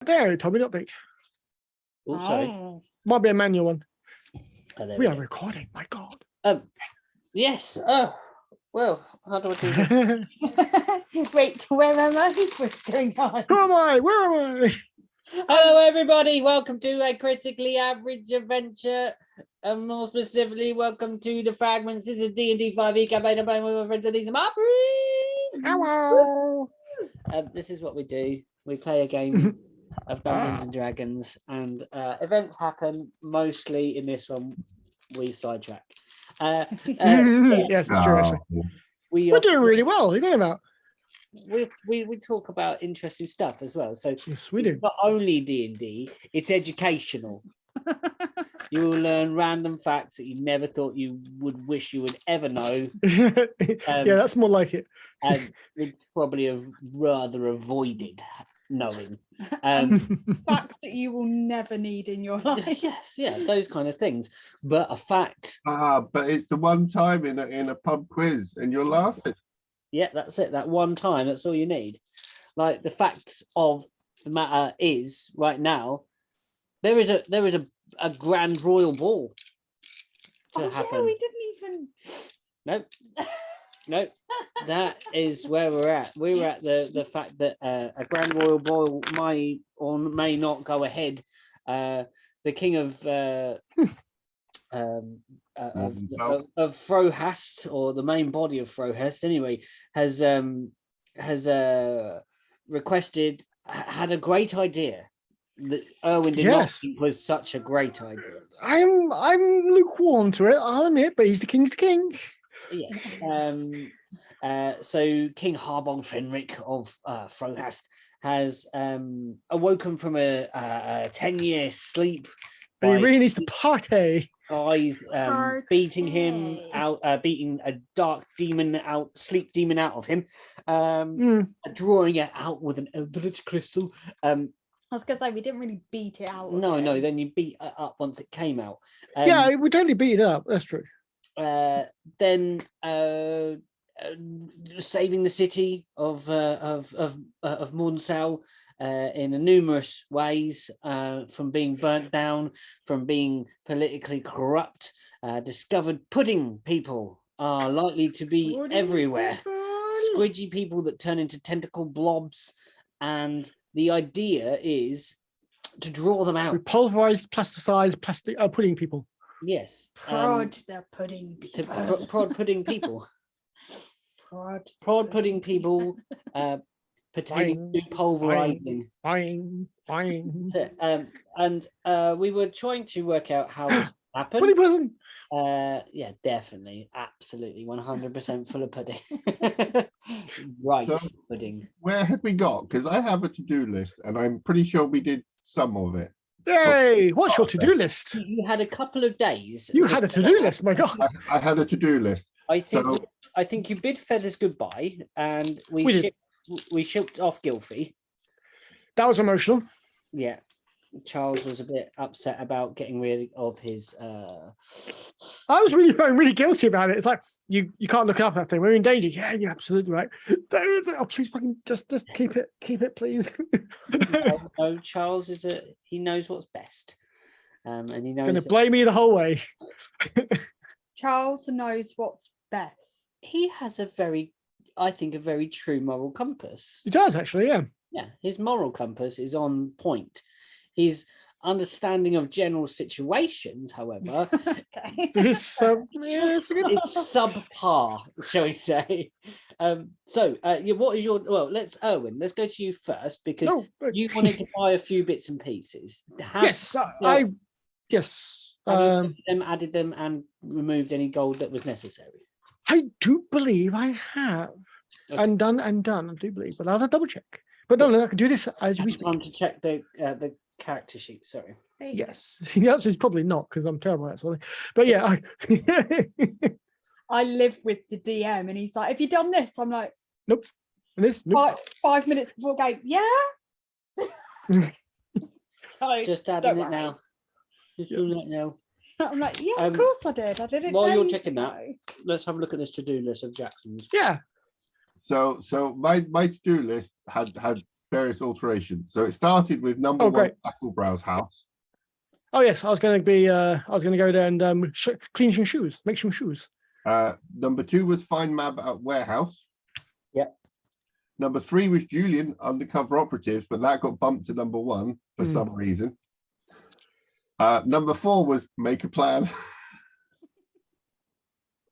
There, Tommy update. Oh, sorry. Might be a manual one. Oh, we are recording, my God. Yes. Oh, well, how do I do this? Wait, where am I? What's going on? Who am I? Where am I? Hello, everybody. Welcome to a critically average adventure. And more specifically, welcome to the Fragments. This is D&D 5e campaign. I'm playing with my friends, and these are my friends. Hello. This is what we do. We play a game of Dungeons and Dragons, and events happen. Mostly in this one, we sidetrack. Yes, that's true. Actually, we're doing really well. What are you talking about? We talk about interesting stuff as well. So yes, we do. Not only D&D, it's educational. You will learn random facts that you never thought you would wish you would ever know. Yeah, that's more like it. And would probably have rather avoided knowing. Facts that you will never need in your life. Yes, yeah, those kind of things. But a fact. But it's the one time in a pub quiz and you're laughing. Yeah, that's it. That one time, that's all you need. Like, the fact of the matter is, right now, there is a grand royal ball to happen. Yeah, we didn't even. Nope. That is where we're at. We're at the fact that a grand royal ball may or may not go ahead. The king of Frohast, or the main body of Frohast anyway, has requested, had a great idea that Erwin did not think was such a great idea. I'm lukewarm to it, I'll admit, but he's the king's king. Yes. So King Harbon Fenric of Frohast has awoken from a 10-year sleep. And he really needs to party. Guys beating him out, beating a dark demon out, sleep demon out of him, drawing it out with an eldritch crystal. I was going to say, we didn't really beat it out. No, then you beat it up once it came out. Yeah, we totally beat it up. That's true. Then saving the city of Mornsau in numerous ways, from being burnt down, from being politically corrupt. Discovered pudding people are likely to be everywhere. Squidgy people that turn into tentacle blobs, and the idea is to draw them out. We pulverized, plasticized, pudding people. Yes. Prod the pudding people. Prod pudding people. Prod pudding people. Pertaining to pulverizing. Buying. So, and we were trying to work out how this happened. Pudding person. Yeah, definitely, absolutely, 100% full of pudding. Rice pudding. Where had we got? Because I have a to-do list, and I'm pretty sure we did some of it. Yay! What's your to-do list? You had a couple of days. You had a to-do list, my God. I had a to-do list. I think you bid Feathers goodbye, and we shipped off Gilfie. That was emotional. Yeah. Charles was a bit upset about getting rid of his I was really guilty about it. It's like, you can't look up that thing. We're in danger. Yeah, you're absolutely right. Oh, please fucking just keep it, please. No, Charles he knows what's best. And he knows gonna blame me the whole way. Charles knows what's best. He has a very true moral compass. He does, actually, yeah. Yeah, his moral compass is on point. His understanding of general situations, however, it's subpar, shall we say. What is your... Well, let's go to you first, because you wanted to buy a few bits and pieces. Added them and removed any gold that was necessary. I do believe I have. Okay. And done. I do believe, but I'll have to double check. But no, I can do this as we speak. Time to check the character sheet. Sorry. Yes, the answer is probably not, because I'm terrible at something. But yeah, I live with the DM, and he's like, "Have you done this?" I'm like, "Nope." And this, nope. 5 minutes before game, yeah. Just adding it now. Just doing it now. I'm like, yeah, of course I did. I did it. While you're checking that, let's have a look at this to-do list of Jackson's. Yeah. So my to-do list had various alterations. So it started with number one, great. Tacklebrow's house. Oh yes, I was going to be. I was going to go there and clean some shoes, make some shoes. Number 2 was Find Mab at Warehouse. Yep. Number 3 was Julian, Undercover Operatives, but that got bumped to number 1 for some reason. Number 4 was Make a Plan.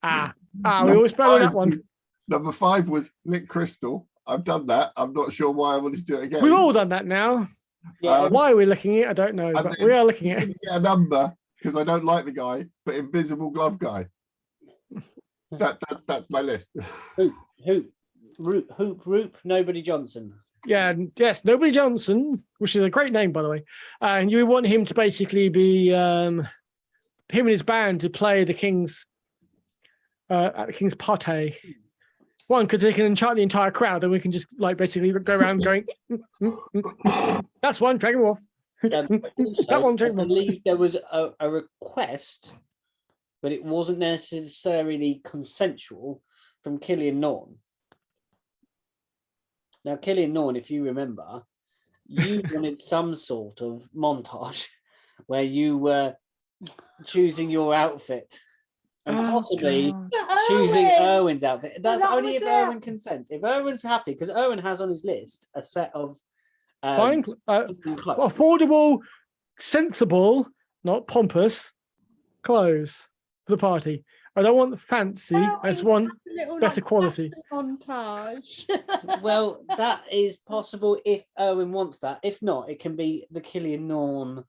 We always play that one. Number 5 was Lick Crystal. I've done that. I'm not sure why I wanted to do it again. We've all done that now. Yeah. Why are we looking at it? I don't know, but we are looking at it. Get a number because I don't like the guy, but Invisible Glove Guy. That's my list. Hoop, Nobody Johnson. Yeah, yes, Nobody Johnson, which is a great name, by the way. And you want him to basically be him and his band to play the King's at the King's party. One, because they can enchant the entire crowd, and we can just like basically go around going, "That's one Dragon Wolf." Also, That one I Dragon Wolf. believe there was a request, but it wasn't necessarily consensual from Killian Norn. Now, Killian Norn, if you remember, you wanted some sort of montage where you were choosing your outfit and possibly choosing Erwin's outfit. That's only if Erwin consents. If Erwin's happy, because Erwin has on his list a set of Fine, clothes. affordable, sensible, not pompous clothes for the party. I don't want fancy. I just want better quality. Montage. Well, that is possible if Erwin wants that. If not, it can be the Killian Norn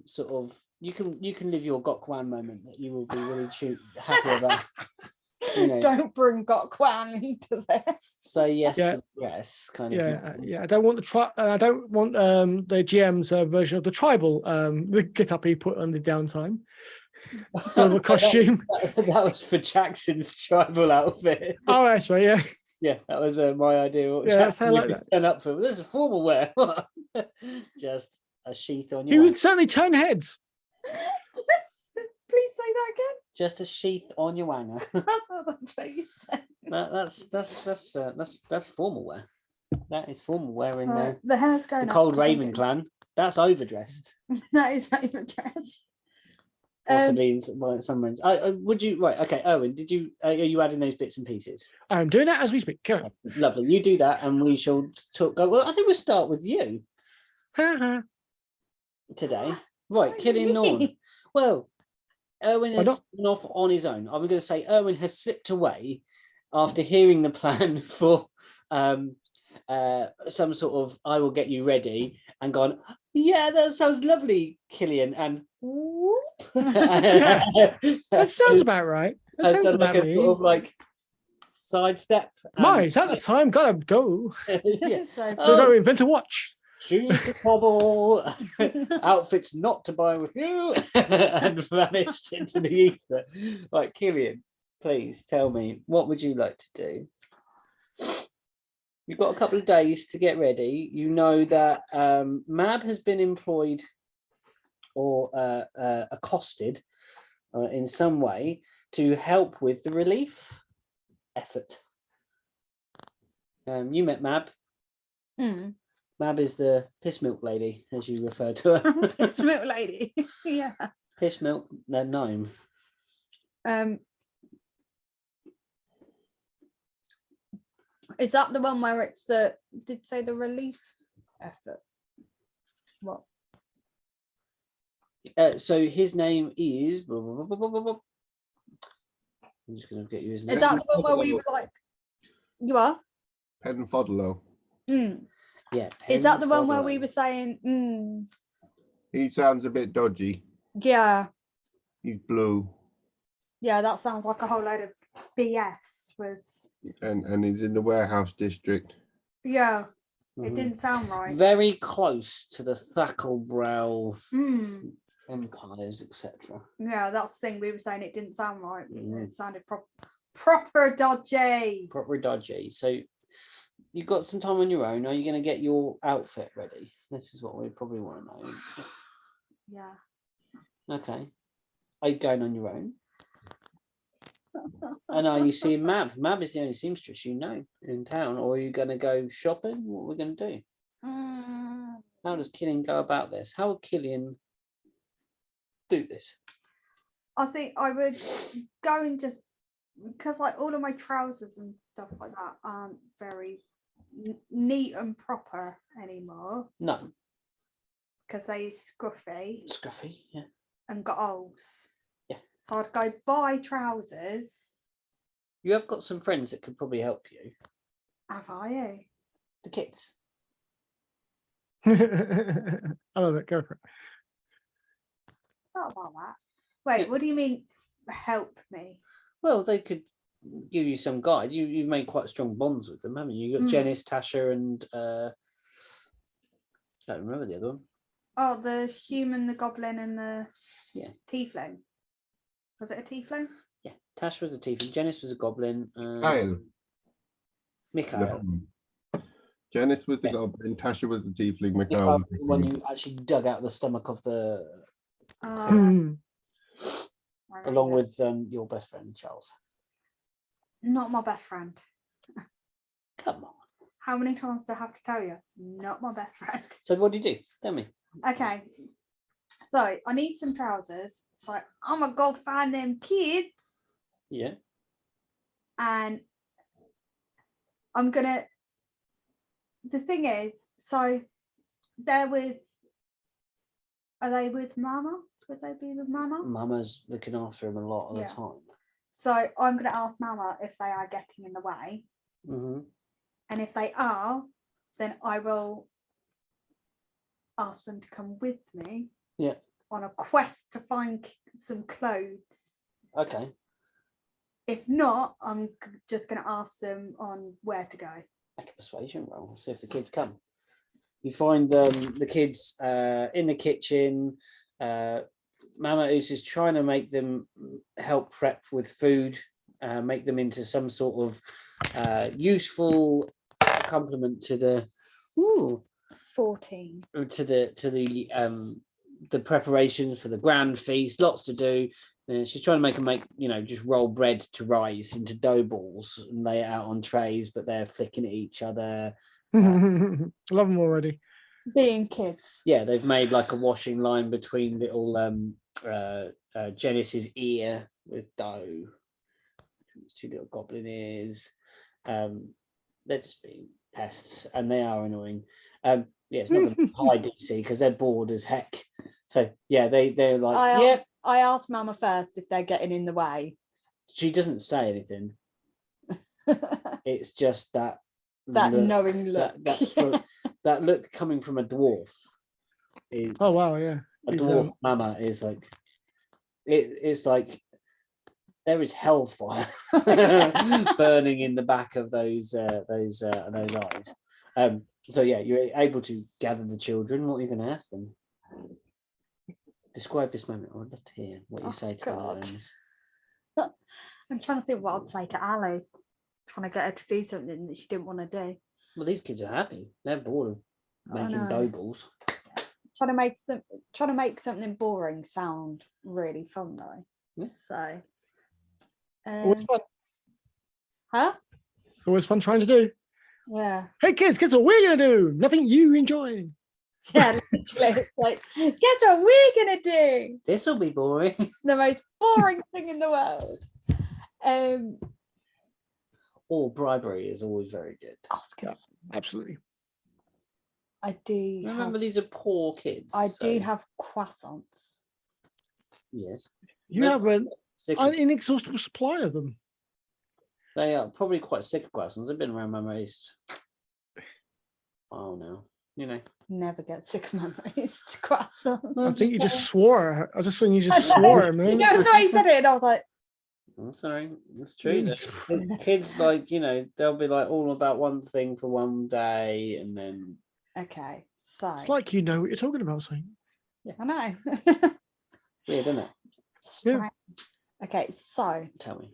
sort of. You can live your Gokwan moment that you will be really happy about. You know. Don't bring Gokwan into this. So yes, Yeah. to yes, kind of. Yeah. I don't want I don't want the GM's version of the tribal the get up he put on the downtime. The costume. That was for Jackson's tribal outfit. Oh, that's right. Yeah. Yeah, that was my idea. Yeah, that's how I like that. Turn up for. There's a formal wear. Just a sheath on He your. would certainly turn heads. Please say that again. Just a sheath on your wanger. That's what you said. That's formal wear. That is formal wear in Right, the hair's going the up, Cold I think Raven clan. That's overdressed. That is overdressed. Possibly in some rooms. Would you right? Okay, Owen, did you are you adding those bits and pieces? I'm doing that as we speak. Carry on. Lovely. You do that, and we shall talk. Well, I think we'll start with you today. Right, Killian Norn. Well, Erwin has gone off on his own. I'm going to say Erwin has slipped away after hearing the plan for some sort of "I will get you ready" and gone. Yeah, that sounds lovely, Killian. And whoop. That sounds about right. That sounds about like a sort of like sidestep. My, is that the time? Gotta go. Yeah. So, We're going to invent a watch. Shoes to cobble, outfits not to buy with you, and vanished into the ether. Right, Killian, please tell me, what would you like to do? You've got a couple of days to get ready. You know that Mab has been employed or accosted in some way to help with the relief effort. You met Mab. Mab is the piss milk lady, as you refer to her. Piss milk lady. Yeah. Piss milk gnome. Is that the one where it's the did say the relief effort? What? So his name is. I'm just going to get you his name. Is that the one where we were like? You are. Penfodolo. Yeah. Is that the one where we were saying? He sounds a bit dodgy. Yeah. He's blue. Yeah, that sounds like a whole load of BS. Was. And he's in the warehouse district. Yeah. It didn't sound right. Very close to the Thackelbrow empires, etc. Yeah, that's the thing we were saying. It didn't sound right. It sounded proper dodgy. Proper dodgy. So you've got some time on your own. Are you going to get your outfit ready? This is what we probably want to know. Yeah. Okay. Are you going on your own? And are you seeing Mab? Mab is the only seamstress you know in town. Or are you going to go shopping? What are we going to do? How does Killian go about this? How would Killian do this? I think I would go and just because like all of my trousers and stuff like that aren't very neat and proper anymore No. because they scruffy Scruffy, yeah. and got holes. Yeah. So I'd go buy trousers. You have got some friends that could probably help you. Have I? The kids. I love it. Go for it. Not about that. Wait, Yeah. what do you mean help me? Well, they could give you some guide. You've made quite strong bonds with them, haven't you? You got Janice, Tasha, and I don't remember the other one. Oh, the human, the goblin, and the tiefling. Was it a tiefling? Yeah, Tasha was a tiefling. Janice was a goblin. Kyle. Mikhail. No. Janice was the Yeah. goblin, Tasha was the tiefling, Mikhail Mikhail was was the the one king. you actually dug out the stomach of the, Hmm. along with your best friend Charles. Not my best friend. Come on. How many times do I have to tell you? Not my best friend. So what do you do? Tell me. Okay. So I need some trousers. So I'm gonna go find them kids Yeah. and I'm gonna the thing is, so are they with Mama? Would they be with Mama? Mama's looking after him a lot of Yeah. the time. So I'm gonna ask Mama if they are getting in the way. Mm-hmm. And if they are, then I will ask them to come with me. Yeah. On a quest to find some clothes. Okay. If not, I'm just going to ask them on where to go. Make a persuasion roll. See if the kids come. You find the kids in the kitchen. Mama is trying to make them help prep with food, make them into some sort of useful complement to the 14. to the preparations for the grand feast. Lots to do. She's trying to make just roll bread to rice into dough balls and lay it out on trays, but they're flicking at each other. Love them already. Being kids. Yeah, they've made like a washing line between little Janice's ear with dough. These two little goblin ears. They're just being pests, and they are annoying. Yeah, it's not going to be high DC because they're bored as heck. So yeah, they're like, I asked Mama first if they're getting in the way. She doesn't say anything. It's just that That look, knowing look. That look coming from a dwarf. Oh wow, yeah. A He's, dwarf Mama is like it's like there is hellfire burning in the back of those eyes. So yeah, you're able to gather the children. What are you going to ask them? Describe this moment. I would love to hear what you say to them. I'm trying to think what I'd say to Ali. Trying to get her to do something that she didn't want to do. Well, these kids are happy. They're bored of making dough balls. Trying to make something boring sound really fun though. Yeah. So always fun. huh? It's always fun trying to do. Yeah. Hey kids, guess what we're gonna do? Nothing you enjoy. Yeah, literally. It's like, guess what we're gonna do? This will be boring. The most boring thing in the world. Or bribery is always very good. Absolutely. I do. Remember, these are poor kids. I do have croissants. Yes. You have an inexhaustible supply of them. They are probably quite sick of croissants. They've been around my raised. Oh no, Never get sick of my raised croissants. I think you just swore. I was just saying you just swore, man. You know, the way he said it, and I was like, I'm sorry, that's true. Kids like they'll be like all about one thing for one day, and then okay, so it's like you know what you're talking about, saying. Yeah, I know. Weird, isn't it? Yeah. Okay, so Tell me.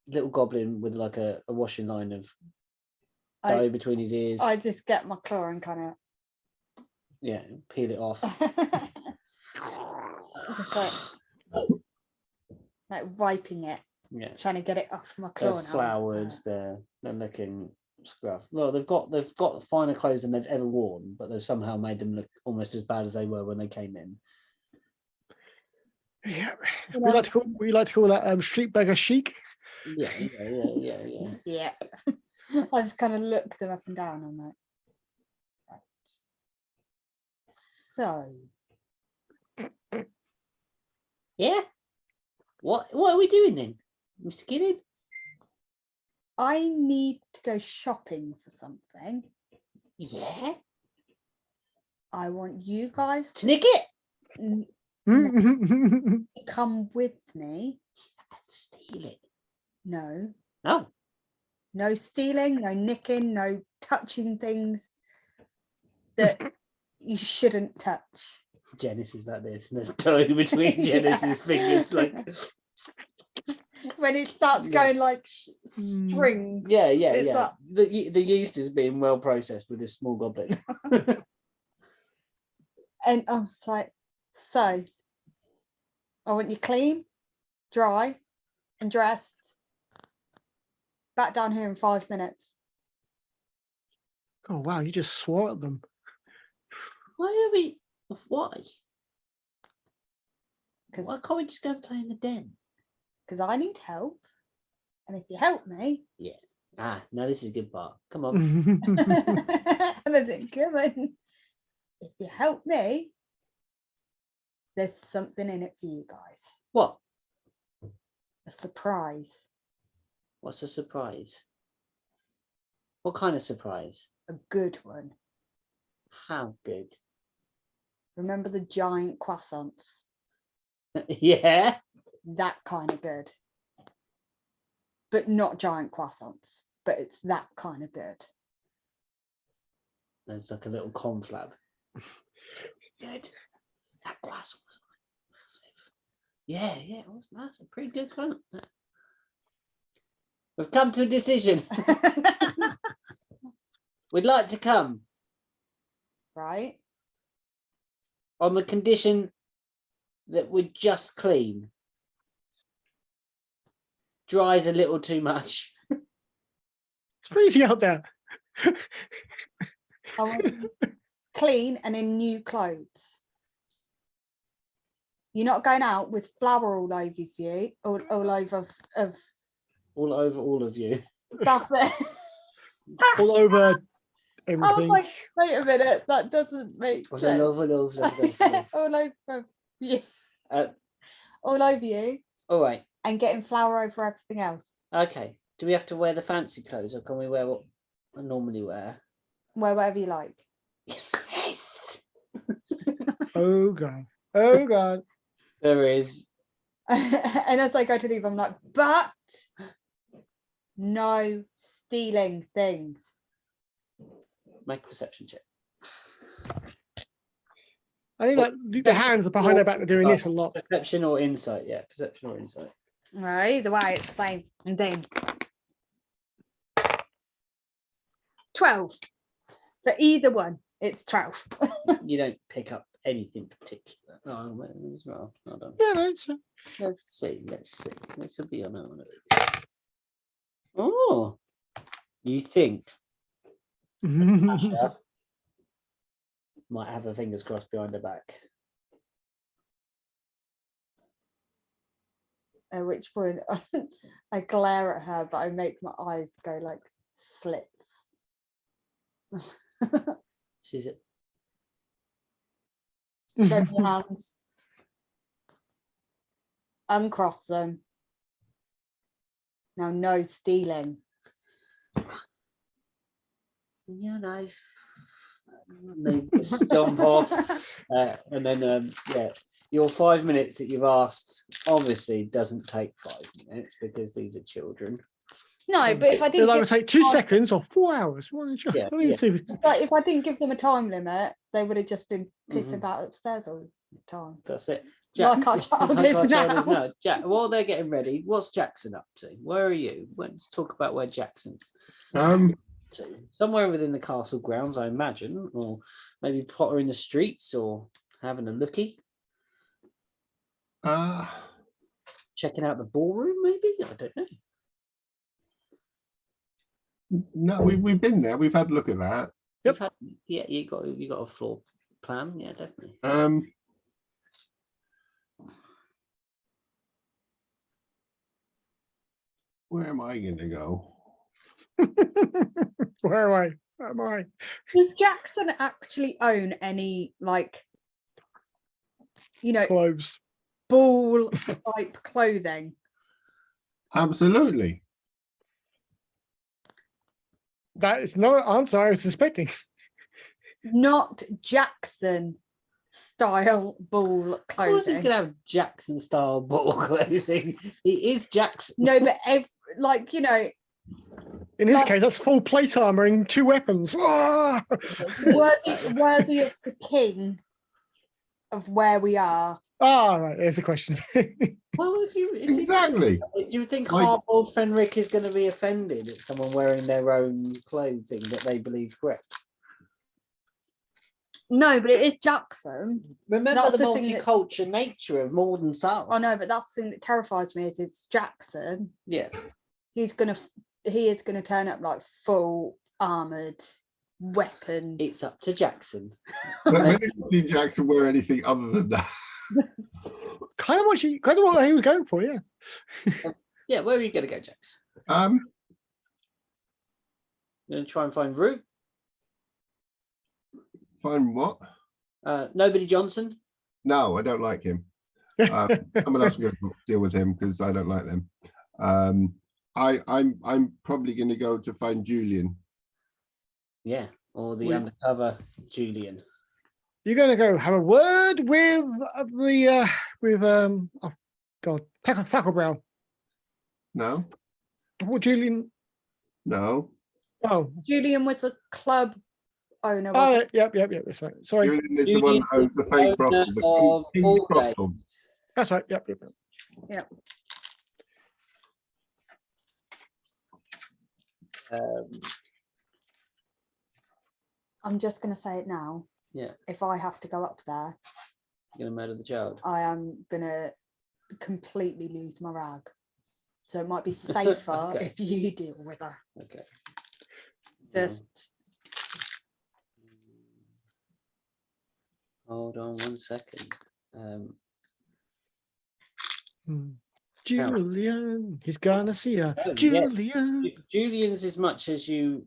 Little goblin with like a washing line of dough between his ears. I just get my claw and kind Yeah, peel it off. of. like wiping it, Yeah. trying to get it off my They're claw. now. flowered. They're looking scruff. Well, they've got finer clothes than they've ever worn, but they've somehow made them look almost as bad as they were when they came in. Yeah. You We know, like to call that street beggar chic. Yeah. yeah. I just kind of looked them up and down. I'm like, right. So, Yeah. What are we doing then? We skidding? I need to go shopping for something. Yeah. I want you guys To nick it n- Mm. come with me. and steal it. No, No. no stealing, no nicking, no touching things that you shouldn't touch. Janice is like this, and there's toe between Janice's Yeah. fingers, like When it starts Yeah. going like string. yeah. It's up. The yeast is being well processed with this small goblin. And I was like, so I want you clean, dry, and dressed. Back down here in 5 minutes. Oh wow, you just swore at them. Why are we? Why? 'Cause- Why can't we just go and play in the den? Because I need help. And if you help me, No, this is a good part. Come on. and I think, come on. If you help me, there's something in it for you guys. What? A surprise. What's a surprise? What kind of surprise? A good one. How good? Remember the giant croissants? Yeah. That kind of good. But not giant croissants. But it's that kind of good. There's like a little conflab. Good. That glass was massive. Yeah, it was massive. Pretty good cunt. We've come to a decision. We'd like to come Right? on the condition that we're just clean. Dries a little too much. It's freezing out there. I want you clean and in new clothes. You're not going out with flour all over you, all over of All over all of you. stuff that All over I was everything. like, wait a minute, that doesn't make All sense. over. All over you. Uh, All over you all right. and getting flour over everything else. Okay. Do we have to wear the fancy clothes, or can we wear what I normally wear? Wear whatever you like. Yes. Oh god. Oh god. There is. And as I go to leave, I'm like, but no stealing things. Make a perception check. I think like the hands are behind her back. They're doing this a lot. Perception or insight? Yeah, perception or insight. Right, either way, it's fine. And then 12. For either one, it's 12. You don't pick up anything particular. Oh, well, hold on. Yeah, no, it's, Let's see. This will be on one of these. Oh, you think Asha might have her fingers crossed behind her back? At which point I glare at her, but I make my eyes go like slits. She's it. Go for your hands. Uncross them. Now, no stealing. Your knife. And they just jump off, and then your 5 minutes that you've asked obviously doesn't take 5 minutes because these are children. No, but if I it'll didn't either give, take 2 seconds or 4 hours. Yeah, I mean, yeah. see. like, if I didn't give them a time limit, they would have just been pissing Mhm. about upstairs all the time. That's it. Like our child like our is child is now. now. Jack, while they're getting ready, what's Jackson up to? Where are you? Let's talk about where Jackson's to. Somewhere within the castle grounds, I imagine, or maybe pottering the streets or having a lookie. checking out the ballroom, maybe? I don't know. No, we've been there. We've had a look at that. Yep. Yeah, you got a floor plan. Yeah, definitely. Where am I going to go? Where am I? Where am I? Does Jackson actually own any, like, you know, Clothes. ball type clothing? Absolutely. That is not an answer I was suspecting. Not Jackson style ball Of course, he's clothing. gonna have Jackson style ball clothing. He is Jackson. No, but like, you know, In his Like- case, that's full plate armor and 2 weapons. Ah! worthy of the king of where we are. Ah, right. There's the question. Well, if you Exactly. do you think Like- Hardboiled Fenric is going to be offended at someone wearing their own clothing that they believe correct? No, but it is Jackson. Remember That's the the thing that- multicultural nature of Morden South. I know, but that's the thing that terrifies me is it's Jackson. Yeah. He is gonna turn up like full armored weapons. It's up to Jackson. I didn't see Jackson wear anything other than that. kind of what he was going for, yeah. Yeah, where are you going to go, Jax? Um, You're going to try and find Rue? find what? Nobody Johnson? No, I don't like him. Someone else can go deal with him because I don't like them. I'm probably going to go to find Julian. Yeah, or the We- undercover Julian. You're going to go have a word with oh God, Tacklebrowne. No, What, Julian? no. Oh, Julian was a club owner. oh, wasn't yep. That's right. Sorry, Julian is the one that owns the fake brothel. The Of pink all brothel. that's right. Yep. I'm just gonna say it now. Yeah. If I have to go up there, You're going to murder the child. I am gonna completely lose my rag. So it might be safer Okay. if you deal with her. Okay. Just Hold on 1 second. Julian, he's gonna see her. Oh, yeah. Julian. Julian's as much as you.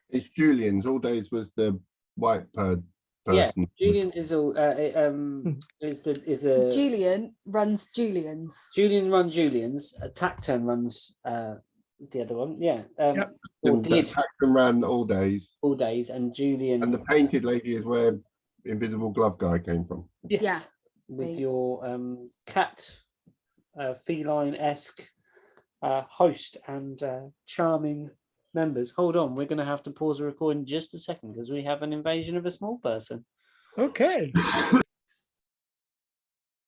It's Julian's. All days was the white person. Yeah, Julian's is all. Is the Julian runs Julian's. Julian run Julian's. Tacturn runs the other one. Yeah. Yep. Or And did Jackson ran all days. all days, and Julian. And the painted lady is where Invisible Glove guy came from. Yes, Yeah. with They- your cat, feline-esque host and charming members. Hold on, we're going to have to pause the recording just a second because we have an invasion of a small person. Okay.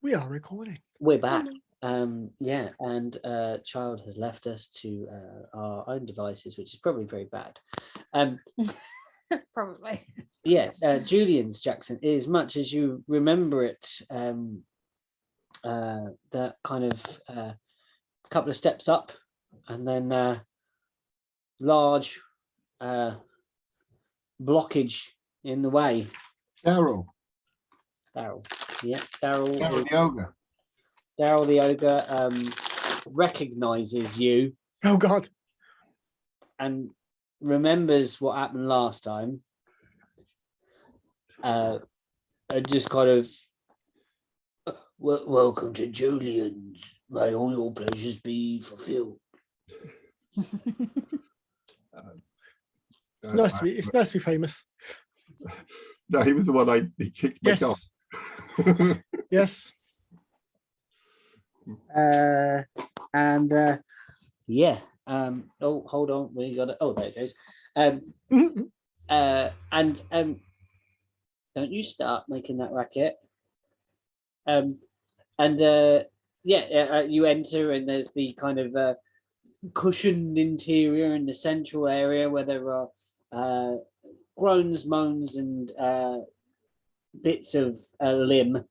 We are recording. We're back. Yeah, and child has left us to our own devices, which is probably very bad. Probably. Yeah, Julian's Jackson, as much as you remember it, that kind of couple of steps up, and then large blockage in the way. Daryl. Daryl, yeah, Daryl Daryl the ogre. the ogre recognizes you Oh God. and remembers what happened last time. And just kind of welcome to Julian's. May all your pleasures be fulfilled. It's nice to be. It's nice to be famous. No, he was the one he kicked my Yes. off. Yes. And yeah. Oh, hold on. We got it. Oh, there it goes. And don't you start making that racket. You enter and there's the kind of cushioned interior in the central area where there are groans, moans, and bits of a limb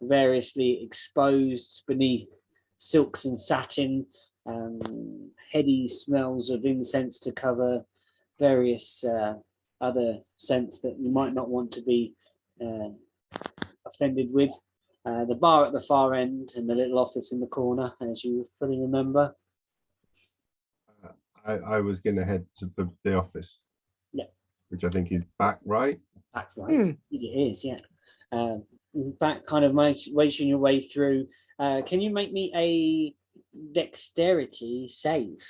variously exposed beneath silks and satin, heady smells of incense to cover various other scents that you might not want to be offended with. The bar at the far end and the little office in the corner, as you fully remember. I was going to head to the office. Yeah. Which I think is back right. That's right. It is, yeah. Back kind of making your way through. Can you make me a dexterity save?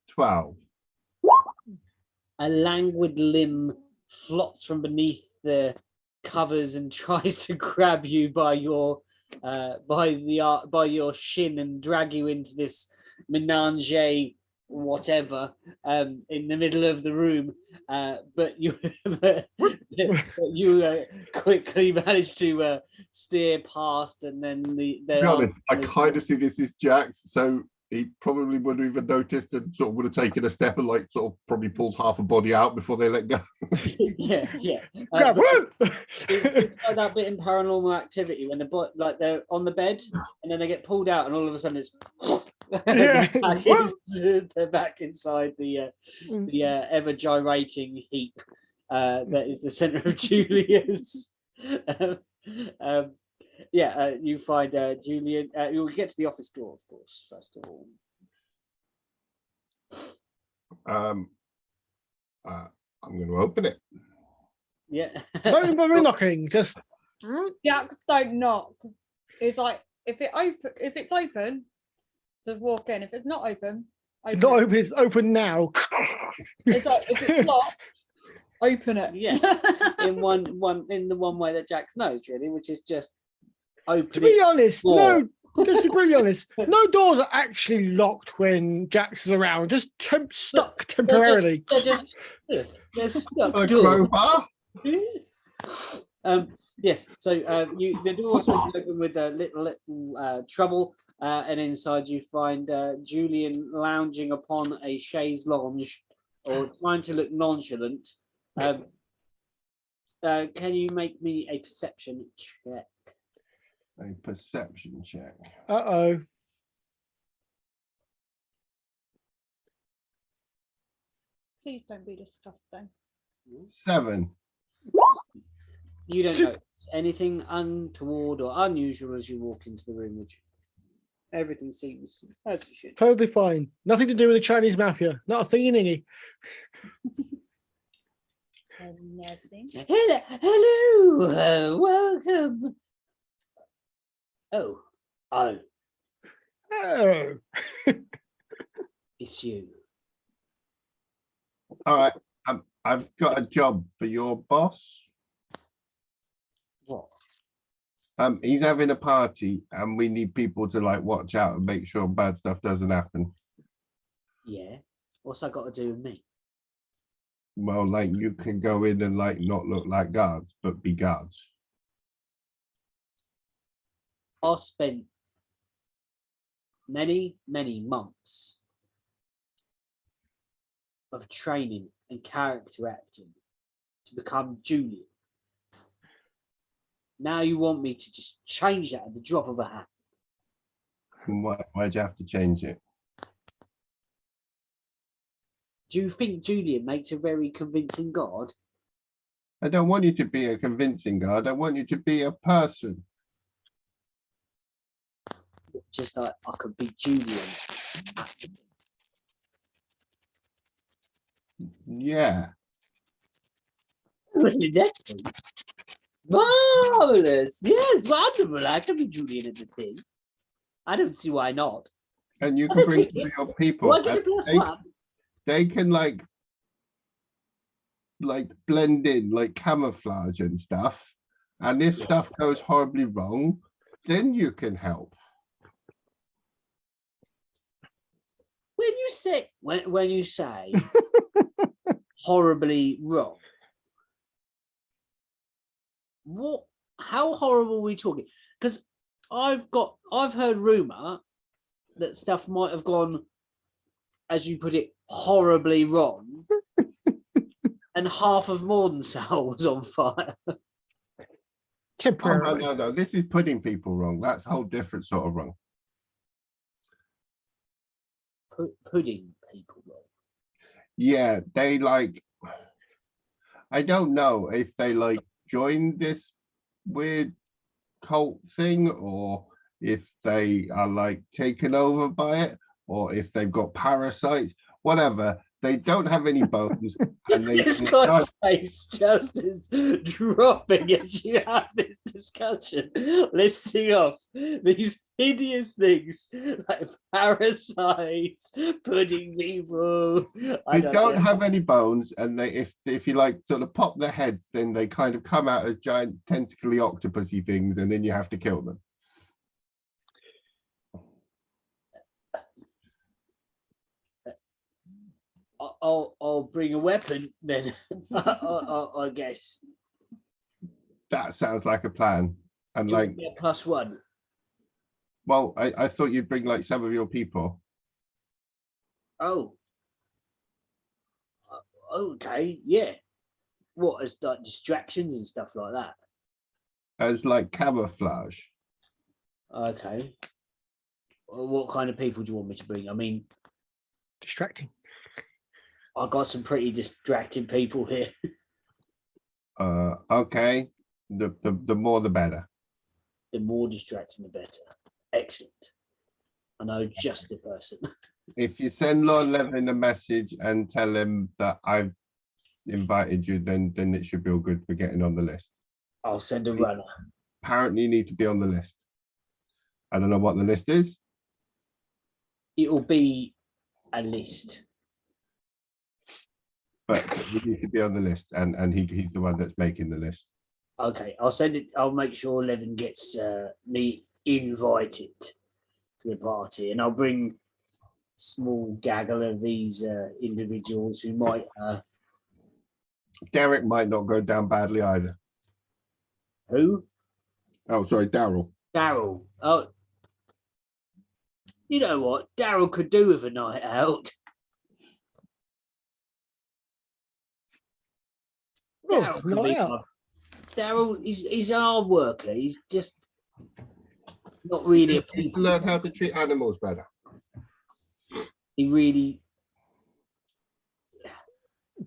12. A languid limb flops from beneath the covers and tries to grab you by your shin and drag you into this menage whatever in the middle of the room, but you quickly manage to steer past, and then To be honest, I kind of see this is Jax, so he probably wouldn't even noticed and sort of would have taken a step and like sort of probably pulled half a body out before they let go. yeah. It's like that bit in Paranormal Activity when they're on the bed and then they get pulled out and all of a sudden it's they're back inside the ever gyrating heap that is the center of Julian's. You find Julian. You'll get to the office door, of course, first of all. I'm going to open it. Yeah. Don't bother knocking. Just Jack, don't knock. It's like if it's open, just walk in. If it's not open, not open. It's open now. It's like if it's locked, open it. Yeah. in the one way that Jax knows, really, which is just open. To be honest, no. Just to be really honest, no doors are actually locked when Jax is around. Just stuck temporarily. They're just stuck. A crowbar? Yes. So the door swings open with a little trouble, and inside you find Julian lounging upon a chaise lounge, or trying to look nonchalant. Can you make me a perception check? A perception check. Uh-oh. Please don't be disgusting. 7. You don't notice anything untoward or unusual as you walk into the room, would you? Everything seems as it should. Totally fine. Nothing to do with the Chinese mafia. Not a thing in any. Nothing. Hello, welcome. Oh, it's you. All right. I've got a job for your boss. What? He's having a party and we need people to like watch out and make sure bad stuff doesn't happen. Yeah. What's that got to do with me? Well, like you can go in and like not look like guards, but be guards. I spent many months of training and character acting to become Julian. Now you want me to just change that at the drop of a hat. And why'd you have to change it? Do you think Julian makes a very convincing guard? I don't want you to be a convincing guard. I want you to be a person. Just like I could be Julian. Yeah. Marvelous. Yes, wonderful. I can be Julian in the thing. I don't see why not. And you can bring your people. Well, I get a +1. They can like blend in, like camouflage and stuff. And if stuff goes horribly wrong, then you can help. When you say horribly wrong, how horrible are we talking? Because I've heard rumor that stuff might have gone as you put it, horribly wrong, and half of Mordensoul was on fire. Oh, Temporarily. no. This is putting people wrong. That's a whole different sort of wrong. Pudding people wrong. Yeah, they like. I don't know if they like joined this weird cult thing, or if they are like taken over by it, or if they've got parasites, whatever. They don't have any bones, and they This guy's face just is dropping as you have this discussion, listing off these hideous things like parasites, pudding people. they don't have any bones, and they if you like sort of pop their heads, then they kind of come out as giant tentacly octopusy things, and then you have to kill them. I'll bring a weapon then. I guess. That sounds like a plan. And Do you like, want me a +1? well, I thought you'd bring like some of your people. Oh. Okay, yeah. What, as like distractions and stuff like that? As like camouflage. Okay. Well, what kind of people do you want me to bring? I mean, Distracting. I've got some pretty distracting people here. Okay. The more the better. The more distracting, the better. Excellent. I know just the person. If you send Lord Levin a message and tell him that I've invited you, then it should be all good for getting on the list. I'll send a runner. Apparently you need to be on the list. I don't know what the list is. It'll be a list. But you need to be on the list, and he's the one that's making the list. Okay, I'll send it. I'll make sure Levin gets me invited to the party, and I'll bring small gaggle of these individuals who might. Derek might not go down badly either. Who? Oh, sorry, Daryl. Daryl. Oh, you know what? Daryl could do with a night out. Oh, not out. Daryl, he's a hard worker. He's just not really a You need to people. learn how to treat animals better. He really,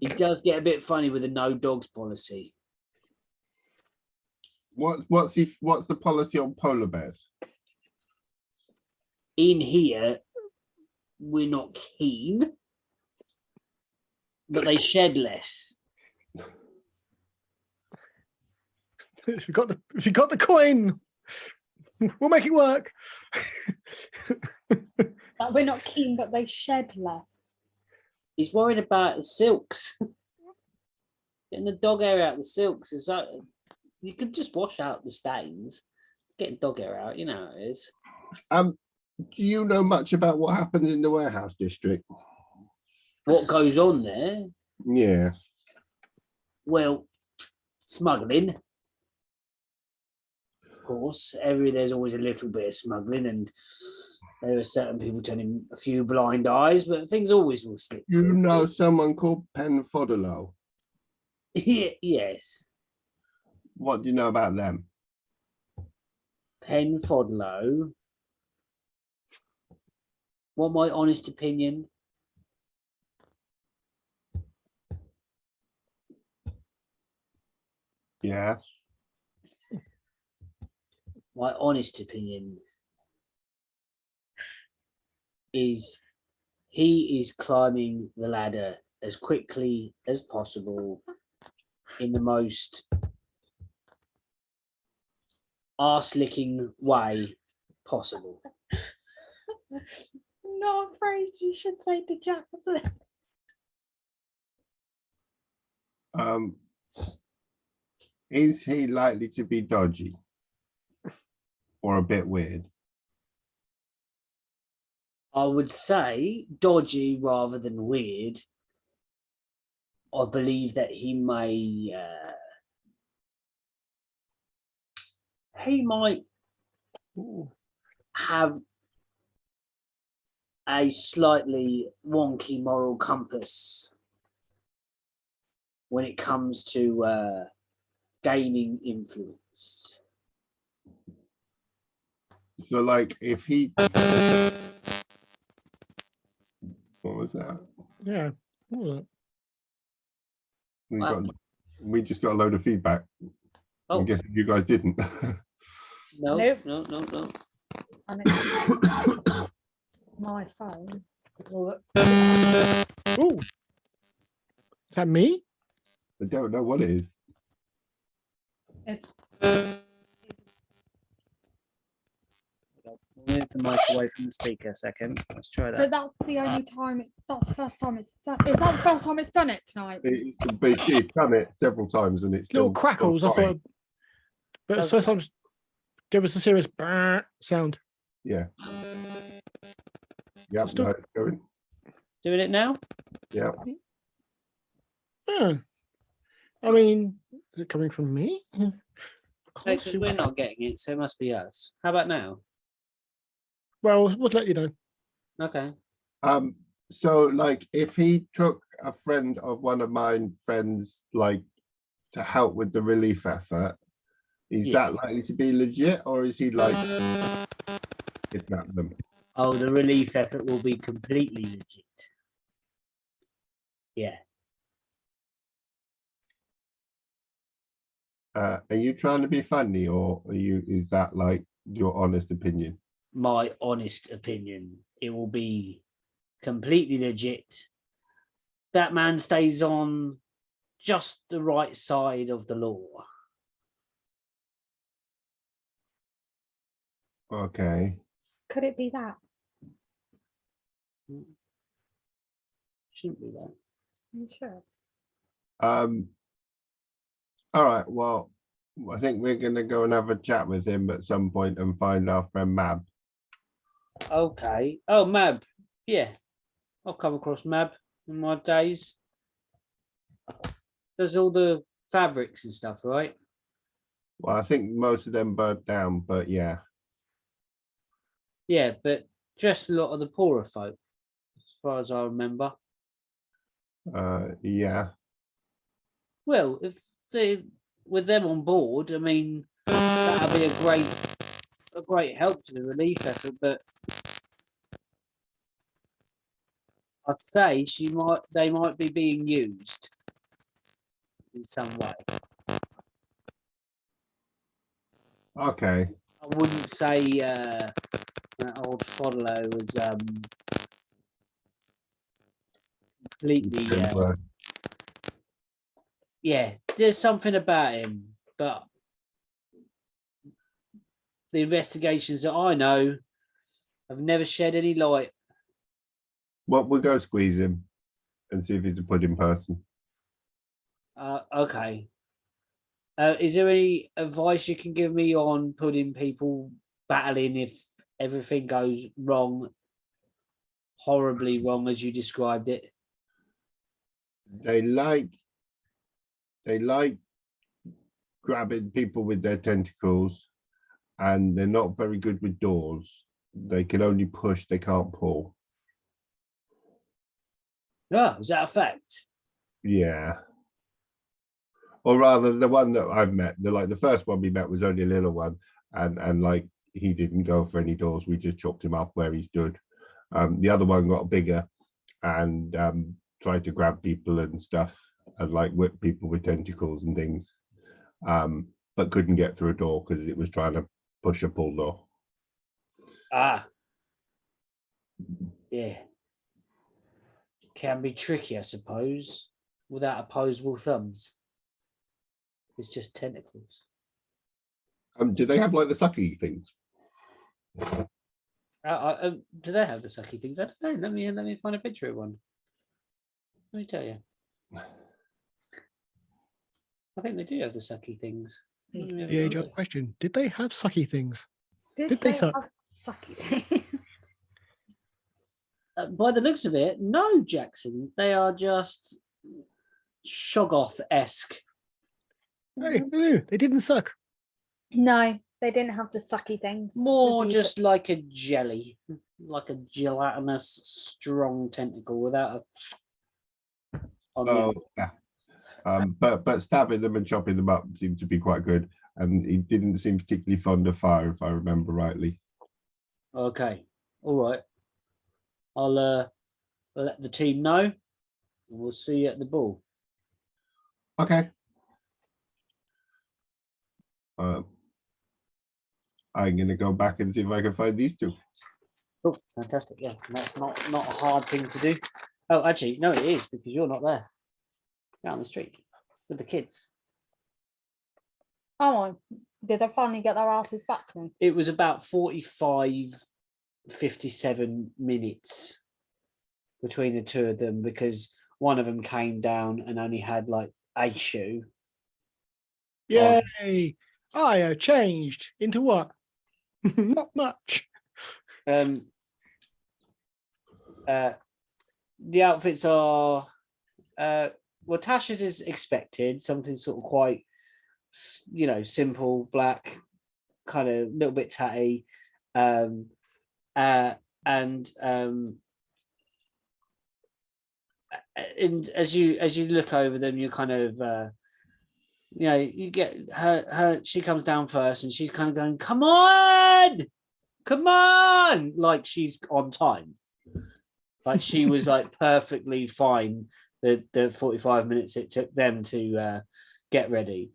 he does get a bit funny with the no dogs policy. What's the policy on polar bears? In here, we're not keen, but they shed less. If you got the coin, we'll make it work. That we're not keen, but they shed less. He's worried about the silks. Getting the dog hair out of the silks is like, you could just wash out the stains. Getting dog hair out, you know how it is. Do you know much about what happens in the warehouse district? What goes on there? Yeah. Well, smuggling. Of course, there's always a little bit of smuggling, and there are certain people turning a few blind eyes, but things always will slip You through. know someone called Pen Fodolo. Yes. What do you know about them? Pen Fodlow. What my honest opinion? Yeah. My honest opinion is he is climbing the ladder as quickly as possible in the most arse-licking way possible. Not a phrase you should say to Jefferson. Is he likely to be dodgy or a bit weird? I would say dodgy rather than weird. I believe that he might have a slightly wonky moral compass when it comes to gaining influence. So, like, if he, what was that? Yeah. Ooh, We just got a load of feedback. Oh. I'm guessing you guys didn't. No, Nope. no. And it's my phone. Ooh. Is that me? I don't know what it is. It's Move the mic away from the speaker a second. Let's try but that. that's the only time that's the first time it's done. Is that the first time it's done it tonight? But she's done it several times and it's Little still crackles. I fine. thought, but Okay. sometimes give us a serious brrr sound. Yeah. Yeah, Still- no, it's going. Doing it now? Yeah. Yeah. I mean, is it coming from me? I can't Because see- we're not getting it, so it must be us. How about now? Well, we'll let you know. Okay. So like if he took a friend of one of my friends like to help with the relief effort, is Yeah. that likely to be legit or is he like kidnap them? Oh, the relief effort will be completely legit. Yeah. Are you trying to be funny or is that like your honest opinion? My honest opinion, it will be completely legit. That man stays on just the right side of the law. Okay. Could it be that? Shouldn't be that. You sure? All right, well, I think we're gonna go and have a chat with him at some point and find our friend Mab. Okay. Oh, Mab. Yeah. I've come across Mab in my days. Does all the fabrics and stuff, right? Well, I think most of them burnt down, but yeah. Yeah, but just a lot of the poorer folk, as far as I remember. Yeah. Well, if they with them on board, I mean, that'd be a great help to the relief effort. But I'd say they might be being used in some way. Okay. I wouldn't say that old Fodolo was completely. Yeah, there's something about him, but the investigations that I know have never shed any light. Well, we'll go squeeze him and see if he's a pudding person. Okay. Is there any advice you can give me on putting people battling if everything goes wrong, horribly wrong as you described it? They like grabbing people with their tentacles, and they're not very good with doors. They can only push, they can't pull. Oh, is that a fact? Yeah. Or rather, the one that I've met, the first one we met was only a little one, and like he didn't go for any doors. We just chopped him up where he stood. The other one got bigger and tried to grab people and stuff and like whip people with tentacles and things, but couldn't get through a door because it was trying to push a pull door. Ah. Yeah. Can be tricky, I suppose, without opposable thumbs. It's just tentacles. Do they have like the sucky things? Do they have the sucky things? I don't know. Let me find a picture of one. Let me tell you. I think they do have the sucky things. The age-old question: did they have sucky things? Did they suck? have sucky things? By the looks of it, no, Jackson. They are just Shoggoth-esque. Hey, no, they didn't suck. No, they didn't have the sucky things. More as you just like a jelly. like a gelatinous, strong tentacle without a. On the Oh, end. yeah. But stabbing them and chopping them up seemed to be quite good, and he didn't seem particularly fond of fire, if I remember rightly. Okay, all right. I'll let the team know, and we'll see you at the ball. Okay. I'm gonna go back and see if I can find these two. Oh, fantastic! Yeah, that's not a hard thing to do. Oh, actually, no, it is because you're not there. You're out on the street with the kids. Oh, did they finally get their asses back to me? It was about 45, 57 minutes between the two of them because one of them came down and only had like a shoe. Yay! I have changed into what? Not much. The outfits are well, Tasha's is expected, something sort of quite, simple, black, kind of a little bit tatty, and as you look over them, you kind of you get her she comes down first and she's kind of going, come on, like she's on time, like she was like perfectly fine the 45 minutes it took them to get ready.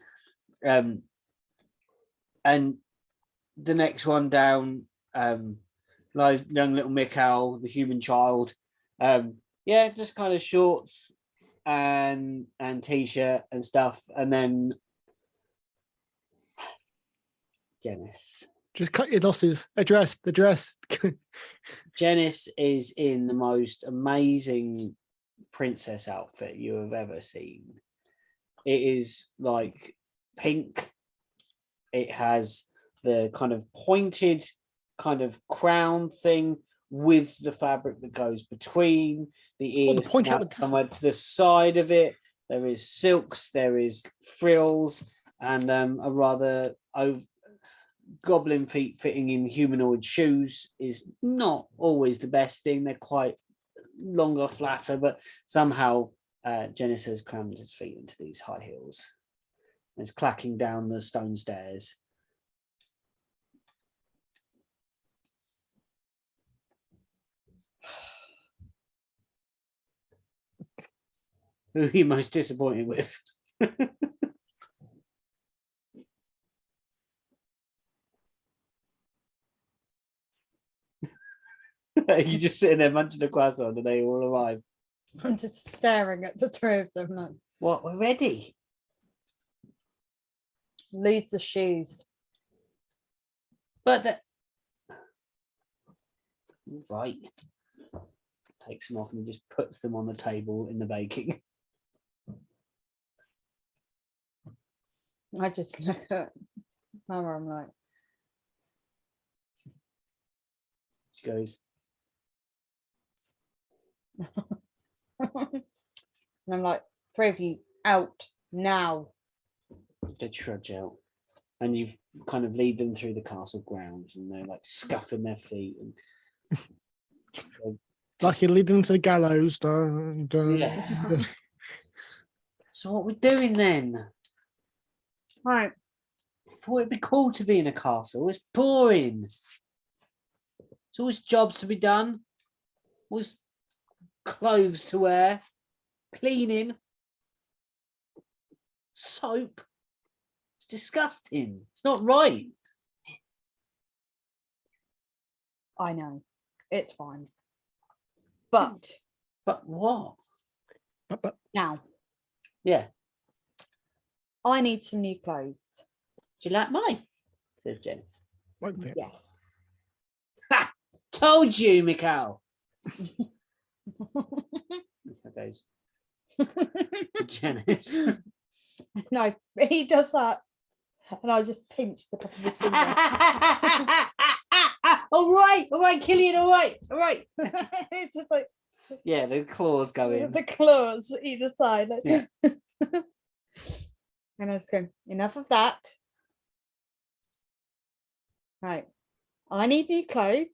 And the next one down, like young little Mikhail, the human child, just kind of shorts and t-shirt and stuff, and then Janice. Just cut your losses. The dress. Janice is in the most amazing princess outfit you have ever seen. It is like pink. It has the kind of pointed kind of crown thing with the fabric that goes between the ears. Point out the somewhere to the side of it, there is silks, there is frills, and a rather goblin feet fitting in humanoid shoes is not always the best thing. They're quite longer, flatter, but somehow Janice has crammed his feet into these high heels. It's clacking down the stone stairs. Who are you most disappointed with? You just sitting there munching a croissant and they all arrive. I'm just staring at the two of them like, What? We're ready. lose the shoes. But right. Takes them off and just puts them on the table in the baking. I just look at Mama, I'm like, She goes, and I'm like, three of you out now. they trudge out. And you've kind of lead them through the castle grounds and they're like scuffing their feet and Like you lead them to the gallows. Yeah. So what we're doing then? Right. I thought it'd be cool to be in a castle. It's boring. It's always jobs to be done. Always clothes to wear. Cleaning. Soap. It's disgusting. It's not right. I know. It's fine. But But what? But now Yeah. I need some new clothes. Do you like mine? Says Janice. like that. Yes. Ha! Told you, Mikhail. That goes to Janice. No, he does that. And I just pinch the top of his finger. all right, Killian, all right. It's just like Yeah, the claws go in. the claws either side. Like, Yeah. And I just go, enough of that. Right. I need new clothes.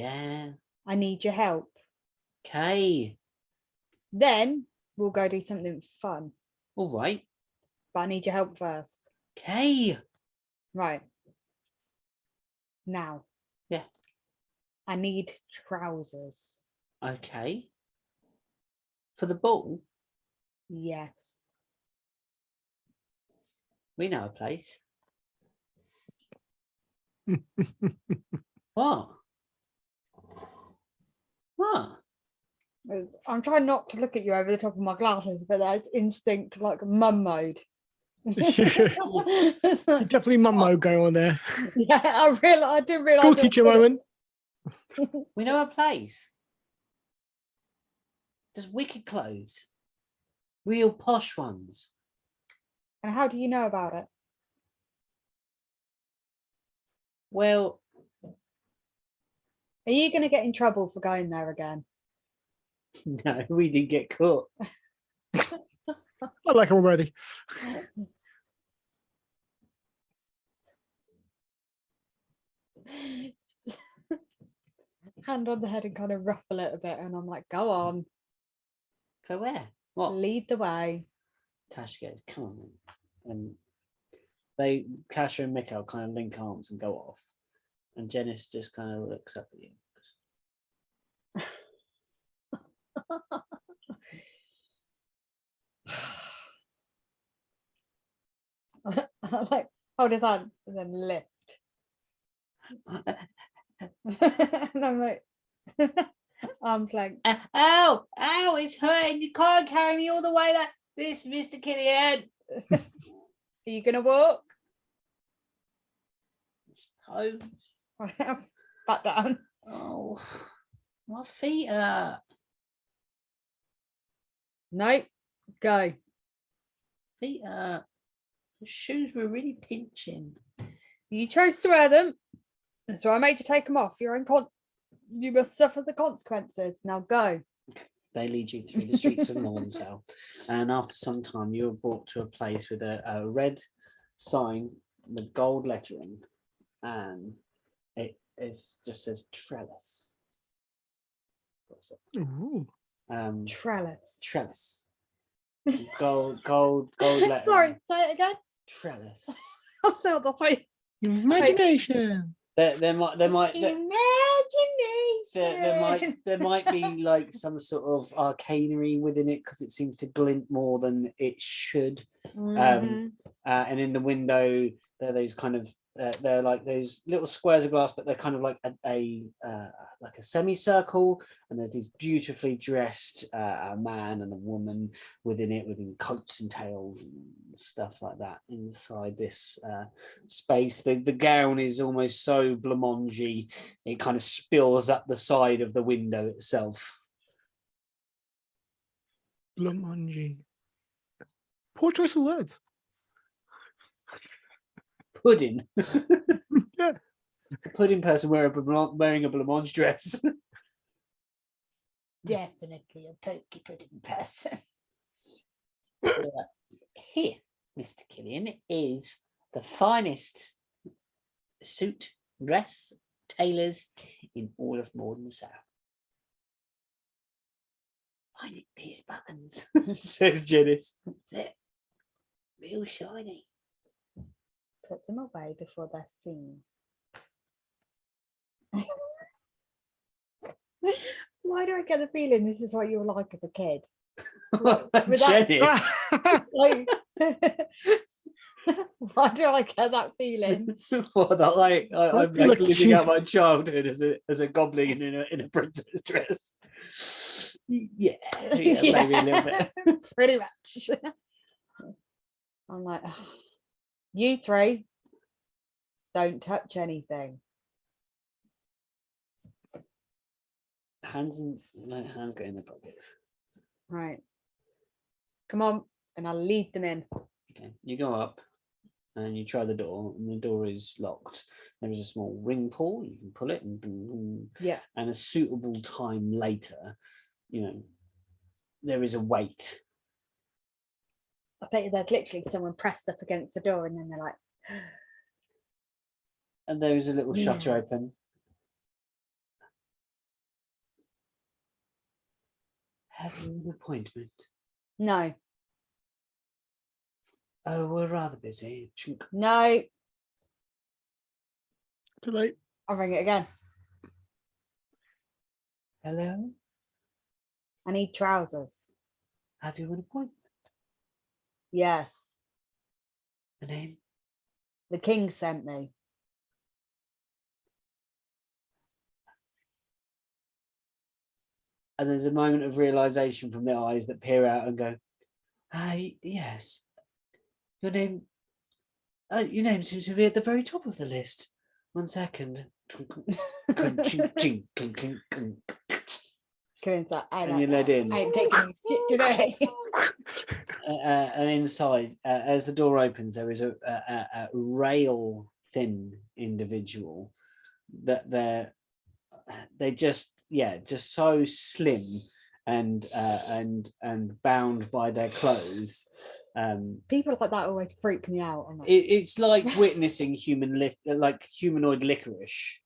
Yeah. I need your help. Okay. Then we'll go do something fun. All right. But I need your help first. Okay. Right. Now. Yeah. I need trousers. Okay. For the ball, Yes. we know a place. What? What? I'm trying not to look at you over the top of my glasses, but that's instinct like mum mode. Definitely mum mode going on there. Yeah, I didn't realise. Cool teacher moment. We know a place. There's wicked clothes. Real posh ones. And how do you know about it? Well, Are you going to get in trouble for going there again? no, we didn't get caught. I like him already. Hand on the head and kind of ruffle it a bit, and I'm like, go on, Go where? What? lead the way. Tasha goes, come on. And Kasha and Mikhail kind of link arms and go off. And Janice just kind of looks up at you. I like hold his hand and then lift. And I'm like, arms like, Ow! Ow! It's hurting. You can't carry me all the way like this, Mr. Killian. are you gonna walk? Suppose. Back down. Oh, my feet hurt. Nope. Go. Feet hurt. The shoes were really pinching. You chose to wear them, so I made you take them off. You must suffer the consequences. Now go. They lead you through the streets of Northern, and after some time, you are brought to a place with a red sign with gold lettering, and it just says trellis. Ooh. Trellis. Trellis. Gold lettering. Sorry, say it again. Trellis. I thought that's what Imagination. There might imagination. be like some sort of arcanery within it because it seems to glint more than it should. Mhm. And in the window there are those kind of they're like those little squares of glass, but they're kind of like a semicircle, and there's these beautifully dressed a man and a woman within it, within coats and tails and stuff like that inside this space. The gown is almost so blancmange it kind of spills up the side of the window itself. Blancmange. Poor choice of words. Pudding. Yeah. A pudding person wearing a blancmange dress. Definitely a pokey pudding person. Here, Mr. Killian, is the finest suit, dress, tailors in all of Morden South. I need these buttons, says Janice. They're real shiny. Put them away before they're seen. Why do I get the feeling this is what you were like as a kid? With Janice. Like, why do I get that feeling? What, not like I'm feel like like living you- out my childhood as a goblin in a princess dress. Yeah, maybe a little bit. Pretty much. I'm like, "Oh, you three don't touch anything." Hands go in their pockets. Right. Come on, and I'll lead them in. Okay, you go up and you try the door, and the door is locked. There is a small ring pull. You can pull it, and Yeah. a suitable time later, there is a wait. I bet you there's literally someone pressed up against the door, and then they're like, And there is a little shutter Yeah. open. Have you an appointment? No, Oh, we're rather busy. no. Too late. I'll ring it again. Hello? I need trousers. Have you an appointment? Yes. The name? The king sent me. And there's a moment of realization from the eyes that peer out and go, yes. Your name seems to be at the very top of the list. 1 second. And you're led in. I ain't taking shit today. And inside, as the door opens, there is a rail thin individual that they just so slim and bound by their clothes. People like that always freak me out. It's like witnessing humanoid licorice.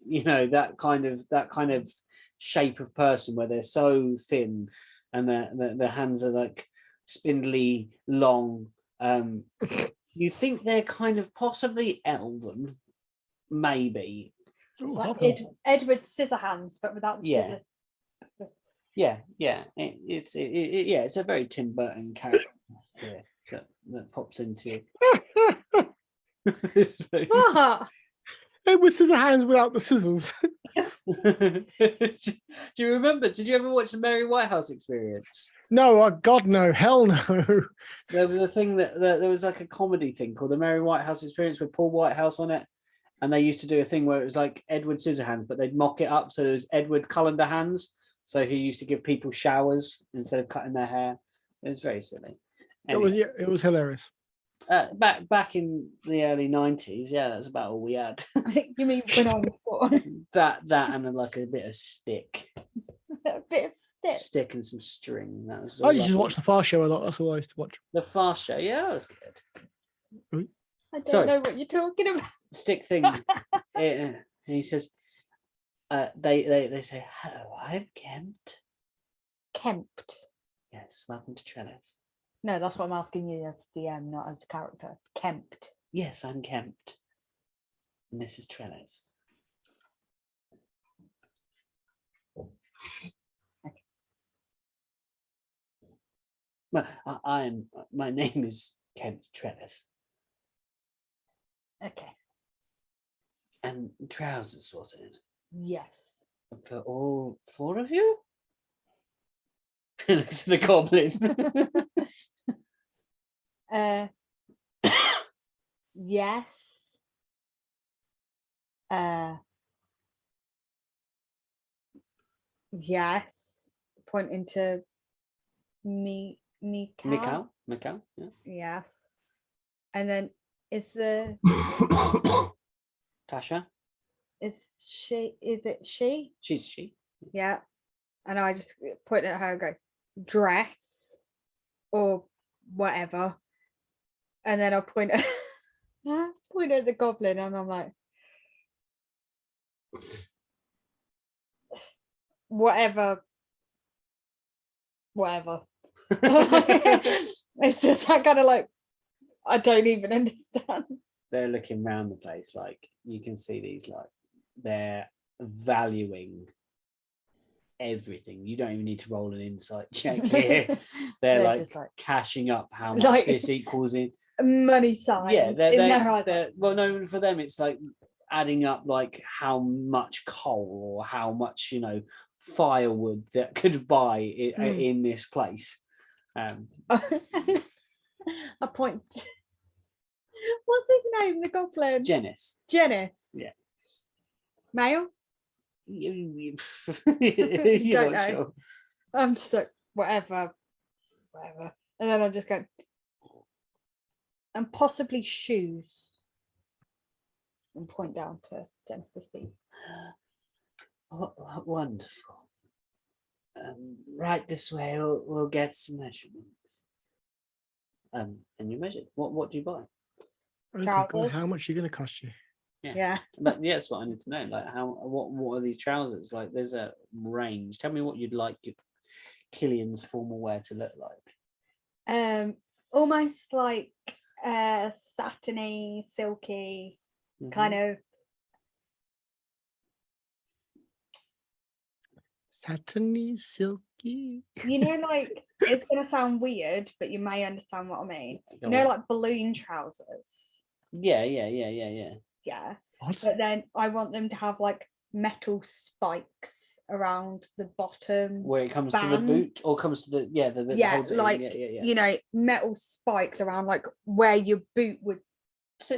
You know, that kind of shape of person where they're so thin and their hands are like spindly long. You think they're kind of possibly elven, maybe. It's like Edward Scissorhands, but without the scissors. Yeah. It's a very Tim Burton character here that pops into. What? Edward Scissorhands without the scissors. Do you remember? Did you ever watch the Mary Whitehouse Experience? No, God no, hell no. There was a thing that there was like a comedy thing called the Mary Whitehouse Experience with Paul Whitehouse on it, and they used to do a thing where it was like Edward Scissorhands, but they'd mock it up so there was Edward Cullender Hands. So he used to give people showers instead of cutting their hair. It was very silly. Anyway, It was hilarious. Back in the early 90s, that's about all we had. You mean when I was born? that and like a bit of stick. A bit of Stick and some string. That was I used to just watch the Fast Show a lot. That's all I used to watch. The Fast Show, that was good. I don't know what you're talking about. Stick thing. And he says, they say, hello, I'm Kempt. Kempt. Yes, welcome to Trellis. No, that's what I'm asking you as DM, not as a character. Kempt. Yes, I'm Kempt. And this is Trellis. Okay. Well, my name is Kempt Trellis. Okay. And trousers, was it? Yes. For all 4 of you? Looks at the goblin. Yes. Yes. Pointing to Mikal. Mikal, yeah. Yes. And then is Tasha? is it she? She's she. Yeah. And I just point at her and go, dress or whatever. And then I'll point at the goblin and I'm like, whatever. It's just that kind of like, I don't even understand. They're looking around the place, like you can see these, like they're valuing everything. You don't even need to roll an insight check here. They're like cashing up how much this equals in money sign. Yeah, they're well, no, for them it's like adding up like how much coal or how much firewood that could buy in this place. I point. What's his name? The goblin. Janice. Yeah. Male. Don't know. Sure. I'm just like whatever, and then I just go and possibly shoes, and point down to Janice's feet. Wonderful. Right this way. We'll get some measurements. And you measured. What do you buy? Oh, God, how much are you going to cost you? Yeah. But yeah, that's what I need to know. Like what are these trousers? Like there's a range. Tell me what you'd like. Killian's formal wear to look like? Almost like satiny, silky, kind of. Satiny, silky. You know, like it's gonna sound weird, but you may understand what I mean. Go You know, on. like balloon trousers. Yeah. Yes. What? But then I want them to have like metal spikes around the bottom. Where it comes to the band. boot, or comes to the bit that Yeah, holds it like in. you know, metal spikes around like where your boot would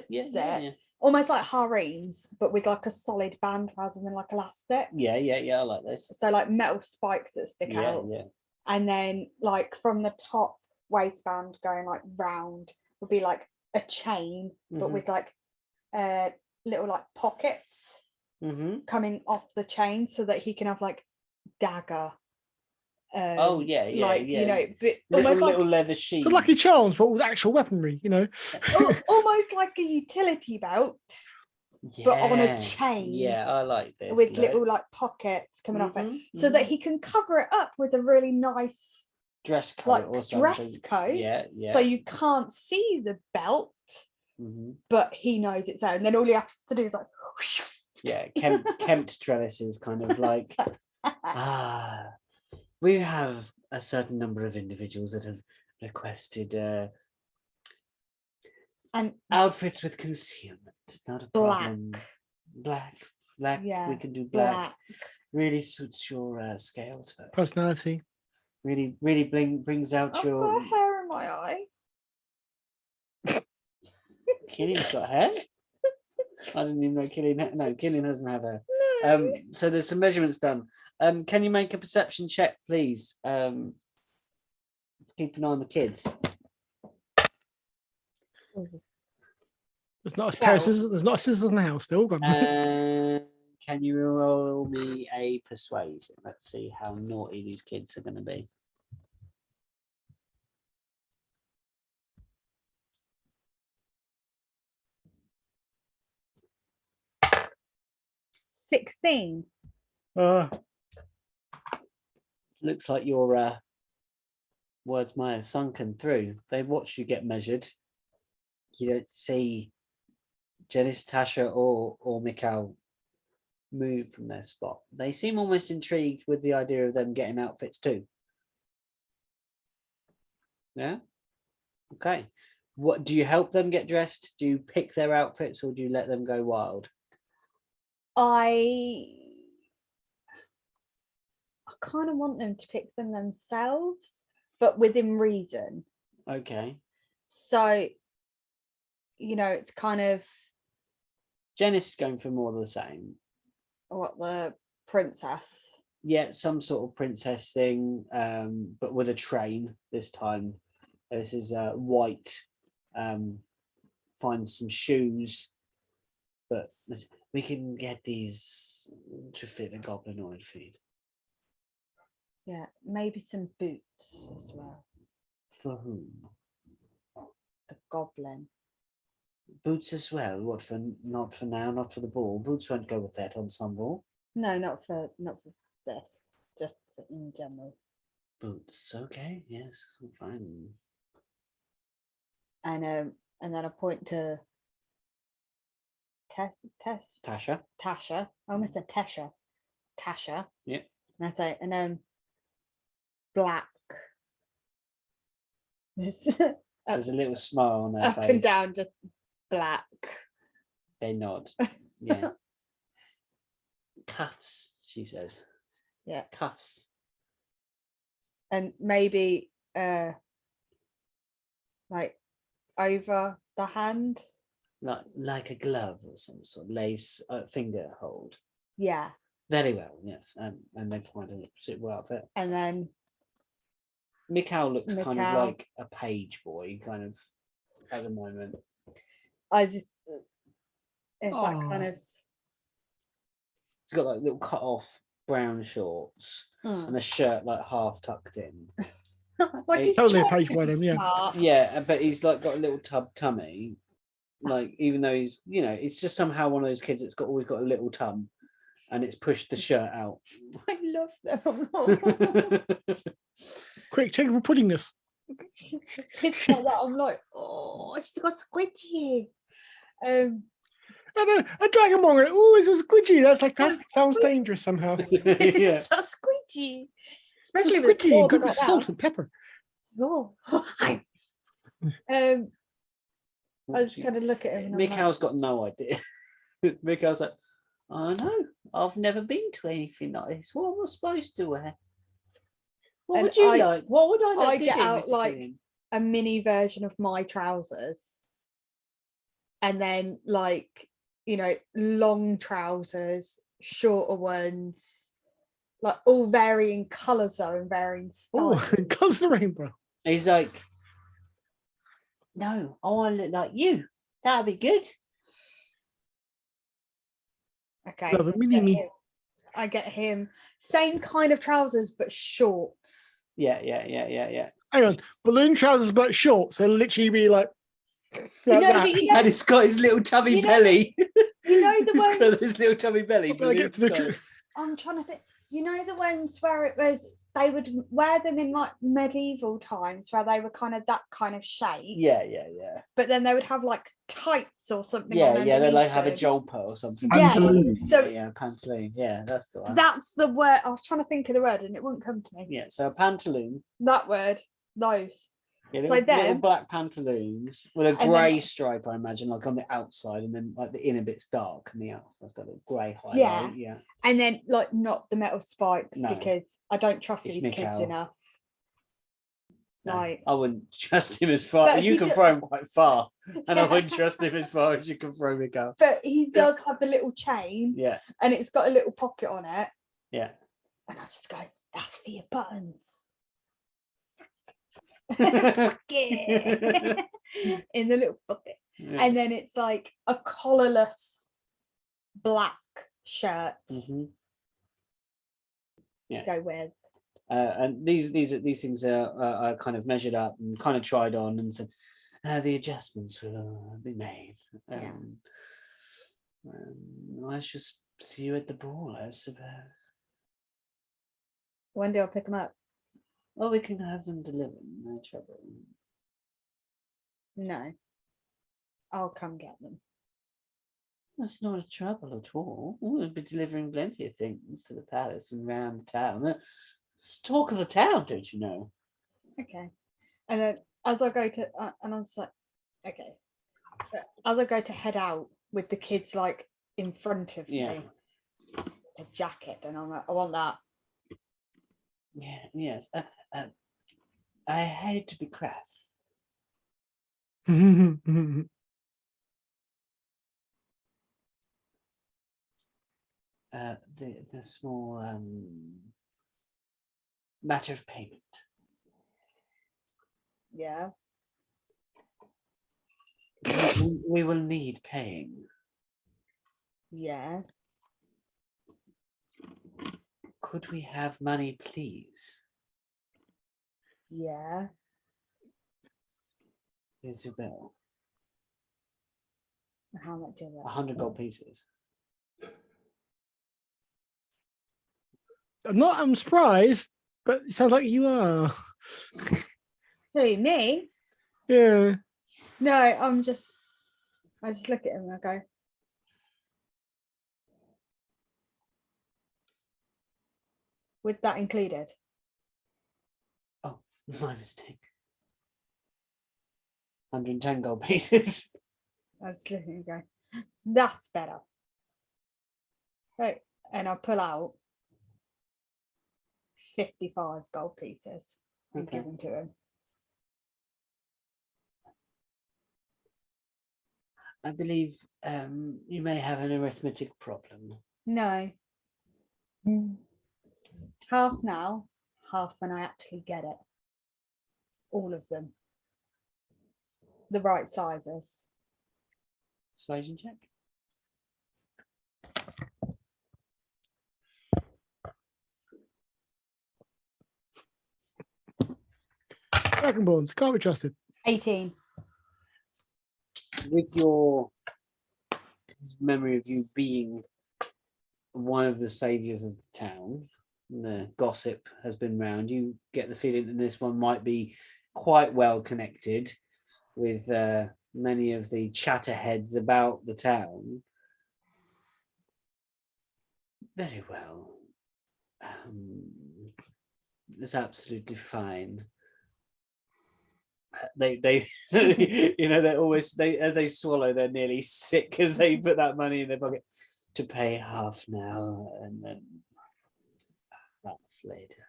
Yeah. almost like harems, but with like a solid band rather than like elastic. Yeah. I like this. So like metal spikes that stick out. Yeah. And then like from the top waistband going like round would be like a chain, but Mhm. with like little like pockets coming off the chain so that he can have like dagger. Oh yeah. Like you know, but little leather sheath. The Lucky Charms, but with actual weaponry, you know. almost like a utility belt, but on a chain. Yeah, I like this. With little like pockets coming off it, so that he can cover it up with a really nice dress coat like or something. dress coat. Yeah. So you can't see the belt, but he knows it's there, and then all he has to do is like whoosh. Yeah, kempt trellises, kind of like we have a certain number of individuals that have requested and outfits with concealment. Not a problem. Black. Yeah, we can do black. Really suits your scale tone. Personality. Really brings out I've your. got hair in my eye. Killian's got hair. I didn't even know Killian. No, Killian doesn't have hair. No. So there's some measurements done. Can you make a perception check, please? To keep an eye on the kids. There's not a pair of scissors. There's not a scissors in the house. They're all gone. Can you roll me a persuasion? Let's see how naughty these kids are going to be. $16. Looks like your words might have sunken through. They watch you get measured. You don't see Janice, Tasha, or Mikhail move from their spot. They seem almost intrigued with the idea of them getting outfits too. Yeah. Okay. What do you help them get dressed? Do you pick their outfits, or do you let them go wild? I kind of want them to pick them themselves, but within reason. Okay. So, you know, it's kind of Janice is going for more of the same. what the princess. Yeah, some sort of princess thing, but with a train this time. This is white. Find some shoes, but we can get these to fit a goblinoid feed. Yeah, maybe some boots as well. For whom? The goblin. Boots as well. What for? Not for now. Not for the ball. Boots won't go with that ensemble. No, not for this. Just in general. Boots. Okay. Yes. Fine. And then I point to Tasha. Tasha. I almost said Tasha. Tasha. Yeah. And I say, and black. There's a little smile on their up face. and down, just black. They nod. Yeah. Cuffs, she says. Yeah. Cuffs. And maybe like over the hand. Like a glove or some sort of lace finger hold. Yeah. Very well, yes. And they find a suitable outfit. And then Mikhail looks kind of Mikhail. like a page boy, kind of at the moment. I just it's that Aw. kind of He's got like little cut off brown shorts and a shirt like half tucked in. like he's Totally a trying page to boy then, yeah. smart. Yeah, but he's like got a little tummy. Like even though he's, you know, it's just somehow one of those kids that's always got a little tum, and it's pushed the shirt out. I love them. Quick, check for pudding this. It's like that. I'm like, oh, it's got squidgy. And a dragonmonger. Oh, it's a squidgy. That sounds dangerous somehow. Yeah. It's a squidgy. It's Especially a with squidgy, good got with salt and pepper. Oh. I was kind of look at him. And I'm like, Mikhail's got no idea. Mikhail's like, I know. I've never been to anything like this. What am I supposed to wear? What And would you I- like? What would I like? I to get do, out, Mr. like, Queen? a mini version of my trousers, and then like, you know, long trousers, shorter ones, like all varying colours though and varying Oh, styles. comes the rainbow. He's like, no, I want to look like you. That'd be good. Okay, Love so a mini-me. I get him same kind of trousers but shorts. Yeah. Hang on, balloon trousers but short, so it'll literally be like You know, that. but you know, And it's got his little chubby You know- belly. you know the He's got ones. his little chubby belly. Till I get to the balloon tr- I'm trying to think. You know the ones where it was they would wear them in like medieval times where they were kind of that kind of shape, Yeah. but then they would have like tights or something. Yeah, on yeah. They like underneath have a them. jumper or something. Yeah, Pantaloon. so- yeah, pantaloon. Yeah, that's the one. That's the word. I was trying to think of the word and it wouldn't come to me. Yeah, so a pantaloon. That word, those. Yeah, So little them- black pantaloons with a And then- grey stripe, I imagine, like on the outside, and then like the inner bit's dark and the outside's got a grey highlight. Yeah. Yeah. And then like not the metal spikes No. because I don't trust It's these kids Mikhail. enough. No, Like, I wouldn't trust him as far. But You he can do- throw him quite far, and I Yeah. wouldn't trust him as far as you can throw Mikhail. but he does have the little chain Yeah, and it's got a little pocket on it. yeah. And I just go, that's for your buttons. Yeah. In the little bucket. And then it's like a collarless black shirt Mhm. Yeah. to go with. And these things are kind of measured up and kind of tried on, and said the adjustments will be made. Yeah. I shall see you at the ball, I suppose. When do I pick them up? Well, we can have them delivered, no trouble. No. I'll come get them. That's not a trouble at all. We'll be delivering plenty of things to the palace and round the town. It's talk of the town, don't you know? Okay. And then as I go to, and I'm just like, okay. But as I go to head out with the kids like in front of Yeah. me, it's a jacket, and I'm like, I want that. Yeah, yes. I hate to be crass. The small matter of payment. Yeah. We will need paying. Yeah. Could we have money, please? Yeah. Here's your bill. How much is it? 100 gold pieces. I'm surprised, but it sounds like you are. Who, me? Yeah. No, I just look at him and I go, with that included. Oh, my mistake. 110 gold pieces. I just look at him and go, that's better. Right. And I pull out 55 gold pieces and Okay. give them to him. I believe you may have an arithmetic problem. No. Half now, half when I actually get it. All of them. The right sizes. Persuasion check. Dragonborns can't be trusted. 18. With your memory of you being one of the saviors of the town, gossip has been round, you get the feeling that this one might be quite well connected with many of the chatterheads about the town. Very well. It's absolutely fine. They you know, as they swallow, they're nearly sick as they put that money in their pocket. To pay half now and then half later.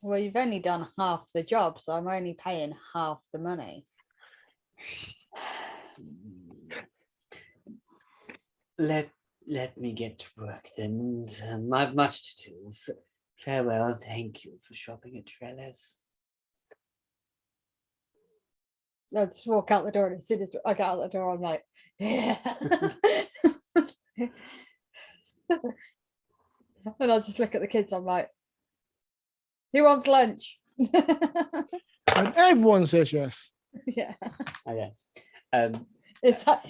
Well, you've only done half the job, so I'm only paying half the money. Let me get to work then. And, I've much to do. Farewell. Thank you for shopping at Trellis. I just walk out the door, and as soon as I get out the door, I'm like, yeah. And I just look at the kids. I'm like, who wants lunch? And everyone says yes. Yeah. Okay. It's like,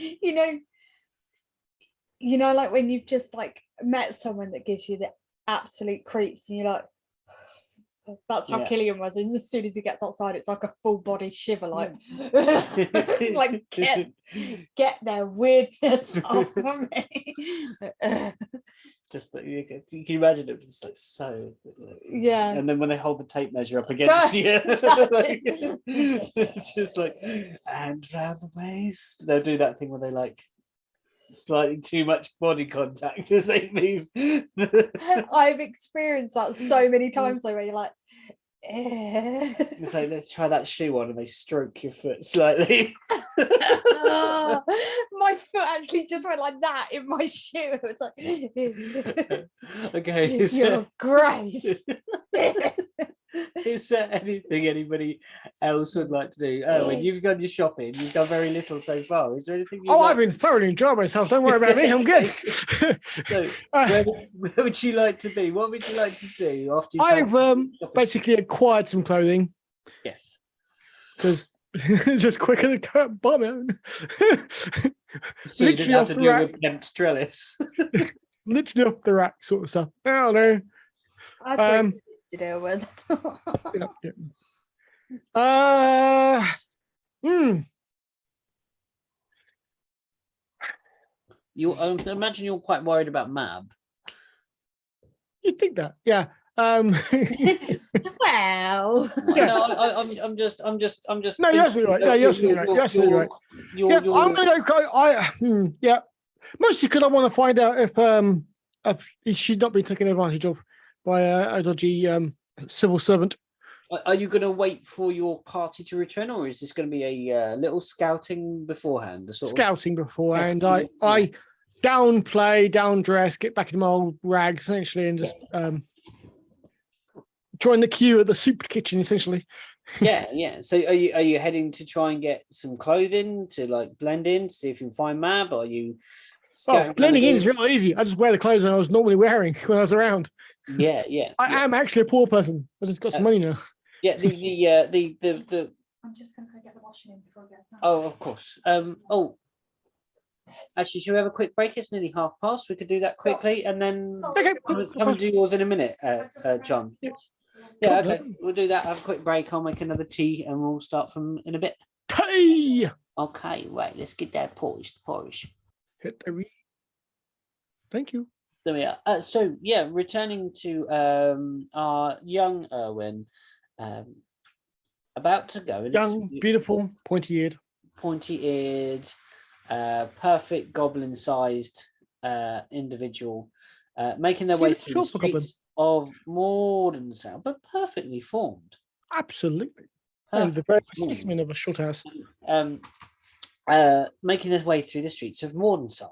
like when you've just like met someone that gives you the absolute creeps, and you're like, that's how Yeah. Killian was. And as soon as he gets outside, it's like a full body shiver, like, like get their weirdness off of me. Just that you can imagine it, it's like so. Yeah. And then when they hold the tape measure up against you, just like, and round the waist, they'll do that thing where they like slightly too much body contact as they move. I've experienced that so many times though, where you're like, It's like, let's try that shoe on, and they stroke your foot slightly. my foot actually just went like that in my shoe. It's like, okay. Your Grace. Is there anything anybody else would like to do? Oh, when you've done your shopping, you've done very little so far. Is there anything? I've been thoroughly enjoying myself. Don't worry about me. I'm good. So, where would you like to be? What would you like to do after you've I've shopping? basically acquired some clothing Yes. because it's just quicker to go and buy my own. So you didn't Literally have off to the do a rack. Kempt trellis. Literally off the rack sort of stuff. I don't know. I don't know what to deal with. You imagine you're quite worried about Mab. You'd think that, yeah. Well, Yeah. No, I'm just. No, you're absolutely right. No, you're absolutely right. You're absolutely right. Yeah, I'm gonna go. Yeah, mostly because I want to find out if she's not been taken advantage of by a dodgy civil servant. Are you going to wait for your party to return, or is this going to be a little scouting beforehand? The sort Scouting beforehand. Yes, I downplay, downdress, get back in my old rags essentially, and just join the queue at the soup kitchen essentially. Yeah. So are you heading to try and get some clothing to like blend in, see if you can find Mab? Or are you? Blending in is real easy. I just wear the clothes I was normally wearing when I was around. Yeah. I am actually a poor person. I just got some money now. Yeah. The. I'm just going to go get the washing in before I get done. Oh, of course. Actually, should we have a quick break? It's nearly past. We could do that quickly, and then Okay. come and do yours in a minute, John. Yeah, okay. We'll do that. Have a quick break. I'll make another tea, and we'll start from in a bit. Hey! Okay, right. Let's get that polished. Hit the re. Thank you. There we are. So yeah, returning to our young Erwin, about to go. Young, beautiful, pointy-eared, perfect goblin-sized individual, making their way through the streets of Mordensound, but perfectly formed. Absolutely. And the very specimen of a short house. Making their way through the streets of Mordensound.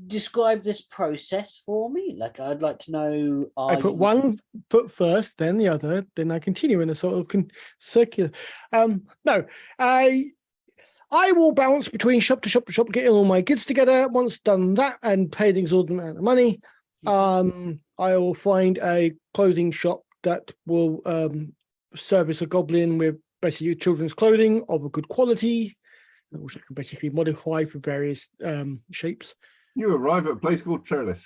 Describe this process for me. Like, I'd like to know. I put one foot first, then the other, then I continue in a sort of circular. No, I will bounce between shop to shop to shop, getting all my goods together. Once done that and paid an exorbitant amount of money, I will find a clothing shop that will service a goblin with basically children's clothing of a good quality, which I can basically modify for various shapes. You arrive at a place called Trellis.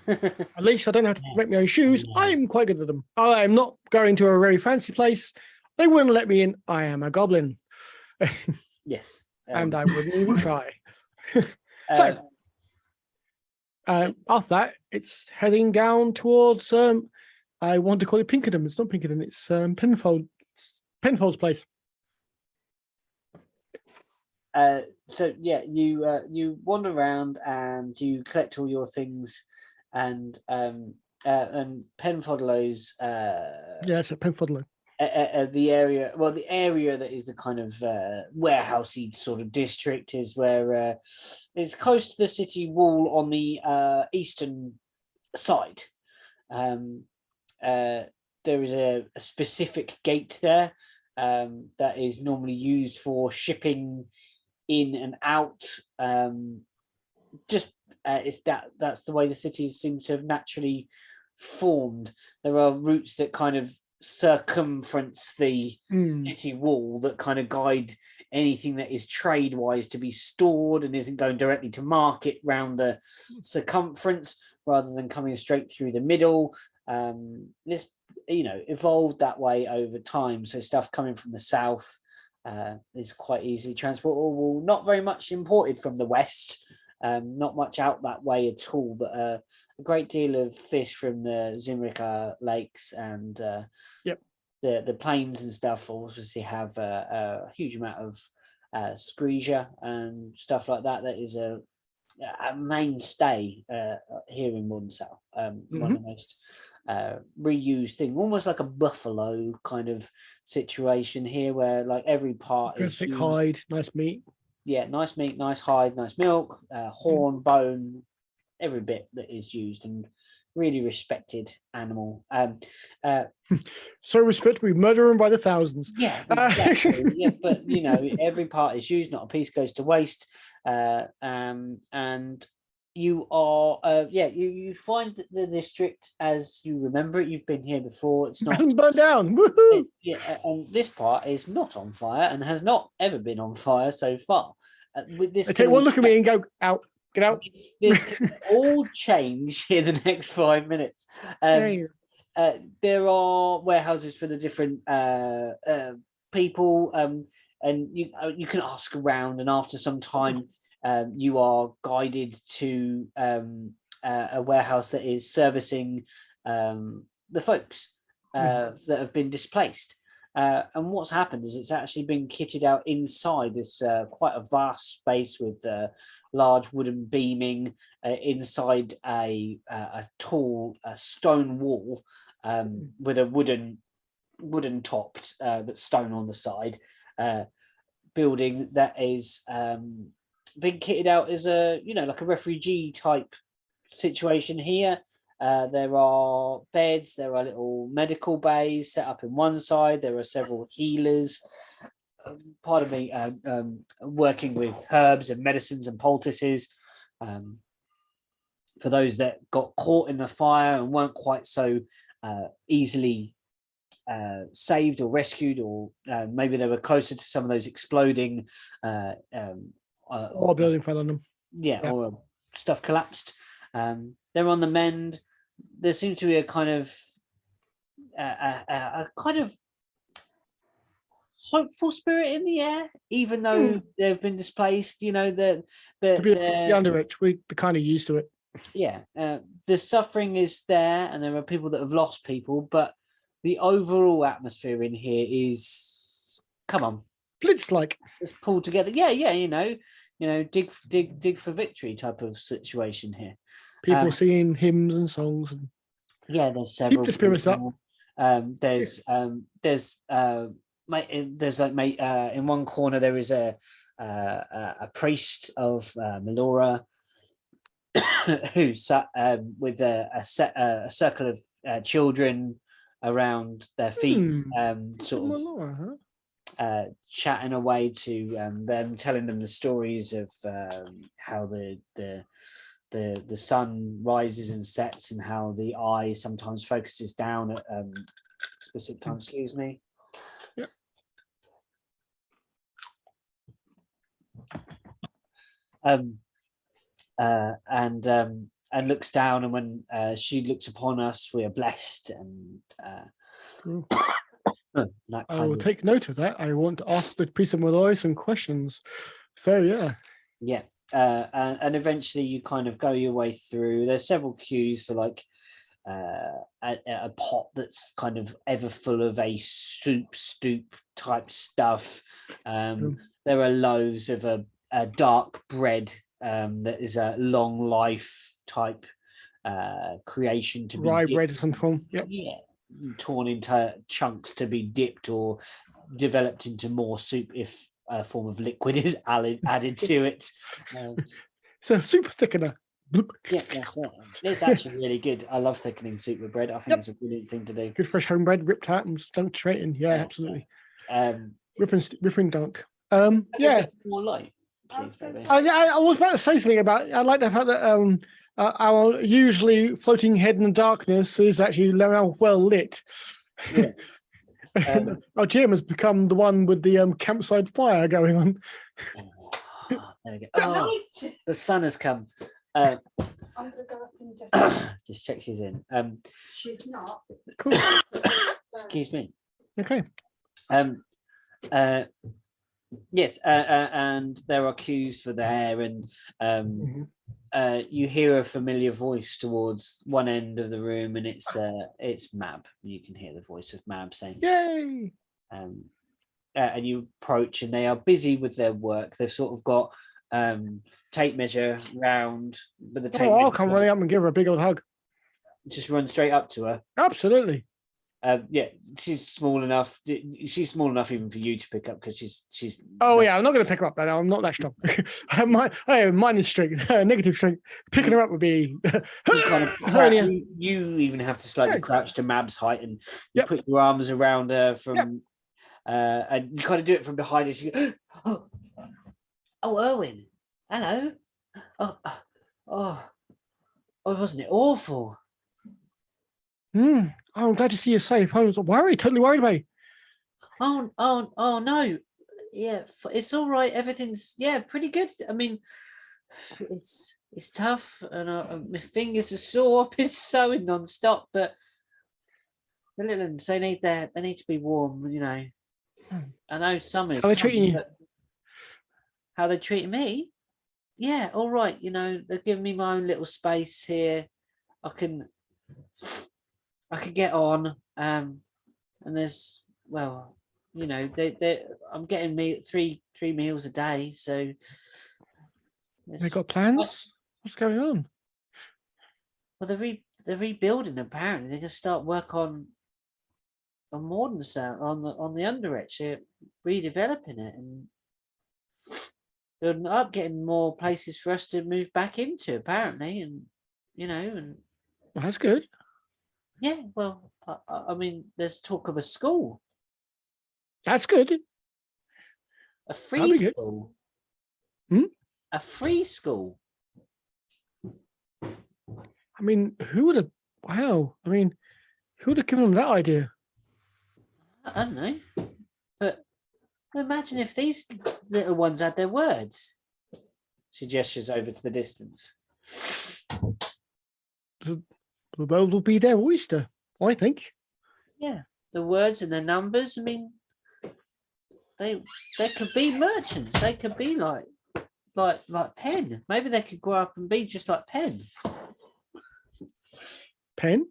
At least I don't have to make my own shoes. Nice. I'm quite good at them. I'm not going to a very fancy place. They wouldn't let me in. I am a goblin. Yes. And I wouldn't even try. So, after that, it's heading down towards, I want to call it Pinkerton. It's not Pinkerton, it's Penfold's place. So yeah, you wander around and you collect all your things, and Penfoldlow's Yeah, it's at Penfold. the area, well, the area that is the kind of warehousey sort of district is where it's close to the city wall on the eastern side. There is a specific gate there that is normally used for shipping in and out. It's that's the way the cities seem to have naturally formed. There are routes that kind of circumference the city wall that kind of guide anything that is trade wise to be stored and isn't going directly to market round the circumference rather than coming straight through the middle. This evolved that way over time, so stuff coming from the south is quite easily transportable, not very much imported from the west, not much out that way at all, but a great deal of fish from the Zimrica lakes and the plains and stuff obviously have a huge amount of scresia and stuff like that. That is a mainstay here in Munsell. One of the most reused thing, almost like a buffalo kind of situation here, where like every part is thick used. hide, nice meat. Yeah, nice meat, nice hide, nice milk, horn, bone, every bit that is used, and really respected animal. So respected, we murder them by the thousands. Yeah, exactly. Yeah, but every part is used, not a piece goes to waste. And you are you find that the district as you remember it. You've been here before. It's not burned down. Woohoo! And this part is not on fire and has not ever been on fire so far. With this, They take one look at me and go, out, get out. This can all change in the next 5 minutes. There are warehouses for the different people, and you can ask around, and after some time you are guided to a warehouse that is servicing the folks that have been displaced. And what's happened is it's actually been kitted out inside this quite a vast space with large wooden beaming inside a tall stone wall with a wooden topped but stone on the side building that is being kitted out as a like a refugee type situation here. There are beds, there are little medical bays set up in one side, there are several healers, working with herbs and medicines and poultices for those that got caught in the fire and weren't quite so easily saved or rescued, or maybe they were closer to some of those exploding or building fell on them. Or stuff collapsed. They're on the mend. There seems to be a kind of hopeful spirit in the air, even though they've been displaced. The underage, we're kind of used to it. Yeah, the suffering is there, and there are people that have lost people, but the overall atmosphere in here is, come on, Blitz-like. It's pulled together. Dig for victory type of situation here. People singing hymns and songs. And there's several. Keep the spirits up. There's in one corner there is a priest of Melora who sat with a circle of children around their feet, chatting away to them, telling them the stories of how the sun rises and sets, and how the eye sometimes focuses down at specific times. Excuse me. Yep. and looks down, and when she looks upon us, we are blessed, and Cool. that I kind will of take note of that. I want to ask the priest of Malloy some questions. So yeah. yeah. And eventually you kind of go your way through. There's several queues for like a pot that's kind of ever full of a stoop type stuff. Cool. There are loaves of a dark bread that is a long life type creation to be Rye dipped. bread of some form. Yep. Yeah, torn into chunks to be dipped or developed into more soup if a form of liquid is added to it. So super thickener. Bloop. Yeah, that's it. It's actually really good. I love thickening soup with bread. I think Yep. it's a brilliant thing to do. Good fresh home bread, ripped out and dunked straight in. Yeah, absolutely. Rip and dunk. Yeah. More light, please, baby. I was about to say something about. I like the fact that our usually floating head in the darkness is actually now well lit. Yeah. Our GM has become the one with the campsite fire going on. There we go. Oh, the sun has come. I'm gonna go up and Just check she's in. she's not. Cool. Excuse me. Okay. Yes, and there are cues for there, and you hear a familiar voice towards one end of the room, and it's Mab. You can hear the voice of Mab saying, Yay! And you approach, and they are busy with their work. They've sort of got tape measure round with the tape. I'll measure come round. running up and give her a big old hug. Just run straight up to her. Absolutely. Yeah, she's small enough. She's small enough even for you to pick up because she's. Oh yeah, I'm not going to pick her up. Then I'm not that strong. Mine is strength, negative strength. Picking her up would be. You even have to slightly crouch to Mab's height, and you Yep. put your arms around her from, and you kind of do it from behind her. She goes, oh, Erwin, hello. Oh, wasn't it awful? I'm glad to see you safe. I was worried, totally worried about you. Oh no. Yeah, it's all right. Everything's pretty good. I mean, it's tough, and my fingers are sore. I've been sewing non-stop, but the little ones, they need to be warm. You know, I know summer's. How are they treating you? How they treating me? Yeah, all right. You know, they're giving me my own little space here. I can get on, and there's you know, I'm getting me three meals a day, so They got plans? What's going on? Well, they're rebuilding. Apparently, they're gonna start work on Mordenstown on the Underwretch. They're redeveloping it and building up, getting more places for us to move back into. Apparently, and you know, and Well, that's good. yeah, well, I mean, there's talk of a school. That's good. A free school. A free school. I mean, who would have? Wow. I mean, who would have given them that idea? I don't know, but imagine if these little ones had their words. She gestures over to the distance. The world will be their oyster, I think. Yeah, the words and the numbers. I mean, they could be merchants. They could be like Penn. Maybe they could grow up and be just like Penn. Penn?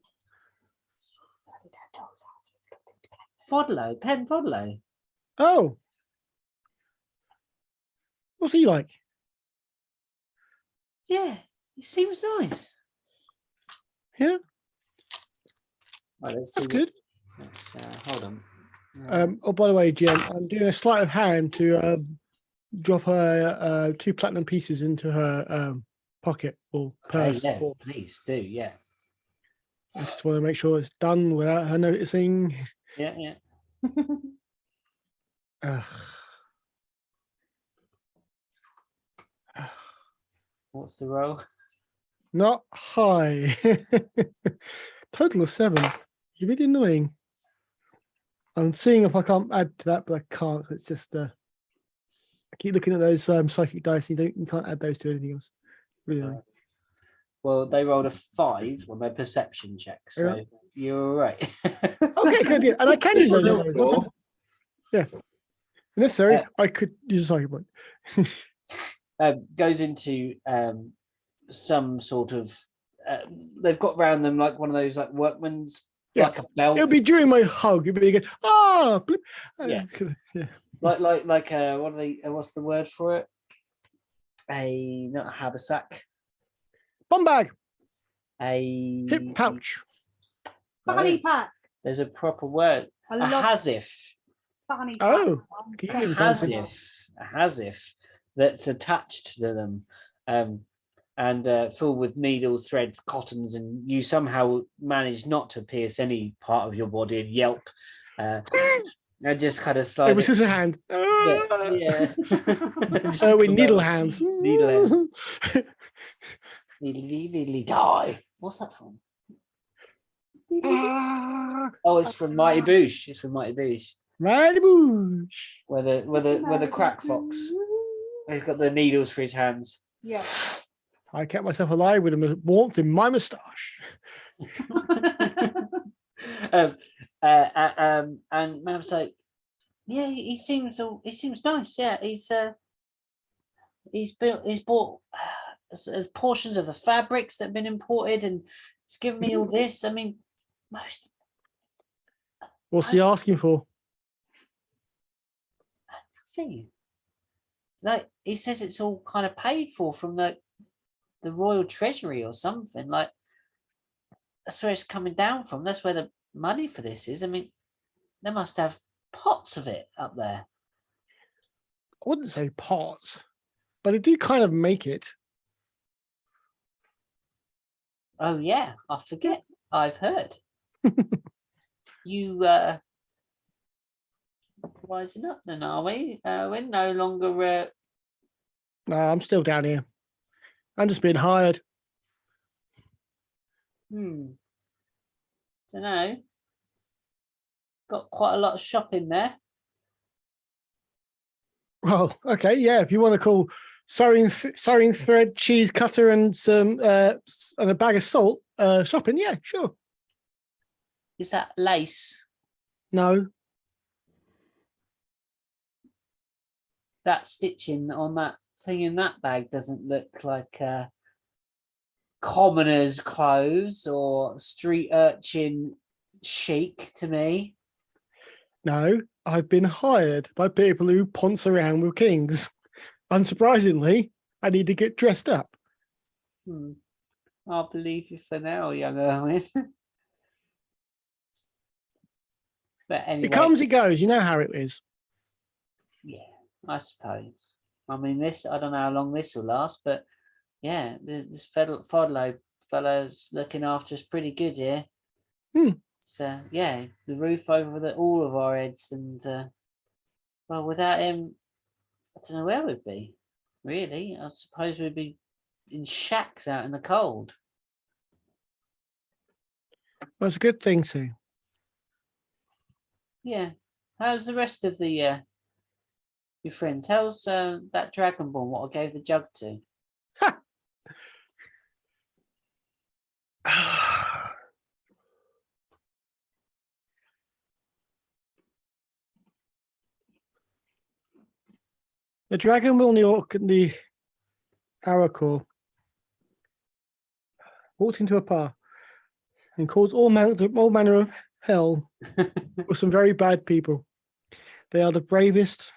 Penn Fodlow. Oh. What's he like? Yeah, he seems nice. Yeah. Right, That's good. Hold on. Oh, by the way, Jim, I'm doing a sleight of hand to drop her 2 platinum pieces into her pocket or purse. Yeah, please do. Yeah. I just want to make sure it's done without her noticing. Yeah. What's the roll? Not high. Total of 7. You're really annoying. I'm seeing if I can't add to that, but I can't. It's just I keep looking at those psychic dice. You can't add those to anything else. Really annoying. Well, they rolled a 5 on their perception check, so you're all right. Okay, good. Yeah. And I can use those. Well, arrows. sure. Yeah. If necessary, Uh, I could use a psychic point. Goes into some sort of. They've got around them like one of those like workman's, Yeah. like a belt. It'll be during my hug. It'll be again. Ah, blip. Yeah. Yeah. Like what are they? What's the word for it? Not a haversack. Bum bag, A hip pouch. Fanny pack. There's a proper word. I A love hasif. fanny pack. Oh, man. keep A it fancy. hasif that's attached to them, and filled with needles, threads, cottons, and you somehow manage not to pierce any part of your body and yelp. I just kind of slide It was scissor hand. yeah. Oh, with needle hands. Needle Needly die. What's that from? Ah, Oh, it's from Mighty Boosh. It's from Mighty Boosh. Mighty Boosh. Where the crack fox. He's got the needles for his hands. Yeah. I kept myself alive with a warmth in my moustache. And Mam's like, yeah, he seems nice. Yeah, he's bought as portions of the fabrics that have been imported, and it's given me all this. I mean, most What's he asking for? thing. Like he says, it's all kind of paid for from the royal treasury or something. Like that's where it's coming down from. That's where the money for this is. I mean, they must have pots of it up there. I wouldn't say pots, but they do kind of make it. Oh yeah, I forget. I've heard. You rising up then, are we? We're no longer No, I'm still down here. I'm just being hired. don't know. Got quite a lot of shopping there. Well, okay, yeah. If you want to call sewing thread, cheese cutter, and some and a bag of salt shopping, yeah, sure. Is that lace? No, That stitching on that thing in that bag doesn't look like commoner's clothes or street urchin chic to me. no. I've been hired by people who ponce around with kings. Unsurprisingly, I need to get dressed up. I'll believe you for now, young Erwin. But anyway, It comes, it goes. You know how it is. yeah, I suppose. I mean, I don't know how long this will last, but yeah, this Fodlo fellow's looking after us pretty good here. So yeah, the roof over all of our heads, and well, without him, I don't know where we'd be. Really, I suppose we'd be in shacks out in the cold. Well, it's a good thing too. Yeah. How's the rest of the your friends? How's that dragonborn? What I gave the jug to? The dragon will the Aracore walked into a bar and caused all manner of hell with some very bad people. They are the bravest,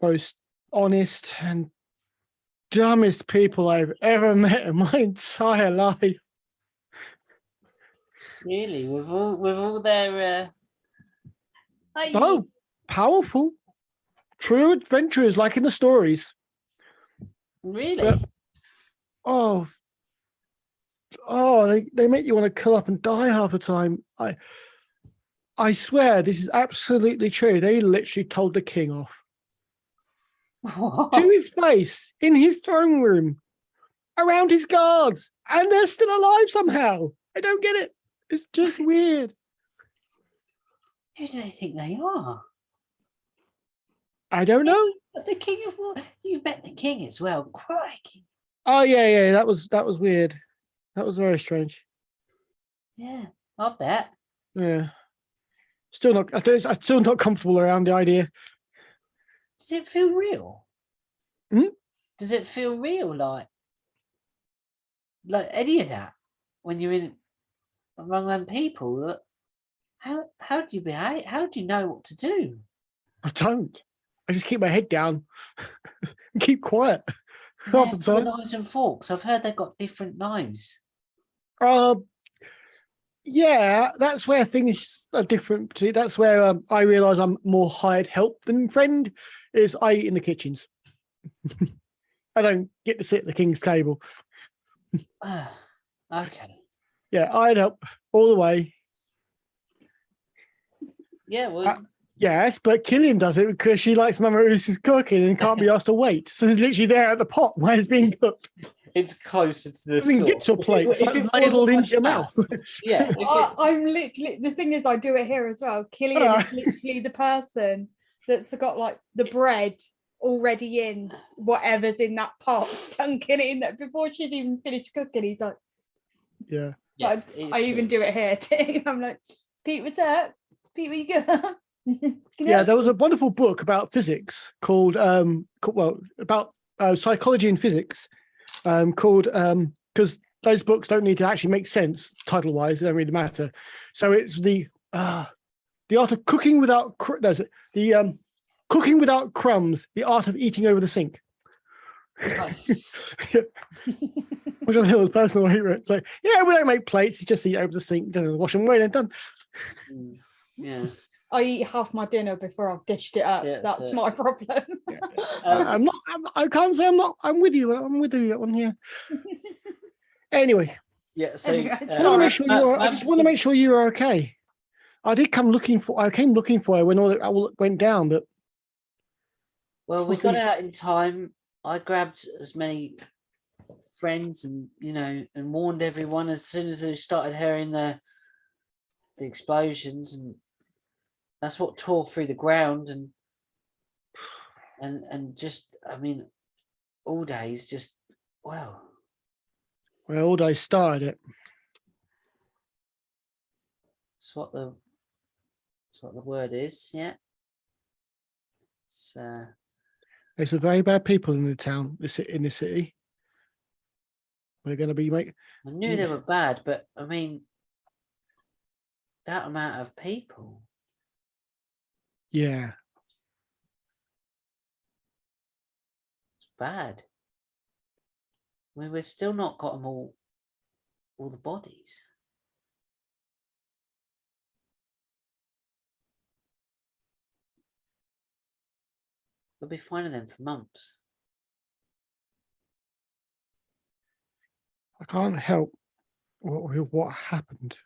most honest, and dumbest people I've ever met in my entire life. Really, with all their Oh, powerful, true adventurers like in the stories. really. But, oh, they make you want to curl up and die half the time. I swear this is absolutely true. They literally told the king off to his face in his throne room, around his guards, and they're still alive somehow. I don't get it. It's just weird. Who do they think they are? I don't know. But the king of what? You've met the king as well. Crikey. Oh yeah, that was weird. That was very strange. Yeah, I bet. Yeah. Still not. I'm still not comfortable around the idea. Does it feel real? Hmm? Does it feel real, like any of that when you're in among them people? How do you behave? How do you know what to do? I don't. I just keep my head down and keep quiet Do half they the have the time. knives and forks? I've heard they've got different knives. Yeah, that's where things are different. That's where I realise I'm more hired help than friend. Is I eat in the kitchens. I don't get to sit at the king's table. Okay. Yeah, I'd help all the way. Yeah, well, Yes, but Killian does it because she likes Mama Ruth's cooking and can't be asked to wait. So it's literally there at the pot where it's being cooked. it's closer to the I mean, get source. to a plate. It's If like it ladled wasn't into your like mouth. that, yeah. If it, I'm literally, the thing is, I do it here as well. Killian is literally the person that's got like the bread already in whatever's in that pot, dunking it in there before she's even finished cooking. He's like, Yeah. yeah, I even do it here too. I'm like, Pete, what's up? Pete, what you got? Yeah, there was a wonderful book about physics called about psychology and physics called because those books don't need to actually make sense title wise, they don't really matter. So it's the art of cooking without cooking without crumbs, the art of eating over the sink. Nice. Which I feel was personal favorite. It's like, yeah, we don't make plates, you just eat over the sink, don't wash them away, and done. Yeah. I eat half my dinner before I've dished it up. Yeah, that's my problem. I'm not. I can't say I'm not. I'm with you. I'm with you on here. Anyway, Yeah. So Anyway, I want to make sure you are. I just want to make sure you are okay. I did come looking for. I came looking for her when all went down, but well, we got out in time. I grabbed as many friends and and warned everyone as soon as they started hearing the explosions, and that's what tore through the ground and just all days just wow. well, all day started it. That's what the word is. Yeah. It's There's some very bad people in the town, in the city. We're going to be I knew they were bad, but I mean that amount of people. Yeah. It's bad. I mean, we've still not got them all the bodies. We'll be finding them for months. I can't help what happened.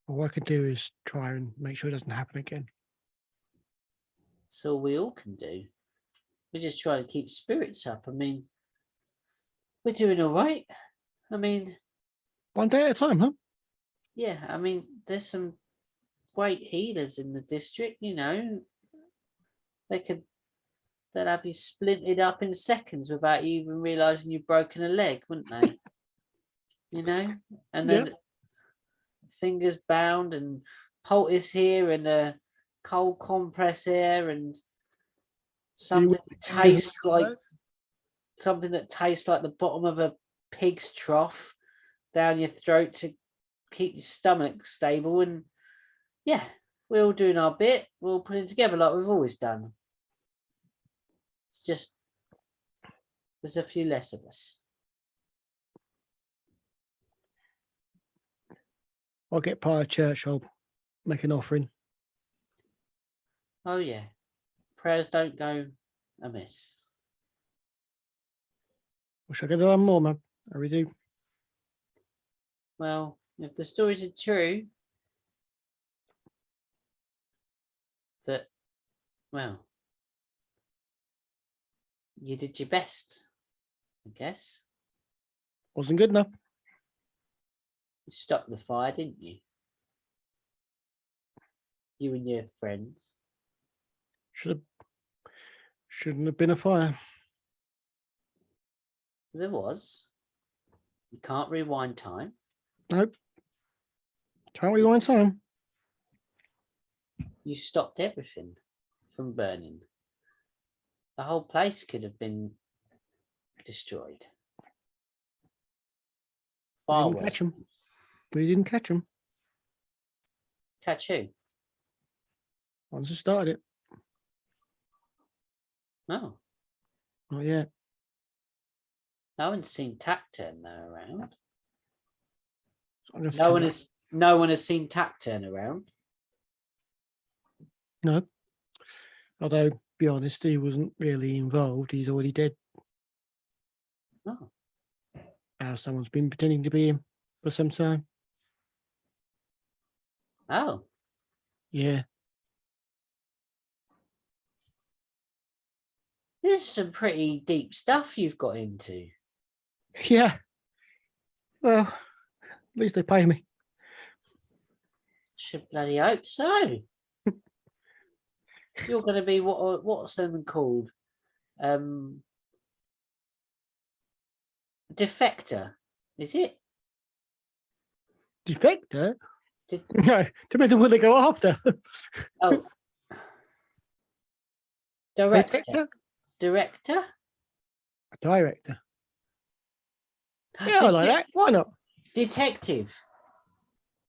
All I can do is try and make sure it doesn't happen again. That's all we all can do. We just try to keep spirits up. I mean, we're doing all right. I mean, One day at a time, huh? yeah, I mean, there's some great healers in the district, they'd have you splintered up in seconds without you even realizing you've broken a leg, wouldn't they? And then fingers bound and poultice here and a cold compress here and something that tastes like the bottom of a pig's trough down your throat to keep your stomach stable. And yeah, we're all doing our bit. We're all putting together like we've always done. It's just there's a few less of us. I'll get by a church. I'll make an offering. Oh yeah, prayers don't go amiss. Wish I could have done more, man. I really do. Well, if the stories are true, that, well, you did your best, I guess. Wasn't good enough. You stopped the fire, didn't you? You and your friends. Shouldn't have been a fire. There was. You can't rewind time. Nope. Can't rewind time. You stopped everything from burning. The whole place could have been destroyed. We Far didn't worse. catch him. We didn't catch him. Catch who? Once I started it. No. Not yet. I haven't seen Tack turn around. I'm gonna have to No turn one it- has. No one has seen Tack turn around. No. Although, to be honest, he wasn't really involved. He's already dead. No. Someone's been pretending to be him for some time. Oh, Yeah. this is some pretty deep stuff you've got into. Yeah. Well, at least they pay me. Should bloody hope so. You're going to be what's them called? Defector, is it? Defector? Did- No, depends on what they go after. Oh, director. Detector? Director. Director. Yeah, I like that. Why not? Detective.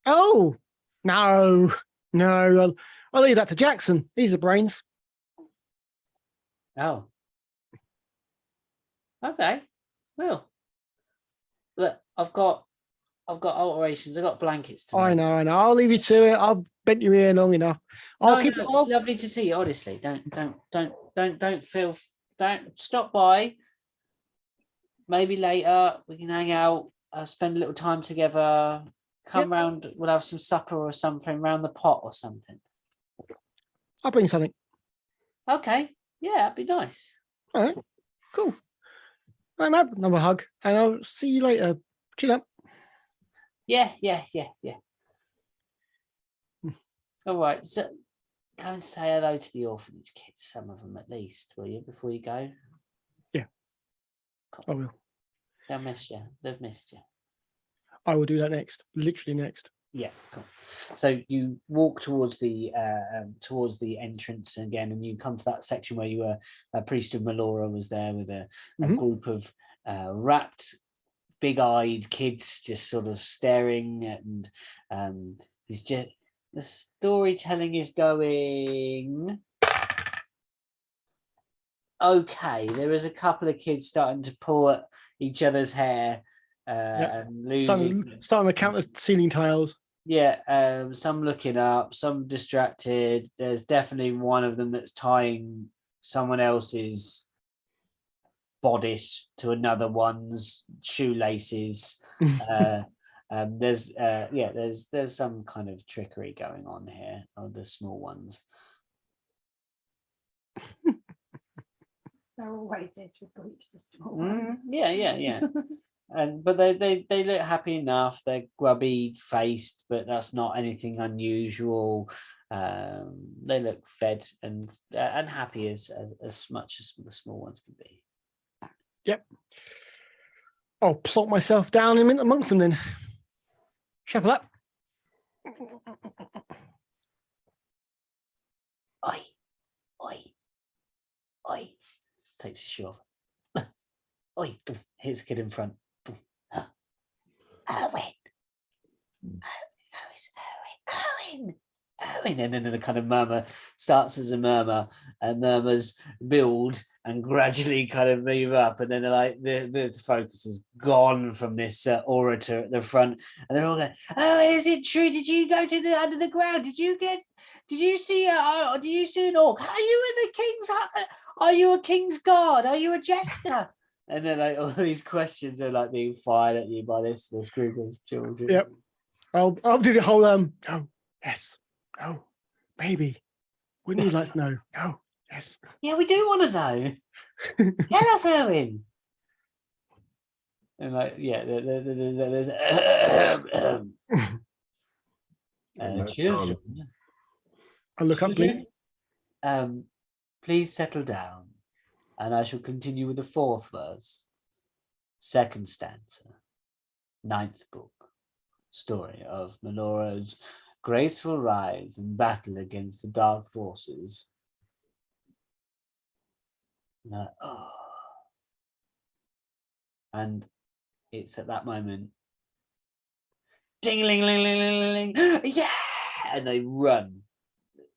Oh, no. I'll leave that to Jackson. He's the brains. Oh. Okay. Well, look, I've got alterations. I've got blankets to I make. know. I'll leave you to it. I've bent you here long enough. I'll No, keep no, it it's off. lovely to see you. Honestly, don't stop by. Maybe later we can hang out. Spend a little time together. Come round. We'll have some supper or something round the pot or something. I'll bring something. Okay. Yeah, that'd be nice. All right. Cool. I'm up. Another hug. And I'll see you later. Chill up. Yeah. All right. So go and say hello to the orphanage kids, some of them at least, will you, before you go? Yeah. Cool. I will. They'll miss you. They've missed you. I will do that next. Literally next. Yeah, cool. So you walk towards the entrance again, and you come to that section where you were. Priest of Melora was there with a Mhm. group of rapt, big-eyed kids just sort of staring, and he's just the storytelling is going okay. There is a couple of kids starting to pull at each other's hair and losing. Starting to count the ceiling tiles. Yeah, some looking up, some distracted. There's definitely one of them that's tying someone else's bodice to another one's shoelaces. There's some kind of trickery going on here of the small ones. There always is with groups of small ones. Yeah. But they look happy enough. They're grubby faced, but that's not anything unusual. They look fed and happy as much as the small ones can be. Yep. I'll plonk myself down in amongst them then. Shuffle up. Oi. Takes his shoe off. Oi. Here's a kid in front. Owen. Owen. And then the kind of murmur starts as a murmur, and murmurs build and gradually kind of move up, and then they're like the focus is gone from this orator at the front, and they're all going, "Oh, is it true? Did you go to the under the ground? Did you see an orc? Are you in the king's hut? Are you a king's guard? Are you a jester?" And then like all these questions are like being fired at you by this group of children. Yep. I'll do the whole no, yes, no, maybe. Wouldn't you like to know? No, yes. Yeah, we do want to know. Tell us, Owen. And like, yeah, there's children. I'll look up, please. Children, please settle down, and I shall continue with the fourth verse. Second stanza. 9th book story of Melora's graceful rise and battle against the dark forces. And it's at that moment, ding-a-ling-ling-ling-ling-ling, yeah, and they run,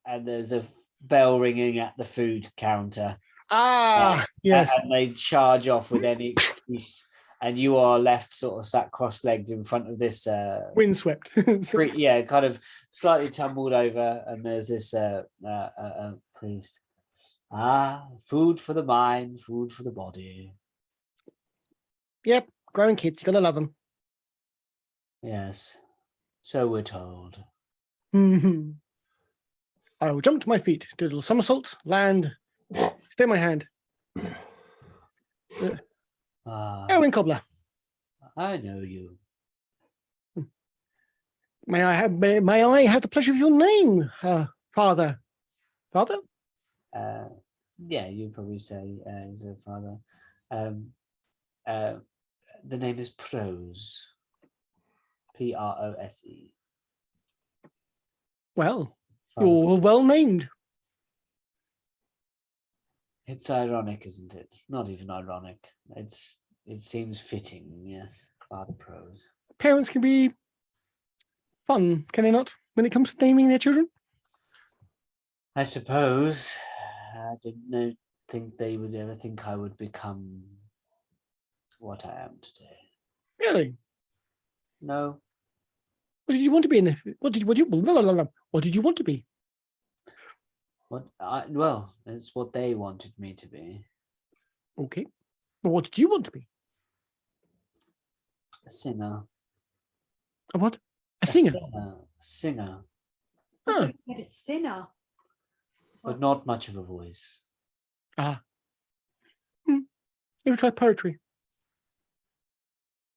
and there's a bell ringing at the food counter. Yes. And they charge off with any excuse, and you are left sort of sat cross-legged in front of this Windswept. kind of slightly tumbled over, and there's this priest. Food for the mind, food for the body. Yep, growing kids, you gotta love them. Yes, so we're told. I will jump to my feet, do a little somersault, land, stay my hand. Erwin Cobbler. I know you. May I have the pleasure of your name, Father? Father? Yeah, you probably say as a father. The name is Prose. Prose. Well, you're well named. It's ironic, isn't it? Not even ironic. It seems fitting, yes. Father Prose. Parents can be fun, can they not, when it comes to naming their children? I suppose. I didn't think they would ever think I would become what I am today. Really? No. What did you want to be? What did you want to be? Well, it's what they wanted me to be. Okay. Well, what did you want to be? A singer. A what? A singer? Singer. Huh. A sinner. But not much of a voice. Maybe try poetry.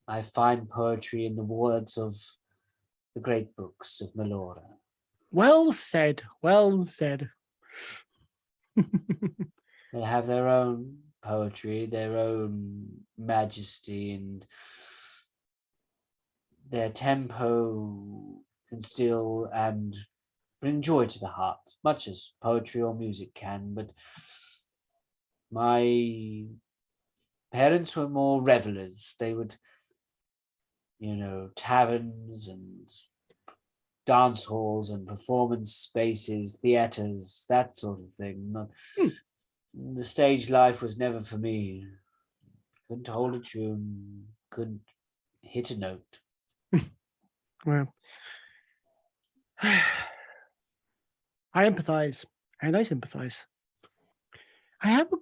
I find poetry in the words of the great books of Melora. Well said. Well said. They have their own poetry, their own majesty, and their tempo can still and bring joy to the heart, much as poetry or music can. But my parents were more revelers. They would, taverns and dance halls and performance spaces, theaters, that sort of thing. The stage life was never for me. Couldn't hold a tune, couldn't hit a note. Well, I empathize and I sympathize. I have a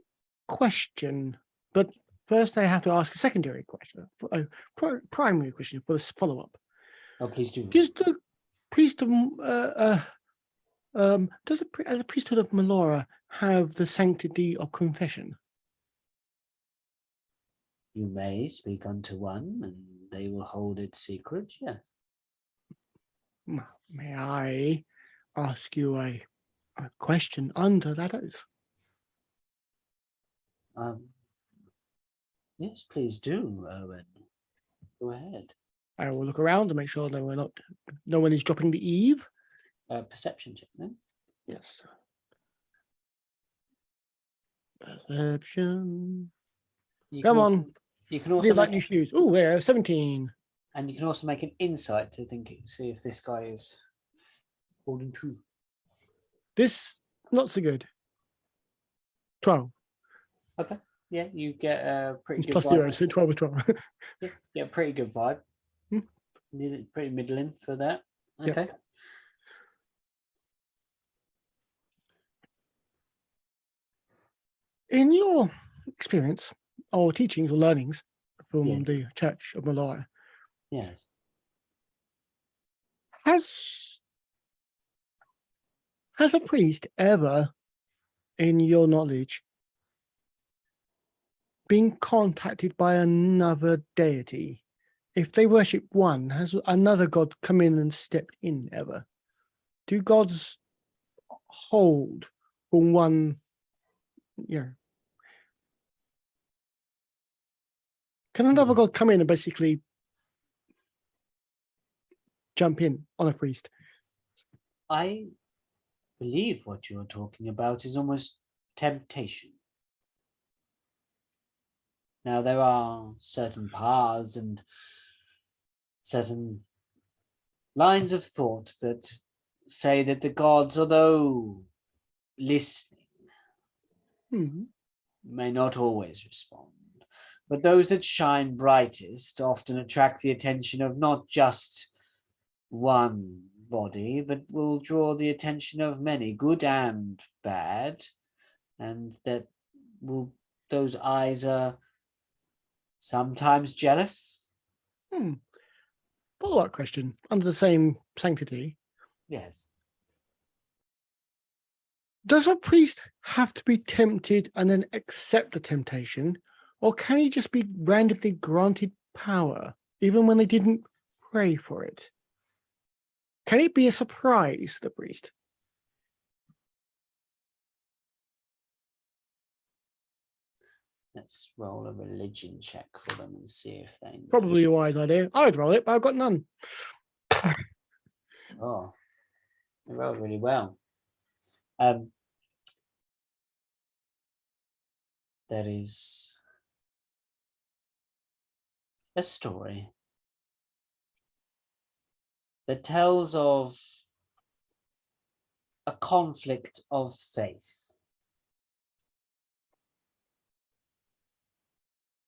question, but first I have to ask a secondary question, a primary question for this follow-up. Oh, please do. Does the priest of does the priesthood of Melora have the sanctity of confession? You may speak unto one, and they will hold it secret. Yes. May I ask you a question under that oath? Yes, please do, Owen. Go ahead. I will look around to make sure that no one is dropping the eve. Perception check, then. Yes. Perception. Come on. You can also like new shoes. Oh, yeah, 17. And you can also make an insight to see if this guy is holding true. This not so good. 12. Okay. Yeah, you get a pretty It's good plus vibe. 0, so 12 is 12. Yeah, a pretty good vibe. Pretty middling for that. Okay. Yep. In your experience or teachings or learnings from the Church of Melora, yes, has a priest ever, in your knowledge, been contacted by another deity? If they worship one, has another god come in and stepped in ever? Do gods hold from one? Yeah. Can another god come in and basically jump in on a priest. I believe what you're talking about is almost temptation. Now, there are certain paths and certain lines of thought that say that the gods, although listening, Hmm. may not always respond. But those that shine brightest often attract the attention of not just one body, but will draw the attention of many, good and bad, and that will those eyes are sometimes jealous. Follow-up question under the same sanctity. Yes. Does a priest have to be tempted and then accept the temptation, or can he just be randomly granted power, even when they didn't pray for it? Can it be a surprise to the priest? Let's roll a religion check for them and see if they know. Probably a wise idea. I would roll it, but I've got none. Oh, they rolled really well. There is a story that tells of a conflict of faith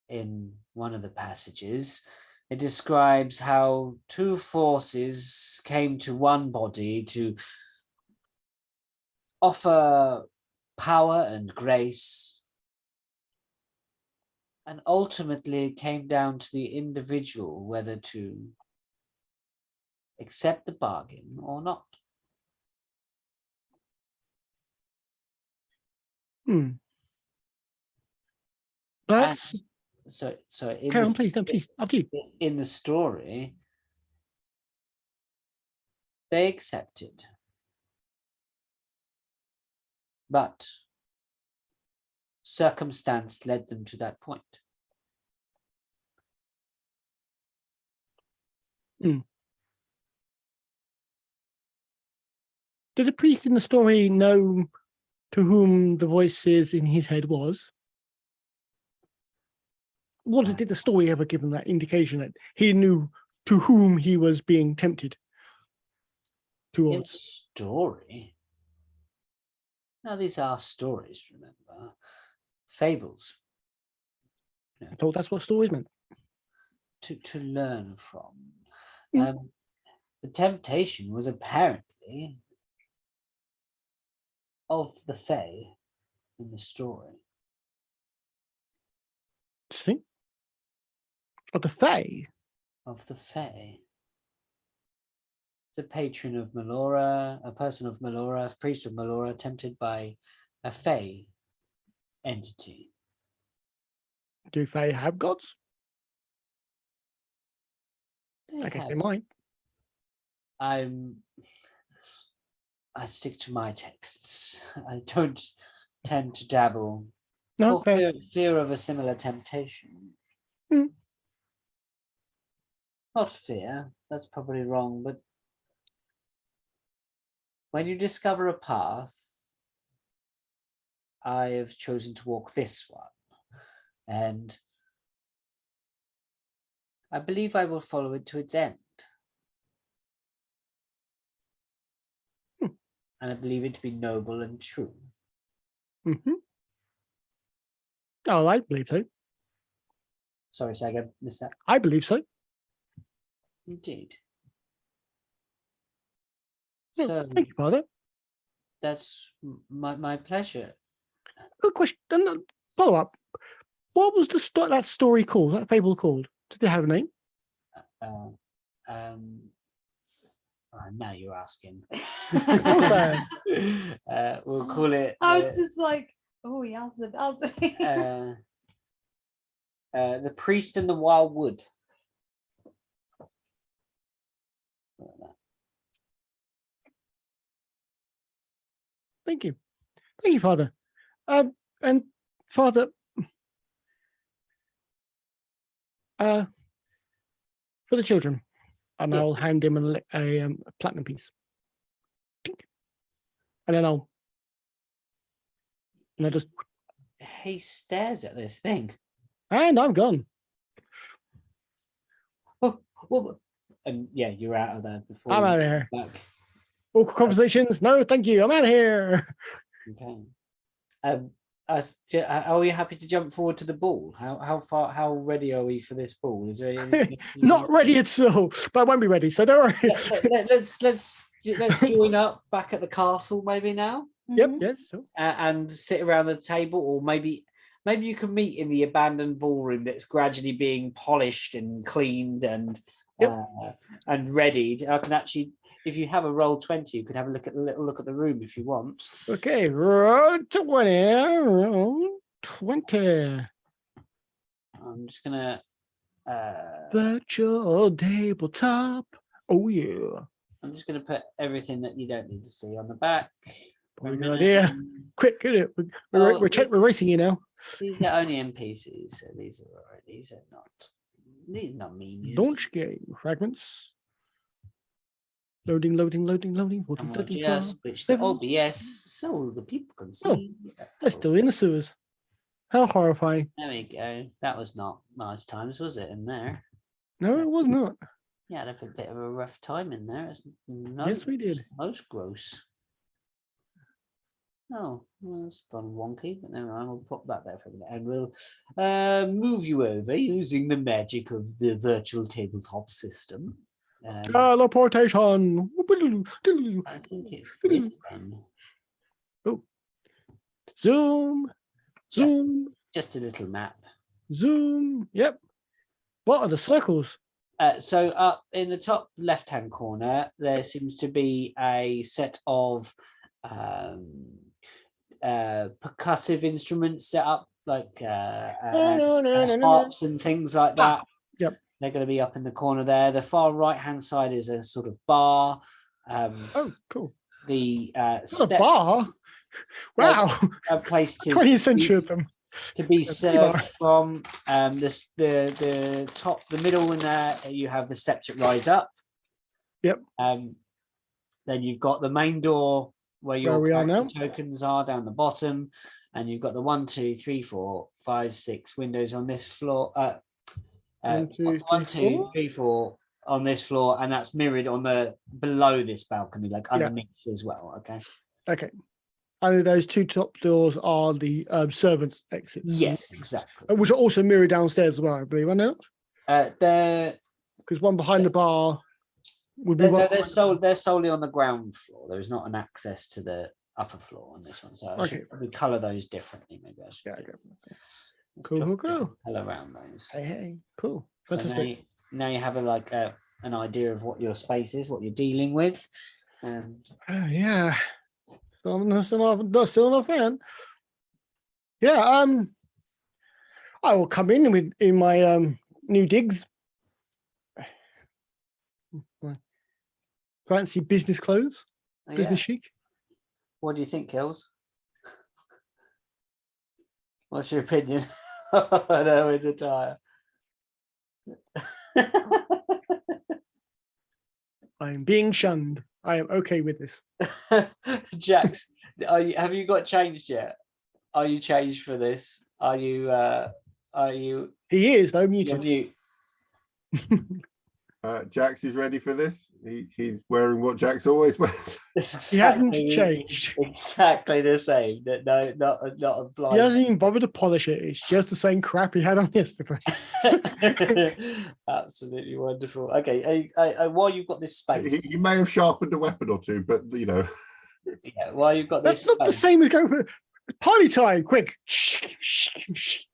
in one of the passages. It describes how two forces came to one body to offer power and grace, and ultimately it came down to the individual whether to accept the bargain or not. That's So carry on, please. No, please. Up to you. in the story, they accepted, but circumstance led them to that point. Did the priest in the story know to whom the voices in his head was? Did the story ever give him that indication that he knew to whom he was being tempted In the towards? story, now these are stories, remember, fables, I thought that's what stories meant. to learn from. Mm. The temptation was apparently of the Fae in the story. See? Of the Fae? Of the Fae. The patron of Melora, a person of Melora, a priest of Melora, tempted by a Fae entity. Do Fae have gods? I guess they might. I stick to my texts. I don't tend to dabble. No, For fair. fear of a similar temptation. Mm. Not fear, that's probably wrong, but when you discover a path, I have chosen to walk this one, and I believe I will follow it to its end. And I believe it to be noble and true. Mm-hmm. Oh, I believe so. Sorry, Saga, missed that. I believe so. Indeed. No, So thank you, Father. that's my pleasure. Good question. Follow up. What was that story called? That fable called? Did it have a name? Now you're asking. Of course I am. We'll call it. I was just like, oh, he has the The Priest in the Wild Wood. Thank you. Thank you, Father. And Father, for the children, and Yeah. I'll hand him a platinum piece. And then I'll just, He stares at this thing. and I'm gone. Well, and yeah, you're out of there before. I'm you out of get here. Back. Awkward conversations. No, thank you. I'm out of here. Okay. Are we happy to jump forward to the ball? How ready are we for this ball? Is there anything? Not ready at all, but I won't be ready. So don't worry. Let's join up back at the castle maybe now. Yep. Yes. So. And sit around the table, or maybe you can meet in the abandoned ballroom that's gradually being polished and cleaned and readied. I can actually, if you have a roll 20, you could have a little look at the room if you want. Okay. Roll 20. Roll 20. I'm just gonna Virtual tabletop. Oh yeah. I'm just gonna put everything that you don't need to see on the back. for a Good minute. idea. Quick, get it. We're racing you now. These are only NPCs, so these are alright. These are not minions. Launch game fragments. Loading. And we'll just switch to OBS so the people can see. They're still in the sewers. How horrifying. There we go. That was not nice times, was it, in there? No, it was not. Yeah, I'd have a bit of a rough time in there. Yes, we did. Most gross. Oh, well, it's gone wonky, but never mind. We'll pop that there for a minute, and we'll move you over using the magic of the virtual tabletop system. Teleportation. I think it's this one. Oh. Zoom. Just a little map. Zoom. Yep. What are the circles? So up in the top left-hand corner, there seems to be a set of percussive instruments set up, like harps and things like that. Yep. They're going to be up in the corner there. The far right-hand side is a sort of bar. Oh, cool. The It's a bar. Wow. A place to 20th century of them. to be served from. The top, the middle, and there you have the steps that rise up. Yep. Then you've got the main door where your we are now. tokens are down the bottom, and you've got the 1, 2, 3, 4, 5, 6 windows on this floor. 1, 2, 1, 3, 2, 4. 3, 4 on this floor, and that's mirrored on the below this balcony, like underneath as well. Okay. Okay. And those two top doors are the servants' exits. Yes, exactly. Which are also mirrored downstairs as well, I believe. I know. They're Because one behind the bar would be they're solely on the ground floor. There is not an access to the upper floor on this one, so I should probably color those differently. Maybe I should. Yeah. Okay. Cool. Color around those. Hey. Cool. So Fantastic. now you have an idea of what your space is, what you're dealing with. Yeah. Still not a fan. Yeah. I will come in my new digs. Fancy business clothes, business chic. What do you think, Hills? What's your opinion? I know it's attire. I'm being shunned. I am okay with this. Jax, have you got changed yet? Are you changed for this? Are you? He is though You're muted. mute. Jax is ready for this. He's wearing what Jax always wears. He hasn't changed. Exactly the same. No, not a blind. He hasn't even bothered to polish it. It's just the same crap he had on yesterday. Absolutely wonderful. Okay, while you've got this space, He may have sharpened a weapon or two, but yeah, while you've got That's this not the space, same as going for party time. Quick,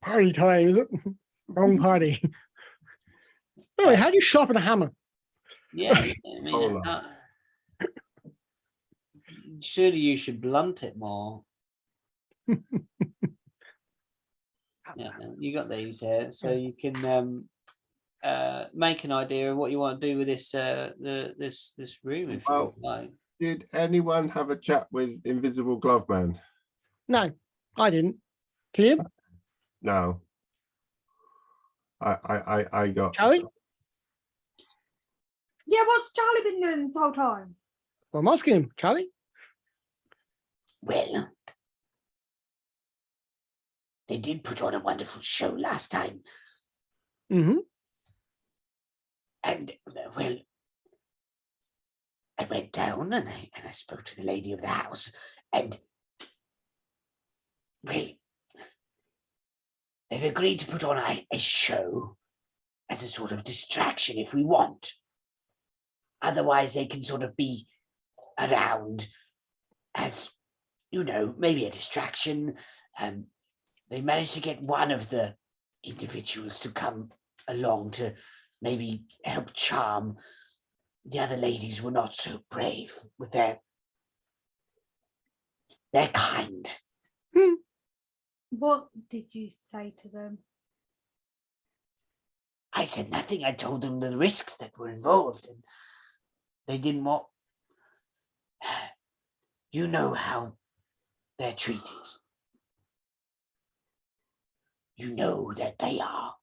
party time. Is it? Wrong party. Anyway, how do you sharpen a hammer? yeah, I mean, surely you should blunt it more. Yeah, you got these here, so you can make an idea of what you want to do with this this room if you would like. did anyone have a chat with Invisible Glove Man? No, I didn't. Can you? No. I got. Shall we? Yeah, what's Charlie been doing this whole time? Well, I'm asking him, Charlie. Well, they did put on a wonderful show last time. Mm-hmm. And, well, I went down and I spoke to the lady of the house. And, well, they've agreed to put on a show as a sort of distraction if we want. Otherwise, they can sort of be around as, you know, maybe a distraction. They managed to get one of the individuals to come along to maybe help charm. The other ladies were not so brave with their kind. What did you say to them? I said nothing. I told them the risks that were involved, and they didn't want. You know how they're treated. You know that they are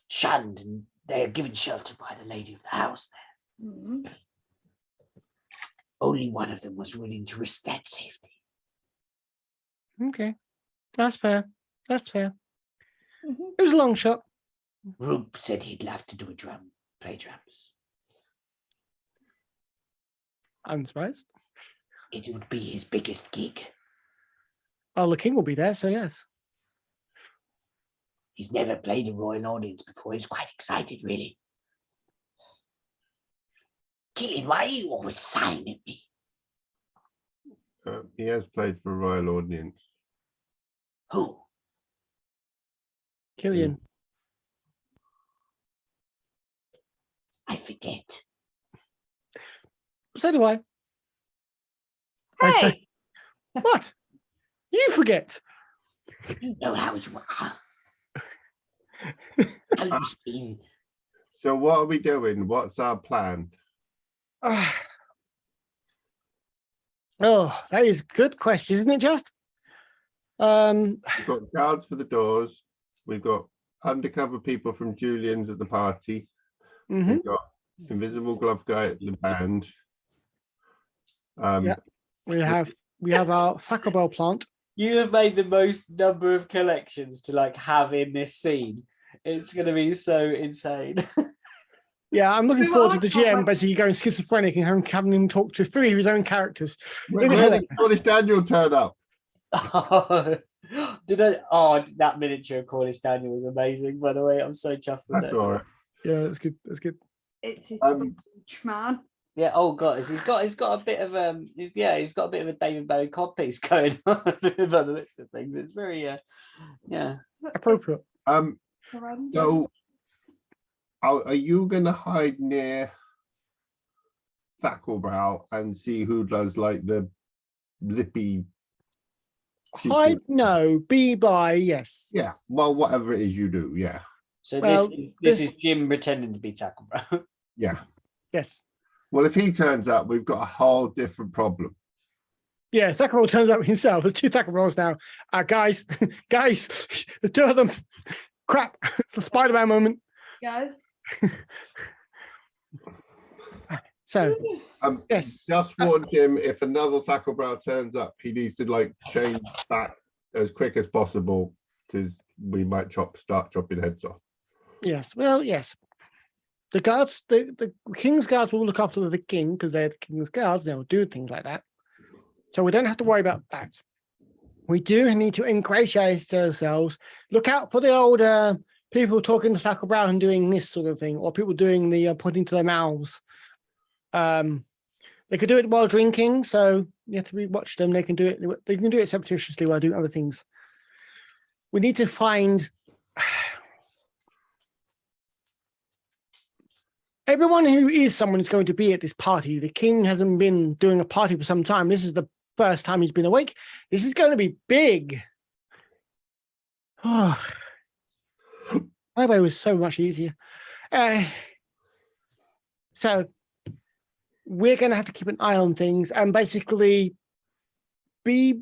shunned and they are given shelter by the lady of the house there. Mm. Only one of them was willing to risk that safety. Okay. That's fair. That's fair. Mhm. It was a long shot. Rube said he'd love to do play drums. I'm surprised. It would be his biggest gig. Oh, the king will be there, so yes. He's never played a royal audience before. He's quite excited, really. Killian, why are you always sighing at me? He has played for a royal audience. Who? Killian. I forget. So do I. I say, Hey, what? You forget. You know how you are. How you seem. So what are we doing? What's our plan? Ah. Oh, that is a good question, isn't it, Just? We've got guards for the doors. We've got undercover people from Julian's at the party. Mhm. We've got invisible glove guy at the band. Yeah. We have our Thacker Bell plant. You have made the most number of collections to like have in this scene. It's going to be so insane. Yeah, I'm looking We were forward to on the top, GM like- basically going schizophrenic and having him talk to 3 of his own characters. Where did Cornish Daniel turn up? Did I? Oh, that miniature of Cornish Daniel was amazing. By the way, I'm so chuffed with That's it. all right. Yeah, that's good. That's good. it's his Um, man. Yeah. Oh god, he's got a bit of he's got a bit of a David Bowie codpiece going on by the looks of things. It's very yeah. Appropriate. So are you gonna hide near Thackelbrow and see who does like the lippy Hide, no. Be by, yes. Yeah, well, whatever it is you do, yeah. So Well, this is Jim pretending to be Thackelbrow. Yeah. Yes. Well, if he turns up, we've got a whole different problem. Yeah, Thackerall turns up himself. There's 2 Thackeralls now. Guys, the 2 of them. Crap. It's a Spider-Man moment. Guys. So, yes. Just warn him if another Thackelbrow turns up, he needs to like change back as quick as possible because we might start chopping heads off. Yes. Well, yes. The guards, the king's guards will look after the king because they're the king's guards. They'll do things like that. So we don't have to worry about that. We do need to ingratiate ourselves. Look out for the old people talking to Thackelbrow and doing this sort of thing, or people doing the putting to their mouths. They could do it while drinking, so you have to watch them. They can do it. They can do it surreptitiously while doing other things. We need to find everyone who is someone who's going to be at this party. The king hasn't been doing a party for some time. This is the first time he's been awake. This is going to be big. Oh, my way was so much easier. So we're going to have to keep an eye on things and basically be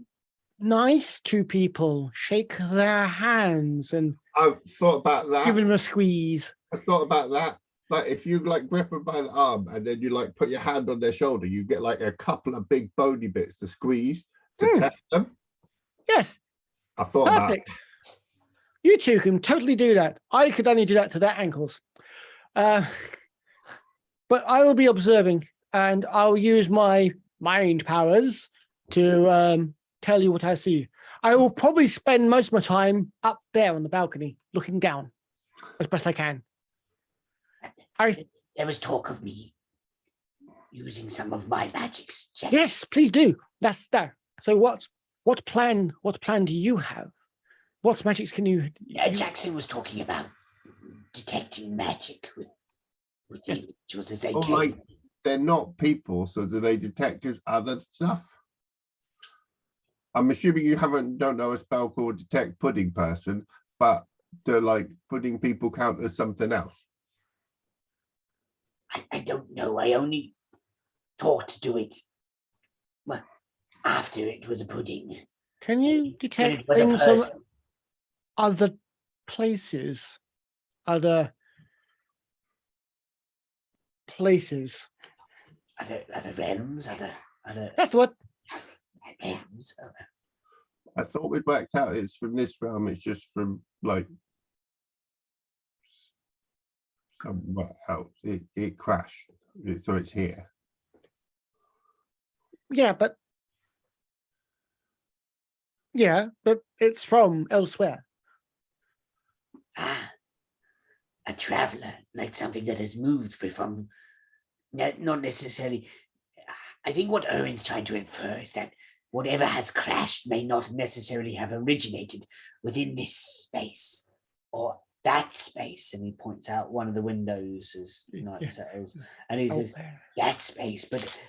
nice to people, shake their hands and I've thought about that. give them a squeeze. I thought about that. Like if you like grab them by the arm and then you like put your hand on their shoulder, you get like a couple of big bony bits to squeeze to test them. Yes, I thought perfect. You two can totally do that. I could only do that to their ankles. But I will be observing, and I'll use my mind powers to tell you what I see. I will probably spend most of my time up there on the balcony, looking down as best I can. There was talk of me using some of my magics. Yes, please do. That's that. So what plan do you have? What magics can you? Jackson was talking about detecting magic with Yes. individuals as they Oh, came. like they're not people, so do they detect as other stuff? I'm assuming you don't know a spell called detect pudding person, but do like pudding people count as something else? I don't know. I only thought to do it after it was a pudding. Can you When detect it was a things from person. other places? Other places. Other realms, other That's what. realms. I thought we'd worked out it's from this realm. It's just from like somewhere else. It crashed, so it's here. Yeah, but it's from elsewhere. A traveler, like something that has moved from, not necessarily. I think what Owen's trying to infer is that whatever has crashed may not necessarily have originated within this space or that space. And he points out one of the windows as night settles, and he says that space, but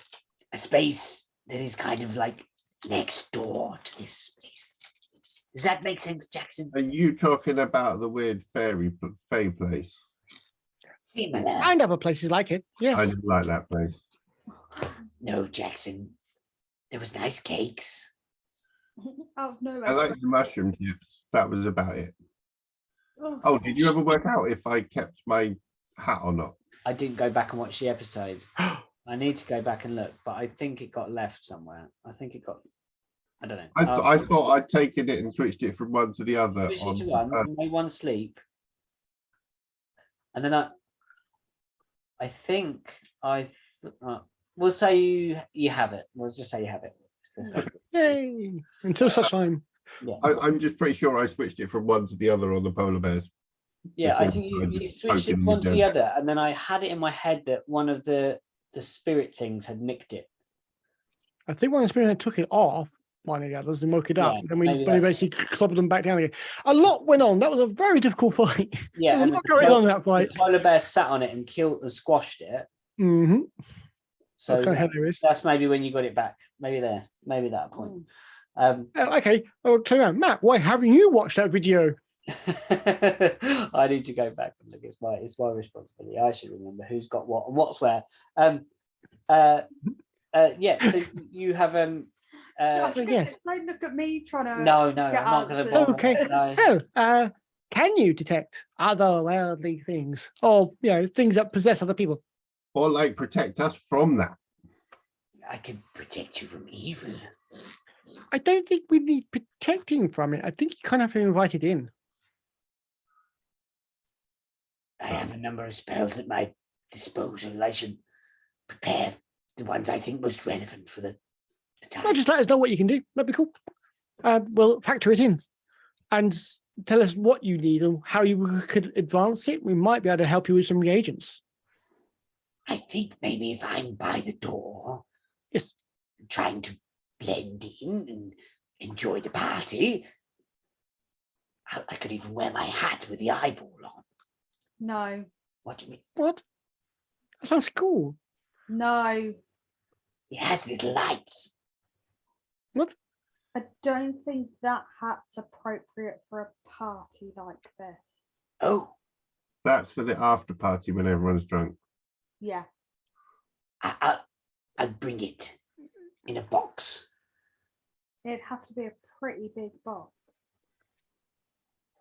a space that is kind of like next door to this space. Does that make sense, Jackson? Are you talking about the weird fey place? Similar. And other places like it. Yes. I didn't like that place. No, Jackson. There was nice cakes. Oh no! I like the mushroom chips. That was about it. Oh, did you ever work out if I kept my hat or not? I didn't go back and watch the episode. I need to go back and look, but I think it got left somewhere. I don't know. I thought I'd taken it and switched it from one to the other. Switched it to one, made one sleep, and then I think we'll say you have it. We'll just say you have it. Yay! Until such time. Yeah. I'm just pretty sure I switched it from one to the other on the polar bears. Yeah, I think you switched it from one to the other, and then I had it in my head that one of the spirit things had nicked it. I think one spirit took it off one of the others and woke it up. Yeah, then we maybe that's basically clobbered them back down again. A lot went on. That was a very difficult fight. Yeah, There was and a lot going on in that the fight. polar bear sat on it and killed and squashed it. Mm-hmm. So That's kind of hilarious. that's maybe when you got it back. Maybe that point. Okay, I'll turn around. Matt, why haven't you watched that video? I need to go back and look. It's my responsibility. I should remember who's got what and what's where. Yeah. So you have yes. Don't look at me trying to. No, get I'm not going answers. to. Okay. No. So, can you detect otherworldly things, or things that possess other people? Or like protect us from that. I can protect you from evil. I don't think we need protecting from it. I think you kind of have to invite it in. I have a number of spells at my disposal. I should prepare the ones I think most relevant for the time. No, just let us know what you can do. That'd be cool. We'll factor it in and tell us what you need and how you could advance it. We might be able to help you with some reagents. I think maybe if I'm by the door, Yes. trying to blend in and enjoy the party, I could even wear my hat with the eyeball on. No, What do you mean? What? That sounds cool. no. It has little lights. What? I don't think that hat's appropriate for a party like this. Oh, That's for the after party when everyone's drunk. Yeah. I'll bring it in a box. It'd have to be a pretty big box.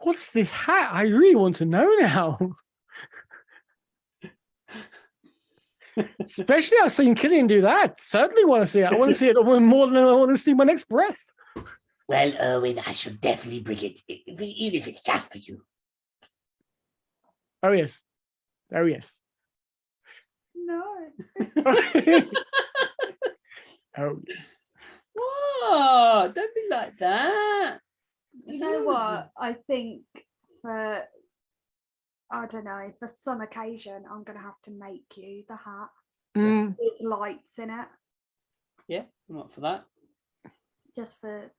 What's this hat? I really want to know now. Especially I've seen Killian do that. Certainly want to see it. I want to see it more than I want to see my next breath. Well, Erwin, I shall definitely bring it, even if it's just for you. Oh yes. Oh yes. No. Oh yes. What? Don't be like that. You know what? I think for, I don't know, for some occasion, I'm going to have to make you the hat Mm, with lights in it, Yeah, I'm up for that. just for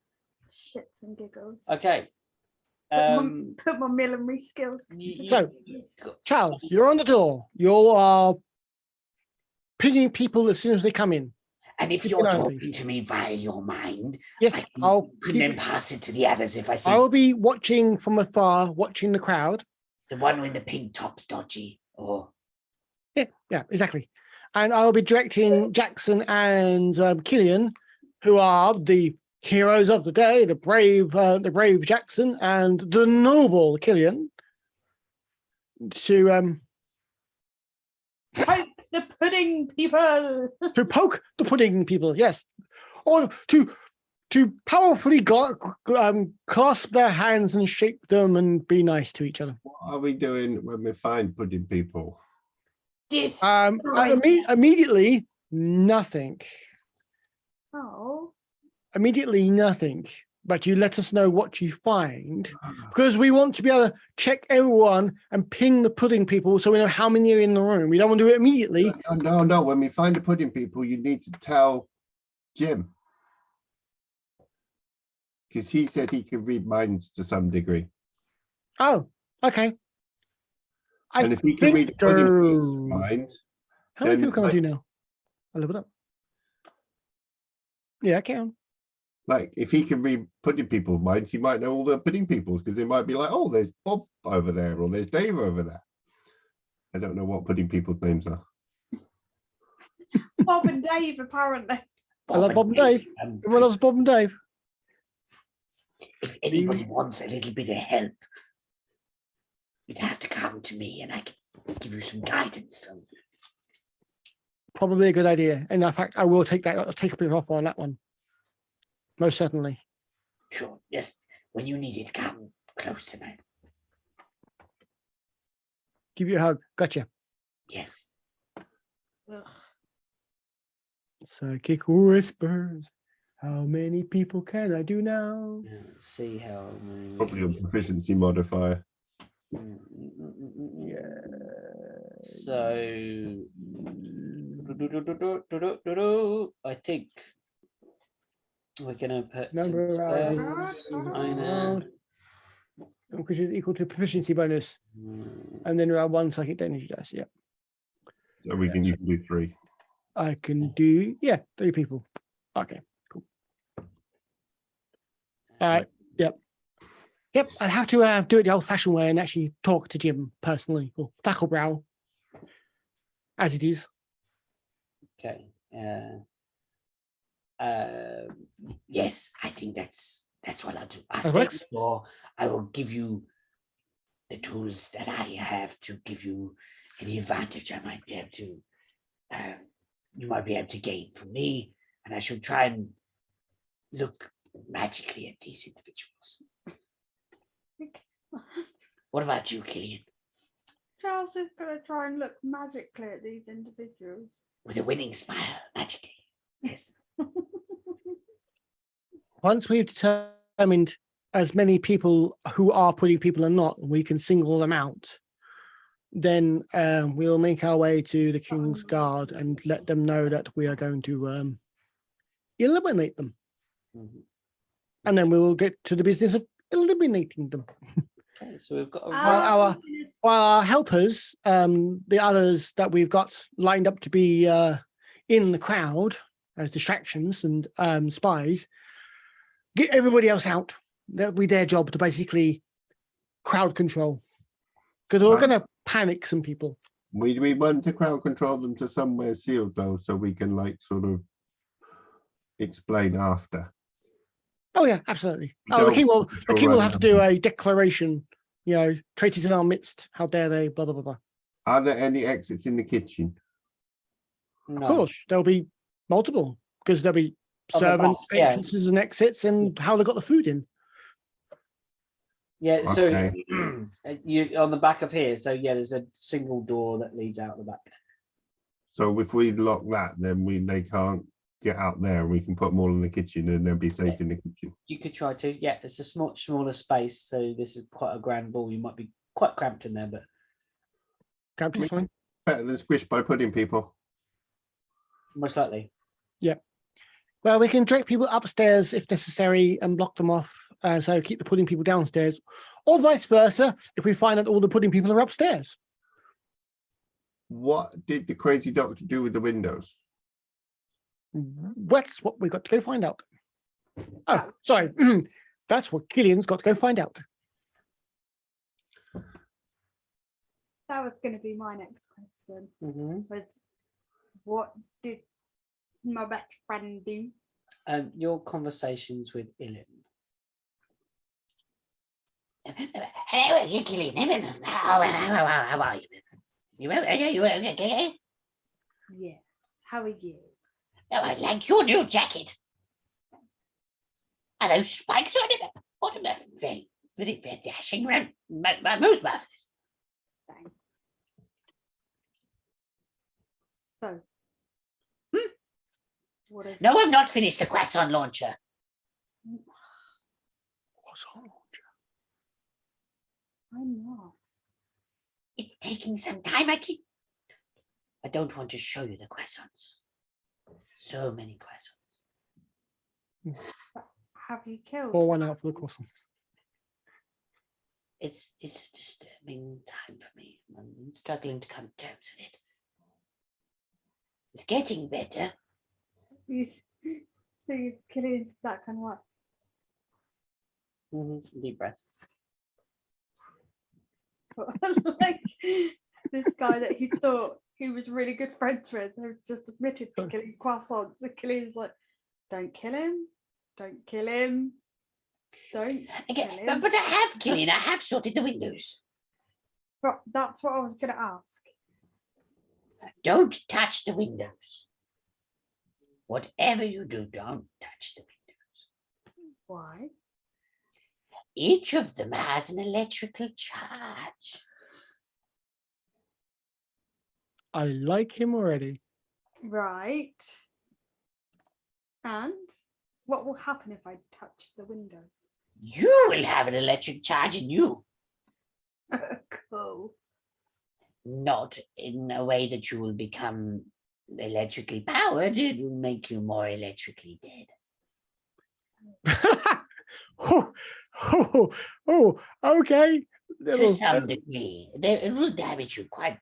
shits and giggles. Okay. Put my millinery skills. So, Charles, you're on the door. You are pinging people as soon as they come in. And if Keep you're an eye on talking things. to me via your mind, Yes, I I'll can keep then it. pass it to the others if I see I will be watching from afar, watching the crowd. the one with the pink top's dodgy. Or Yeah, exactly. And I'll be directing Jackson and Killian, who are the heroes of the day, the brave Jackson and the noble Killian, to Poke the pudding people. poke the pudding people. Yes, or to powerfully clasp their hands and shake them and be nice to each other. What are we doing when we find pudding people? Immediately, nothing. Oh. Immediately, nothing. But you let us know what you find, because we want to be able to check everyone and ping the pudding people so we know how many are in the room. We don't want to do it immediately. No. When we find the pudding people, you need to tell Jim. Because he said he can read minds to some degree. Oh, okay. And if he can read the pudding person's mind, How many then people can I do now? I'll look it up. Yeah, I can. like if he can read pudding people's minds, he might know all the pudding people's, because they might be like, oh, there's Bob over there, or there's Dave over there. I don't know what pudding people's names are. Bob and Dave, apparently. I love Bob and Dave. Everyone loves Bob and Dave. If anybody wants a little bit of help, you'd have to come to me and I can give you some guidance. Probably a good idea. And in fact, I will take that. I'll take a bit off on that one. Most certainly. Sure, just when you need it, come closer, man. Give you a hug. Gotcha. Yes. Ugh. Psychic whispers. How many people can I do now? Let's see how many. Probably a proficiency modifier. Yeah. So I think we're gonna put Number minor. because it's equal to proficiency bonus, and then around 1 psychic energy dice. Yeah, So you can do 3. I can do 3 people. Okay, cool. All right. Yep. I'll have to do it the old-fashioned way and actually talk to Jim personally, or Tacklebrowell, as it is. Okay. Yes, I think that's what I'll do. I'll That stay works. before I will give you the tools that I have to give you any advantage I might be able to you might be able to gain from me, and I should try and look magically at these individuals. What about you, Killian? Charles is going to try and look magically at these individuals. With a winning smile, magically. Yes. Once we've determined as many people who are pudding people or not, we can single them out. Then we'll make our way to the King's Guard and let them know that we are going to eliminate them. Mhm. And then we will get to the business of eliminating them. Okay, so we've got a While our helpers, the others that we've got lined up to be in the crowd as distractions and spies, get everybody else out. That'll be their job to basically crowd control. Because we're going to panic some people. We want to crowd control them to somewhere sealed though, so we can like sort of explain after. Oh yeah, absolutely. We Oh, the don't king will run have to do a declaration. You know, traitors in our midst. How dare they? Blah blah blah blah. Are there any exits in the kitchen? No. Of course, there'll be multiple because there'll be On the back, servants, yeah. entrances, and exits, and how they got the food in. Yeah, so Okay. you on the back of here. So yeah, there's a single door that leads out the back. So if we lock that, then they can't get out there. We can put them all in the kitchen and they'll be safe in the kitchen. You could try to. Yeah, it's a smaller space, so this is quite a grand ball. You might be quite cramped in there, but Captain's fine. Better than squished by pudding people. most likely. Well, we can direct people upstairs if necessary and block them off. So keep the pudding people downstairs, or vice versa if we find that all the pudding people are upstairs. What did the crazy doctor do with the windows? That's what we got to go find out. Oh, sorry. That's what Killian's got to go find out. That was going to be my next question. Mm-hmm. Was what did my best friend do? Your conversations with Ilin. Hello, you killing? How are you? You okay? Yes. How are you? Oh, I like your new jacket. Are those spikes on it? What a very dashing around. Most marvelous. Thanks. So. What is No, I've not finished the croissant launcher. What's on? I'm not. It's taking some time. I don't want to show you the croissants. So many croissants. Have you killed? Pour one out for the croissants. It's a disturbing time for me. I'm struggling to come to terms with it. It's getting better. You killing that kind of what? Mm-hmm. Deep breath. Like this guy that he thought he was really good friends with has just admitted to killing croissants. And Killian's like, don't kill him, don't kill him, don't kill him. But I have, Killian. I have sorted the windows. But that's what I was going to ask. Don't touch the windows. Whatever you do, don't touch the windows. Why? Each of them has an electrical charge. I like him already. Right. And what will happen if I touch the window? You will have an electric charge in you. Cool. Not in a way that you will become electrically powered. It will make you more electrically dead. Okay. To some degree. It will damage you quite.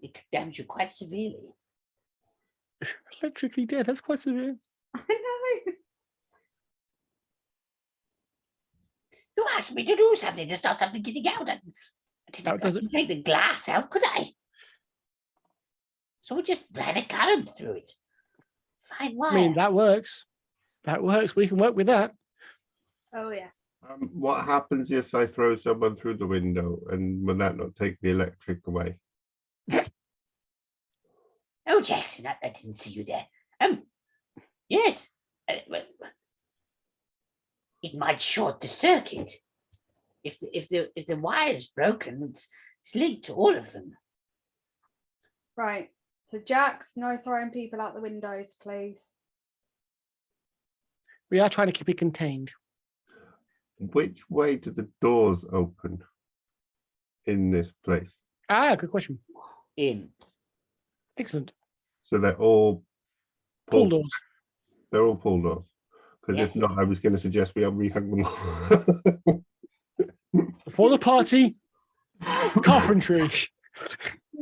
It could damage you quite severely. Electrically dead. That's quite severe. I know. You asked me to do something to stop something getting out. I That didn't doesn't- take the glass out, could I? So we just ran a current through it. Fine wire. I mean, that works. That works. We can work with that. Oh yeah. What happens if I throw someone through the window, and will that not take the electric away? Oh, Jackson, I didn't see you there. Yes. Well, it might short the circuit. If the wire is broken, it's linked to all of them. Right. So Jax, no throwing people out the windows, please. We are trying to keep it contained. Which way do the doors open in this place? Ah, good question. In. Excellent. So they're all Pull doors. They're all pull doors. Because Yes. if not, I was going to suggest we rehung them all. For the party, carpentry.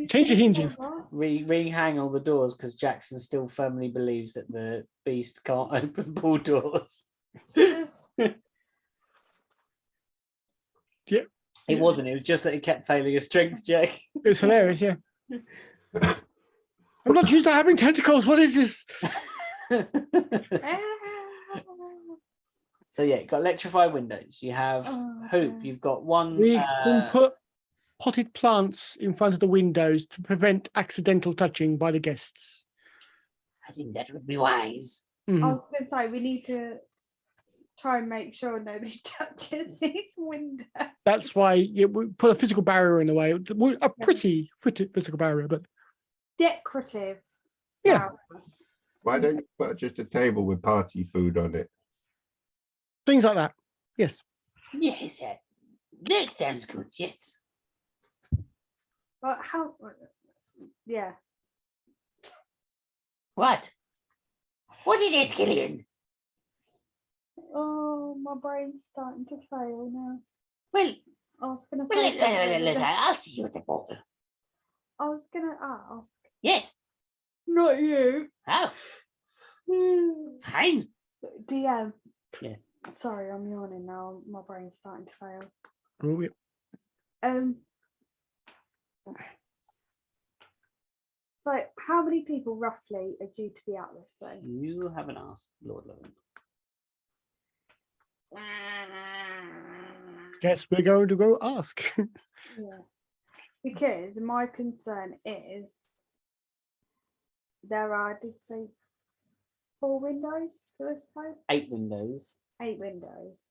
Change your hinges. Rehang all the doors because Jackson still firmly believes that the beast can't open pull doors. Yeah. It wasn't. It was just that it kept failing a strength check. It was hilarious, yeah. I'm not used to having tentacles. What is this? So yeah, you've got electrified windows. You have Oh, hoop. okay. You've got one. We can put potted plants in front of the windows to prevent accidental touching by the guests. I think that would be wise. I Mhm. was going to say we need to try and make sure nobody touches these windows. That's why we put a physical barrier in the way. A pretty physical barrier, but Decorative. Yeah. Wow. Why don't you put just a table with party food on it? things like that. Yes. Yes, that sounds good. Yes. But how? Yeah. What? What is it, Gillian? Oh, my brain's starting to fail now. Well, I was going to well, say something. I'll see you at the ball. I was going to ask. Yes. Not you. Oh, fine. DM. Yeah. Sorry, I'm yawning now. My brain's starting to fail. Oh, yeah. So, how many people roughly are due to be at this thing? You haven't asked Lord Logan. Guess we're going to go ask. Yeah. Because my concern is there are, did you say 4 windows to this place? 8 windows. 8 windows.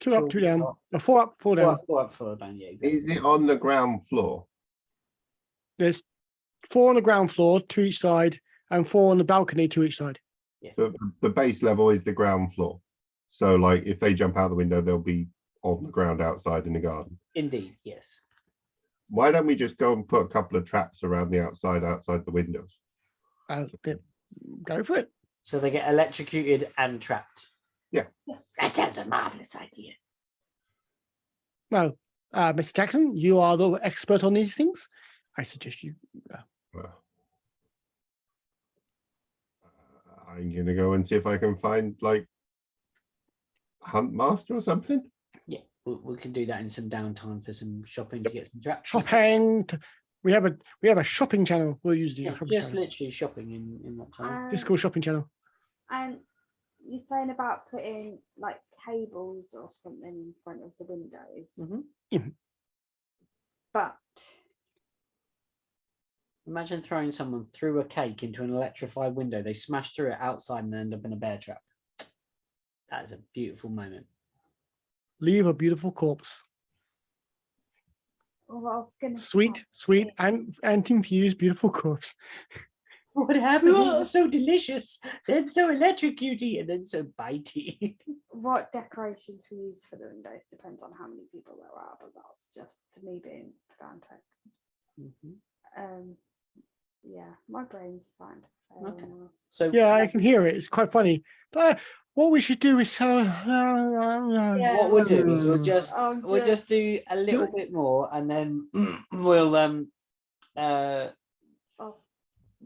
2 up, 2 down. 4 up, 4 down. 4 up, 4 down. Yeah, exactly. Is it on the ground floor? There's 4 on the ground floor, 2 each side, and 4 on the balcony, 2 each side. Yes. The base level is the ground floor. So, like, if they jump out the window, they'll be on the ground outside in the garden. Indeed, yes. Why don't we just go and put a couple of traps around the outside the windows? Go for it. So they get electrocuted and trapped. That sounds a marvelous idea. Well, Mr. Jackson, you are the expert on these things. I suggest you. Well, I'm gonna go and see if I can find like Hunt Master or something. Yeah, we can do that in some downtime for some shopping to get some traps. Shopping. We have a shopping channel. We'll use the Yeah, shopping just channel. literally shopping in that time. Discord shopping channel. And you're saying about putting like tables or something in front of the windows. Mhm. But Imagine throwing someone through a cake into an electrified window. They smash through it outside and end up in a bear trap. That is a beautiful moment. Leave a beautiful corpse. well, I was gonna Sweet, and infused beautiful corpse. What happened? It's so delicious, then so electrocuty, and then so bitey. what decorations we use for the windows depends on how many people there are, but that's just to me being pedantic. Yeah, my brain's starting to fail Okay. now. So Yeah, I can hear it. It's quite funny. But what we should do is what we'll do is we'll just do a little it. bit more, and then we'll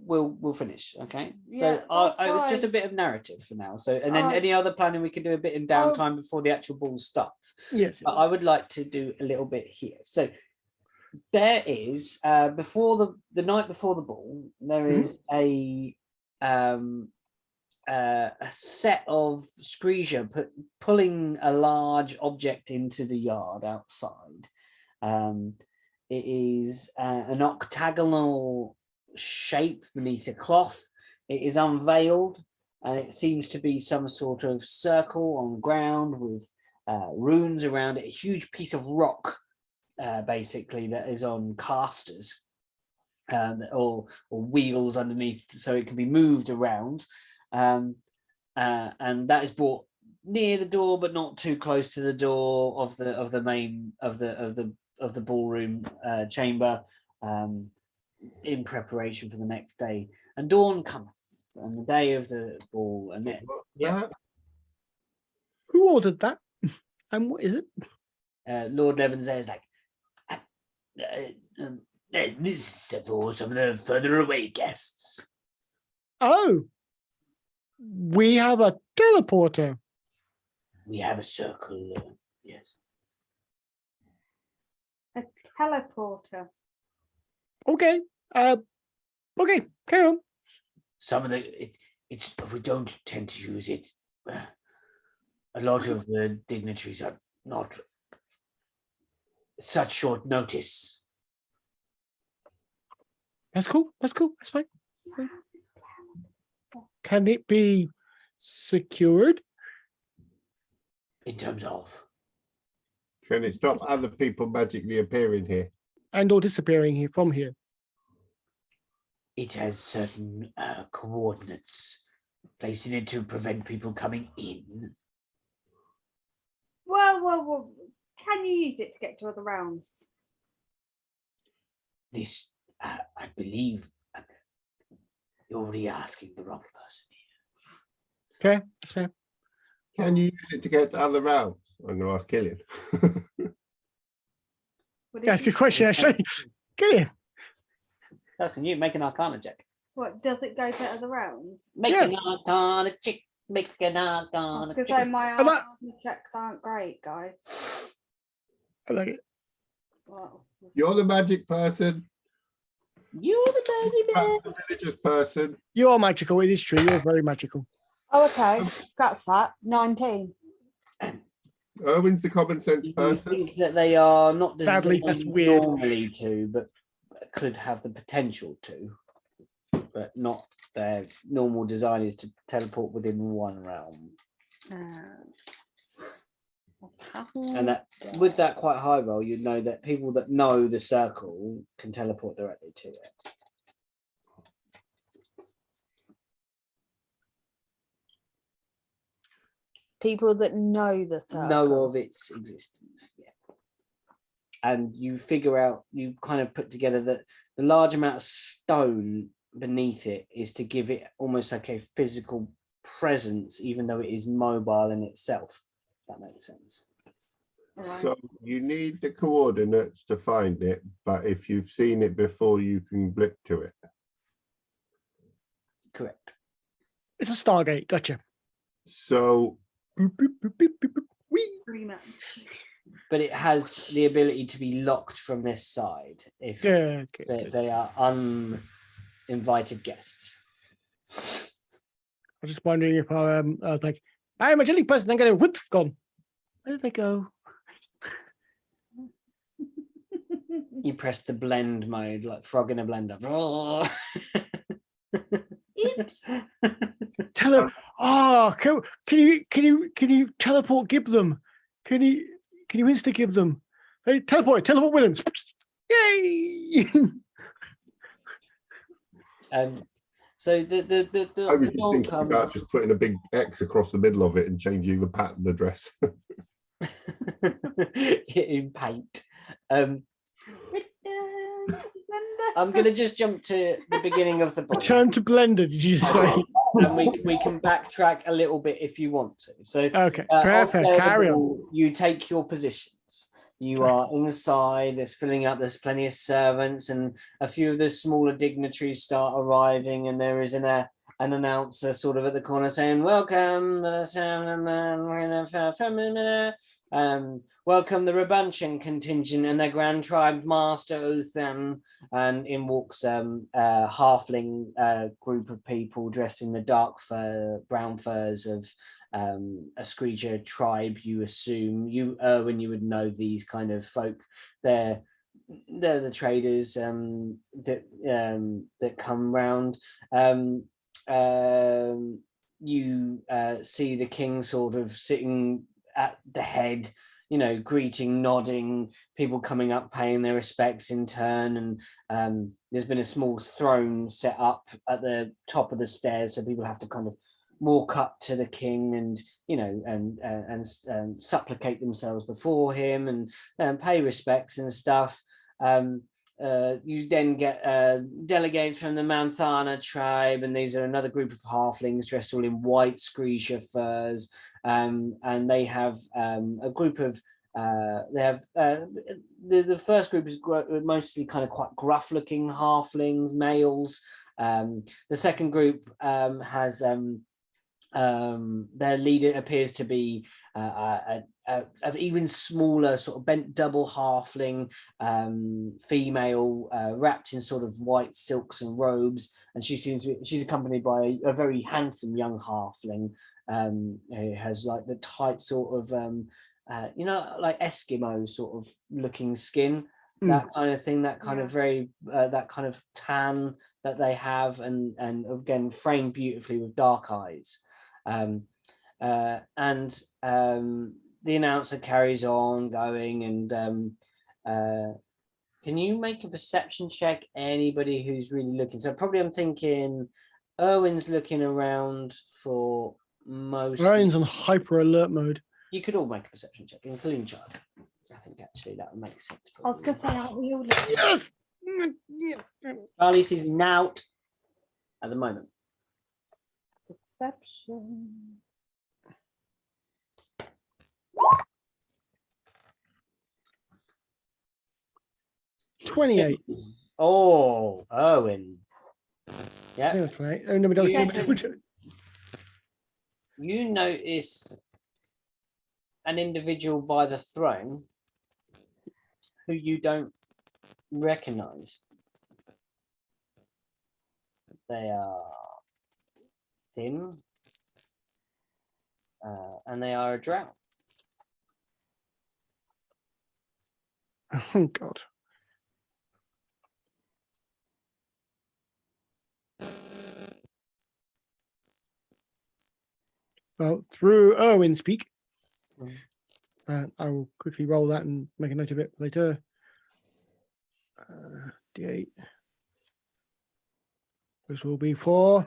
we'll finish. Okay. Yeah, So that's it was just a fine. bit of narrative for now. So and then any other planning we can do a bit in downtime before the actual ball starts. Yes. But I would like to do a little bit here. So there is before the night before the ball, there is a set of Screesia pulling a large object into the yard outside. It is an octagonal shape beneath a cloth. It is unveiled, and it seems to be some sort of circle on ground with runes around it. A huge piece of rock, basically, that is on casters or wheels underneath, so it can be moved around. And that is brought near the door, but not too close to the door of the main of the ballroom chamber, in preparation for the next day. And dawn cometh, and the day of the ball, and then Who ordered that? And what is it? Lord Levens there is like, This is for some of the further away guests. Oh, we have a teleporter. We have a circle. Yes. A teleporter. Okay. Okay. Carry on. Some of it's we don't tend to use it. A lot of the dignitaries are not such short notice. That's cool. That's cool. That's fine. Can it be secured? In terms of, Can it stop other people magically appearing here? And or disappearing here from here? it has certain coordinates. Placing it to prevent people coming in. Well, can you use it to get to other realms? This, I believe, you're already asking the wrong person here. Okay, that's fair. Can you use it to get to other realms? I'm going to ask Killian. What That's a is good it- question, actually. Killian. So can you make an Arcana check? What does it go to other realms? Make Yeah. an Arcana check. Make an I was Arcana going to say check. my And that- Arcana checks aren't great, guys. I like it. Well, You're the magic person. You're the baby man. I'm the religious person. You are magical. It is true. You're very magical. oh, okay. Scratch that. 19. Erwin's the common sense You person. think that they are not Sadly, designed that's weird. normally to, but could have the potential to, but not their normal design is to teleport within one realm. And that with that quite high roll, you'd know that people that know the circle can teleport directly to it. People that know the circle. Know of its existence. Yeah. And you figure out, you kind of put together that the large amount of stone beneath it is to give it almost like a physical presence, even though it is mobile in itself. If that makes sense. Right. So you need the coordinates to find it, but if you've seen it before, you can blip to it. Correct. It's a Stargate. Gotcha. So Boop, boop, boop, boop, boop, boop. Whee! Pretty much. But it has the ability to be locked from this side if Yeah. Okay. they are uninvited guests. I'm just wondering if I was like, I'm a jelly person. I'm going to whoop, gone. Where did they go? You press the blend mode like frog in a blender. Oops. Can you teleport Giblem? Can you insta give them? Hey, teleport Williams. Yay! So the I was just dawn thinking about comes. just putting a big X across the middle of it and changing the pattern address. In paint. I'm going to just jump to the beginning of the book, Return to Blender. Did you say? and we can backtrack a little bit if you want to. So, Okay, on perfect. the Carry on. ball, you take your positions. You are inside. There's filling up. There's plenty of servants, and a few of the smaller dignitaries start arriving, and there is an announcer sort of at the corner saying, "Welcome, welcome the Rabunchan contingent and their Grand Tribe Master Uthan." And in walks a halfling group of people dressed in the dark brown furs of a Screeger tribe. You assume when you would know these kind of folk. They're the traders that come round. You see the king sort of sitting at the head, greeting, nodding, people coming up, paying their respects in turn. And there's been a small throne set up at the top of the stairs, so people have to kind of walk up to the king and supplicate themselves before him and pay respects and stuff. You then get delegates from the Manthana tribe, and these are another group of halflings dressed all in white Screeger furs, and they have a group of the first group is mostly kind of quite gruff looking halflings, males. The second group has their leader appears to be of even smaller, sort of bent double halfling female, wrapped in sort of white silks and robes, and she's accompanied by a very handsome young halfling who has like the tight sort of you know, like Eskimo sort of looking skin, Mm. that kind of thing, that kind Yeah. of very that kind of tan that they have, and again framed beautifully with dark eyes. The announcer carries on going, and can you make a perception check, anybody who's really looking? So probably I'm thinking Erwin's looking around for most. Ryan's on hyper alert mode. You could all make a perception check, including Charlie. I think actually that would make sense. I was going to say, aren't we all looking? Yes. Charlie sees Nout at the moment. Perception. $28. Oh, Erwin. Yeah. Yeah, 28. Oh, no, we don't. Yeah. You notice an individual by the throne who you don't recognize. They are thin, and they are a drow. Oh, God. Well, through Erwin speak, I will quickly roll that and make a note of it later. D8. This will be for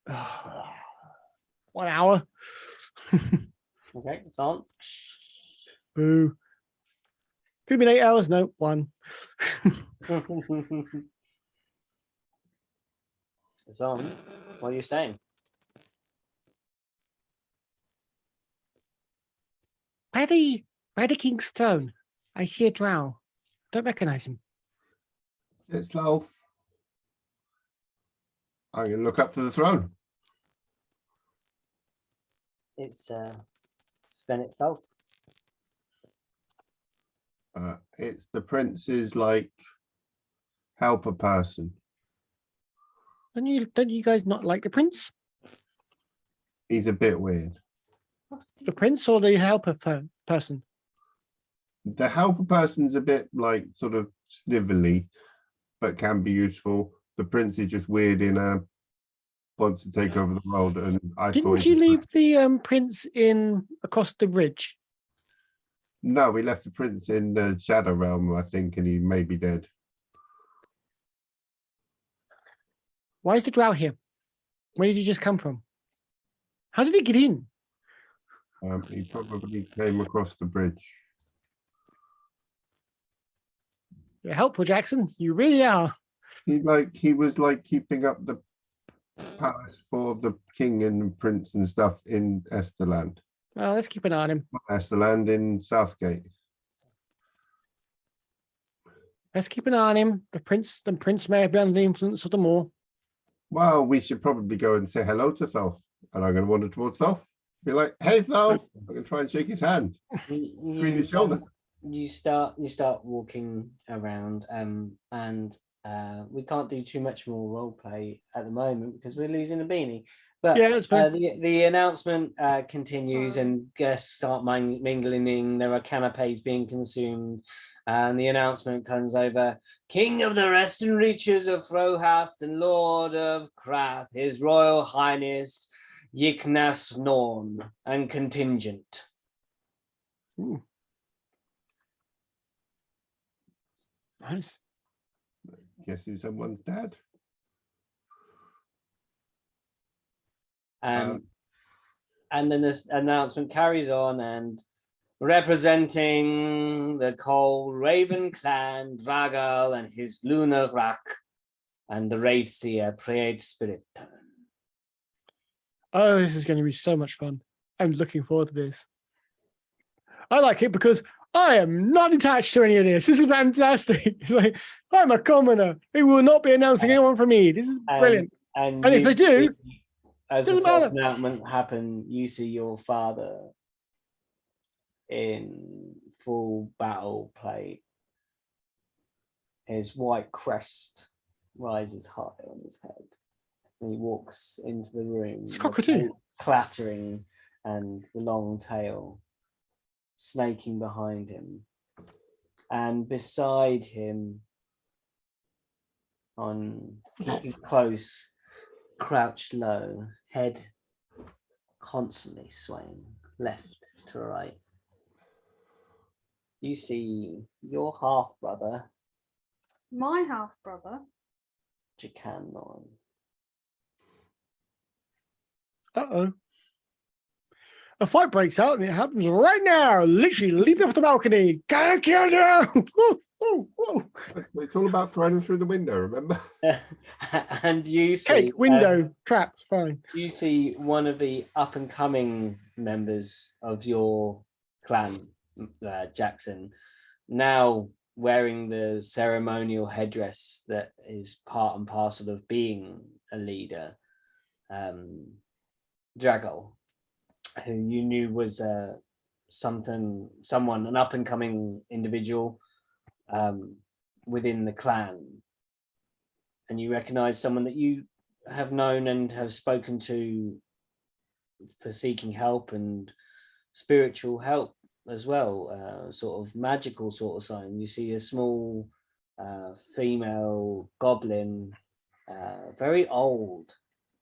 1 hour. Okay, it's on. Boo. Could have been 8 hours. No, 1. It's on. What are you saying? By the king's throne, I see a drow. Don't recognize him. It's Loaf. I can look up to the throne. It's Ben itself. It's the prince's like helper person. Don't you guys not like the prince? He's a bit weird. The prince or the helper person? The helper person's a bit like sort of snivelly, but can be useful. The prince is just weird wants to take over the world, and I thought. Didn't you leave the prince in across the bridge? No, we left the prince in the shadow realm, I think, and he may be dead. Why is the drow here? Where did he just come from? How did he get in? He probably came across the bridge. You're helpful, Jackson. You really are. He was like keeping up the palace for the king and prince and stuff in Esterland. Well, let's keep an eye on him. Esterland in Southgate. Let's keep an eye on him. The prince may have been under the influence of the Moor. Well, we should probably go and say hello to Tholf. And I'm going to wander towards Tholf. Be like, hey, Tholf. I'm going to try and shake his hand. Squeeze his shoulder. You start walking around, and we can't do too much more role play at the moment because we're losing a beanie. But Yeah, that's fair. the announcement continues, Sorry. and guests start mingling in. There are canapes being consumed, and the announcement comes over: King of the Western Reaches of Frohast and Lord of Krath, His Royal Highness Yignas Norn and contingent. Ooh. Nice. Guessing someone's dad. And then this announcement carries on, and representing the Cold Raven clan, Dragal and his lunar Rak, and the Wraithseer Prayed Spirit. Oh, this is going to be so much fun. I'm looking forward to this. I like it because I am not attached to any of this. This is fantastic. It's like, I'm a commoner. They will not be announcing anyone from me. This is brilliant. And if they do, as the doesn't first matter. announcement happened, you see your father in full battle plate. His white crest rises high on his head. And he walks into the room, It's the cockatoo. tail clattering and the long tail snaking behind him. And beside him, on keeping close, crouched low, head constantly swaying left to right. You see your half brother, My half brother. Jacan Lauren. Uh-oh. A fight breaks out and it happens right now. Literally leaping off the balcony. Gotta kill you! Woo, woo, woo. It's all about throwing through the window, remember? And you see Cake, window, trap, fine. you see one of the up and coming members of your clan, Jackson, now wearing the ceremonial headdress that is part and parcel of being a leader. Dragol, who you knew was someone, an up and coming individual within the clan, and you recognize someone that you have known and have spoken to for seeking help and spiritual help as well, sort of magical sort of sign. You see a small female goblin, very old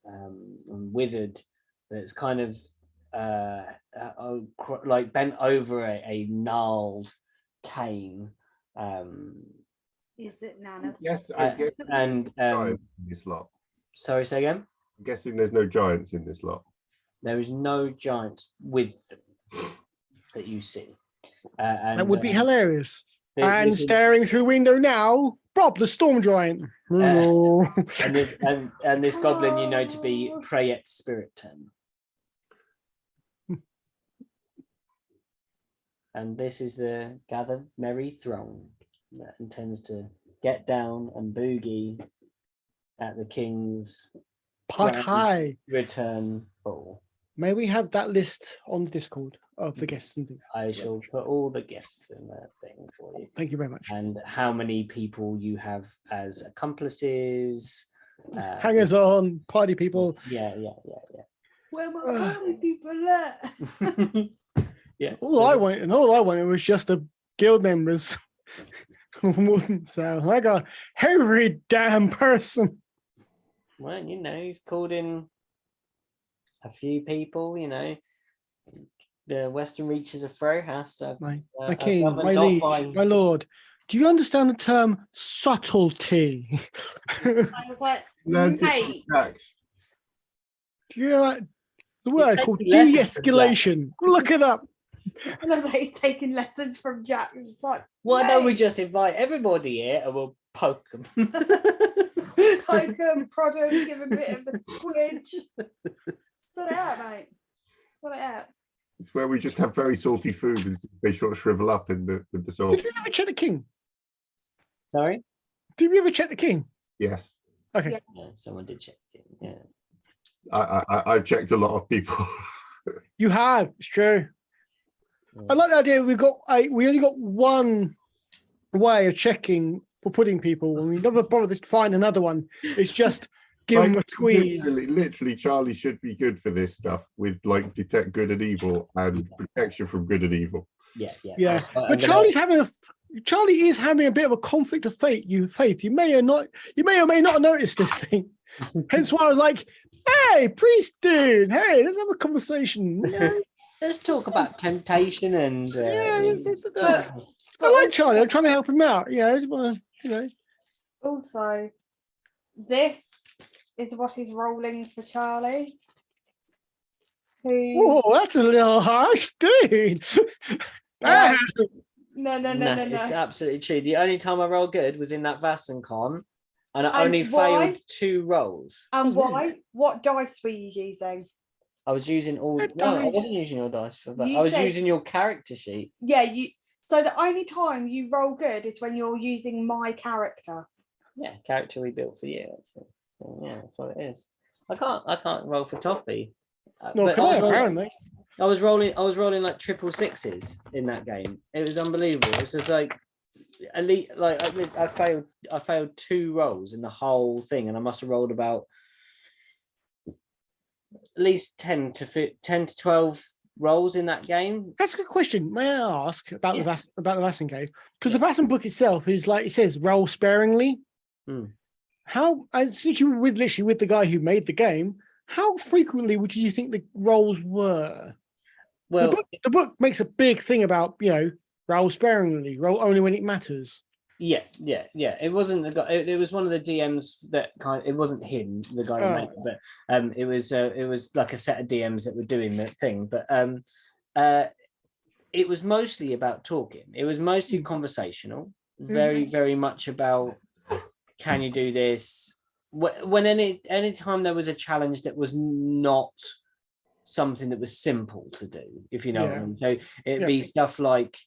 and withered, that's kind of like bent over a gnarled cane. Is it Nana? Yes, I guess And giants in this lot. sorry, say again. I'm guessing there's no giants in this lot. There is no giants with them that you see. And That would be hilarious. this And is- staring through window now, Bob the Storm Giant. Oh. and this goblin you know to be Prayet Spiriton. And this is the gathered merry throng that intends to get down and boogie at the king's Pot high. return ball. May we have that list on Discord of the guests and things? I shall put all the guests in that thing for you, Thank you very much. and how many people you have as accomplices. Hangers on, party people. Yeah. Where my Ugh. party people at? Yeah. All I wanted was just the guild members. So I got every damn person. Well, he's called in a few people, the Western Reaches of Frohast. My king, my liege, my lord. Do you understand the term subtlety? Do I was like, Learn to mate, attack. you know what? The word called taking lessons from de-escalation. Look it up. I love that he's taking lessons from Jack. It's like, Why don't we mate, just invite everybody here and we'll poke them? poke him, prod him, give him a bit of a squidge. Sort it out, mate. Sort it out. It's where we just have very salty food and they sort of shrivel up with the salt. Did we ever check the king? Sorry? Did we ever check the king? Yes, Okay. Yeah. Yeah, someone did check it. Yeah. I've checked a lot of people. You have. It's true. I like the idea. We only got one way of checking for pudding people, and we never bothered to find another one. It's just give them a squeeze. Literally, Charlie should be good for this stuff with like detect good and evil and protection from good and evil. Yeah. Yeah, I'm but gonna- Charlie is having a bit of a conflict of faith. You may or may not notice this thing. Hence why I was like, "Hey, priest dude, hey, let's have a conversation." Let's talk about temptation and. I like Charlie. I'm trying to help him out. Also, this is what he's rolling for Charlie. Who? Oh, that's a little harsh, dude. No, no, It's absolutely true. The only time I rolled good was in that Vassencon, and I And only why? failed 2 rolls. And why? What dice were you using? I was using all. Good No, I dice. wasn't using your dice for that. You I was said- using your character sheet. Yeah, you. So the only time you roll good is when you're using my character. Yeah, character we built for you. So, yeah, that's what it is. I can't roll for toffee. No, But can I? was rolling- Apparently. I was rolling like 666 in that game. It was unbelievable. It's just like elite. Like I failed 2 rolls in the whole thing, and I must have rolled about at least 10 to 12 roles in that game. That's a good question. May I ask about Yeah. the Vassan cave? Because Yeah. the Vassan book itself is like it says, roll sparingly. Hmm. How, and since you were with the guy who made the game, how frequently would you think the rolls were? Well, The book makes a big thing about, roll sparingly, roll only when it matters. yeah. It wasn't the guy. It was one of the DMs that it wasn't him, the guy that made it, but it was like a set of DMs that were doing the thing. But it was mostly about talking. It was mostly conversational. Very, very much about, can you do this? When any time there was a challenge that was not something that was simple to do, if you know what I mean. So it'd be stuff like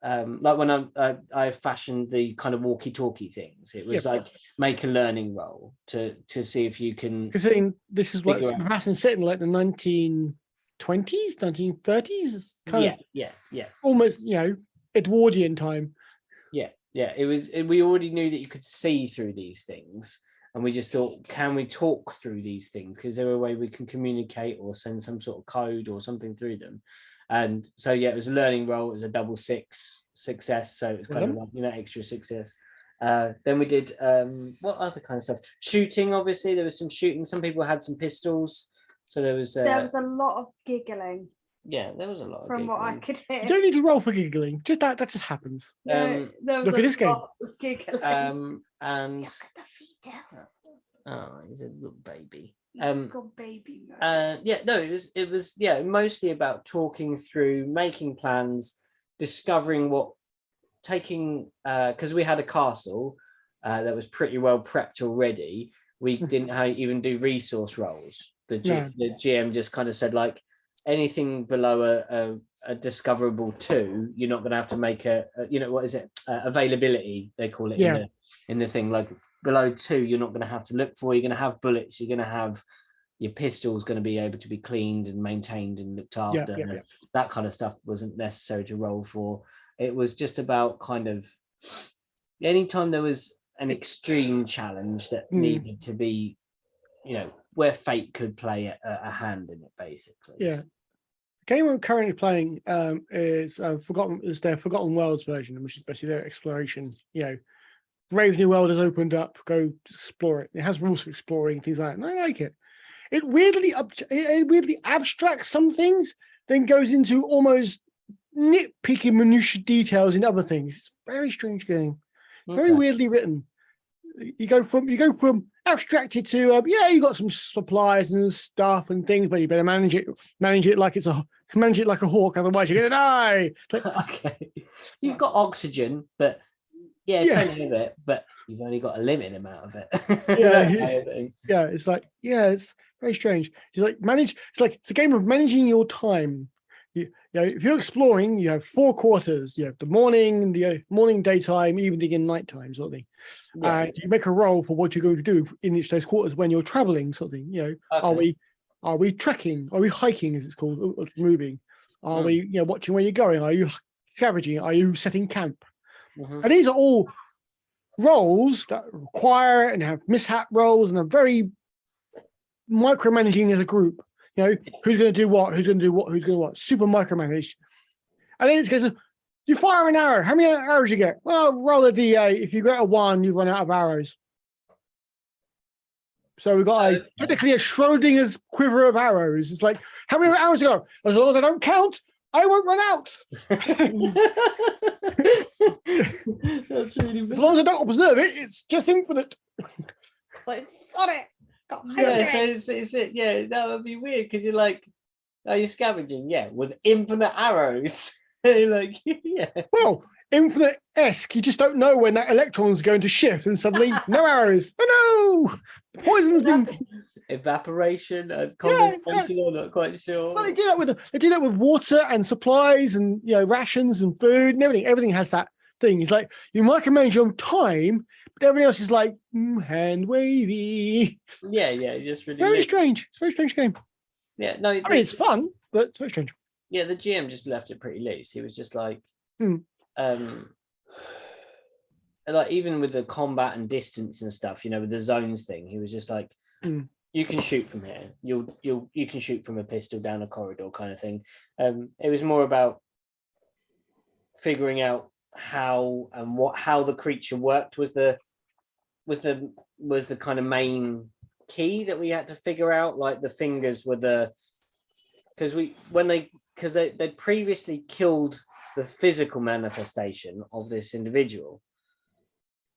when I fashioned the kind of walkie-talkie things. It was like make a learning roll to see if you can. Considering this is what figure out. Vassan's set in like the 1920s, 1930s, kind of almost Edwardian time. Yeah, it was. We already knew that you could see through these things, and we just thought, can we talk through these things? Is there a way we can communicate or send some sort of code or something through them? And so it was a learning role. It was a double success, so it was kind of like extra success. Then we did what other kind of stuff? Shooting, obviously. There was some shooting. Some people had some pistols, so there was a lot of giggling. Yeah, there was a lot from of what I could hear. You don't need to roll for giggling. Just that just happens. There was look at this game. of giggling. And look at the fetus. Oh, he's a little baby. Got baby mode. It was mostly about talking through, making plans, discovering taking because we had a castle that was pretty well prepped already. We didn't even do resource rolls. The GM just kind of said, like, anything below a discoverable 2, you're not going to have to make availability, they call it in the thing. Like below 2, you're not going to have to look for. You're going to have bullets. You're going to have your pistol's going to be able to be cleaned and maintained and looked after. That kind of stuff wasn't necessary to roll for. It was just about kind of anytime there was an extreme challenge that needed to be, where fate could play a hand in it, basically. Yeah. The game I'm currently playing is their Forgotten Worlds version, which is basically their exploration. Brave New World has opened up, go explore it. It has rules for exploring, things like that, and I like it. It weirdly abstracts some things, then goes into almost nitpicky minutiae details in other things. It's a very strange game. Very weirdly written. You go from abstracted to you got some supplies and stuff and things, but you better manage it like a hawk, otherwise you're gonna die. Okay, you've got oxygen, but plenty of it, but you've only got a limited amount of it. It's very strange. It's a game of managing your time. If you're exploring, you have 4 quarters. You have the morning, daytime, evening, and nighttime, sort of thing. And you make a roll for what you're going to do in each of those quarters when you're traveling, sort of thing. Are we trekking? Are we hiking, as it's called, moving? Are we, watching where you're going? Are you scavenging? Are you setting camp? And these are all roles that require and have mishap roles and are very micromanaging as a group. Who's going to do what? Who's going to do what? Who's going to what? Super micromanaged. And then it goes, you fire an arrow. How many arrows you get? Well, roll a D8. If you get a 1, you run out of arrows. So we've got technically a Schrodinger's quiver of arrows. It's like, how many arrows you go? As long as I don't count, I won't run out. That's really bad. As long as I don't observe it, it's just infinite. Like, on it. That would be weird because you're like, are you scavenging? Yeah, with infinite arrows. Like, Well, infinite-esque. You just don't know when that electron's going to shift and suddenly no arrows. Oh no! Poison's been evaporation and condensation. I'm not quite sure. Well, they do that with water and supplies and rations and food and everything. Everything has that thing. It's like you micromanage your time, but everything else is like hand wavy. Just really very strange. It's a very strange game. Yeah, no, I mean it's fun, but it's very strange. Yeah, the GM just left it pretty loose. He was just like, like even with the combat and distance and stuff, with the zones thing, he was just like, you can shoot from here. You can shoot from a pistol down a corridor kind of thing. It was more about figuring out how the creature worked was the kind of main key that we had to figure out. Like the fingers were because they'd previously killed the physical manifestation of this individual.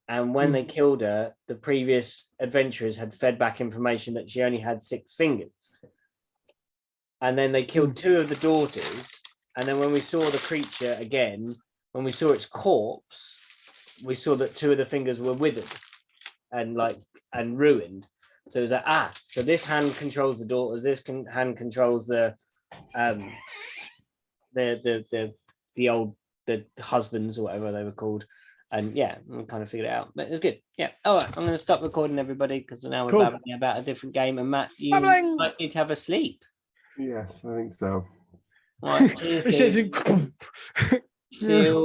And when they killed her, the previous adventurers had fed back information that she only had 6 fingers. And then they killed 2 of the daughters. And then when we saw the creature again, when we saw its corpse, we saw that 2 of the fingers were withered and ruined. So it was like, so this hand controls the daughters, this hand controls the husbands or whatever they were called. And yeah, we kind of figured it out. But it was good. Yeah. All right. I'm going to stop recording, everybody, because now we're babbling about a different game. And Matt, you might need to have a sleep. Yes, I think so. All right. It says Feel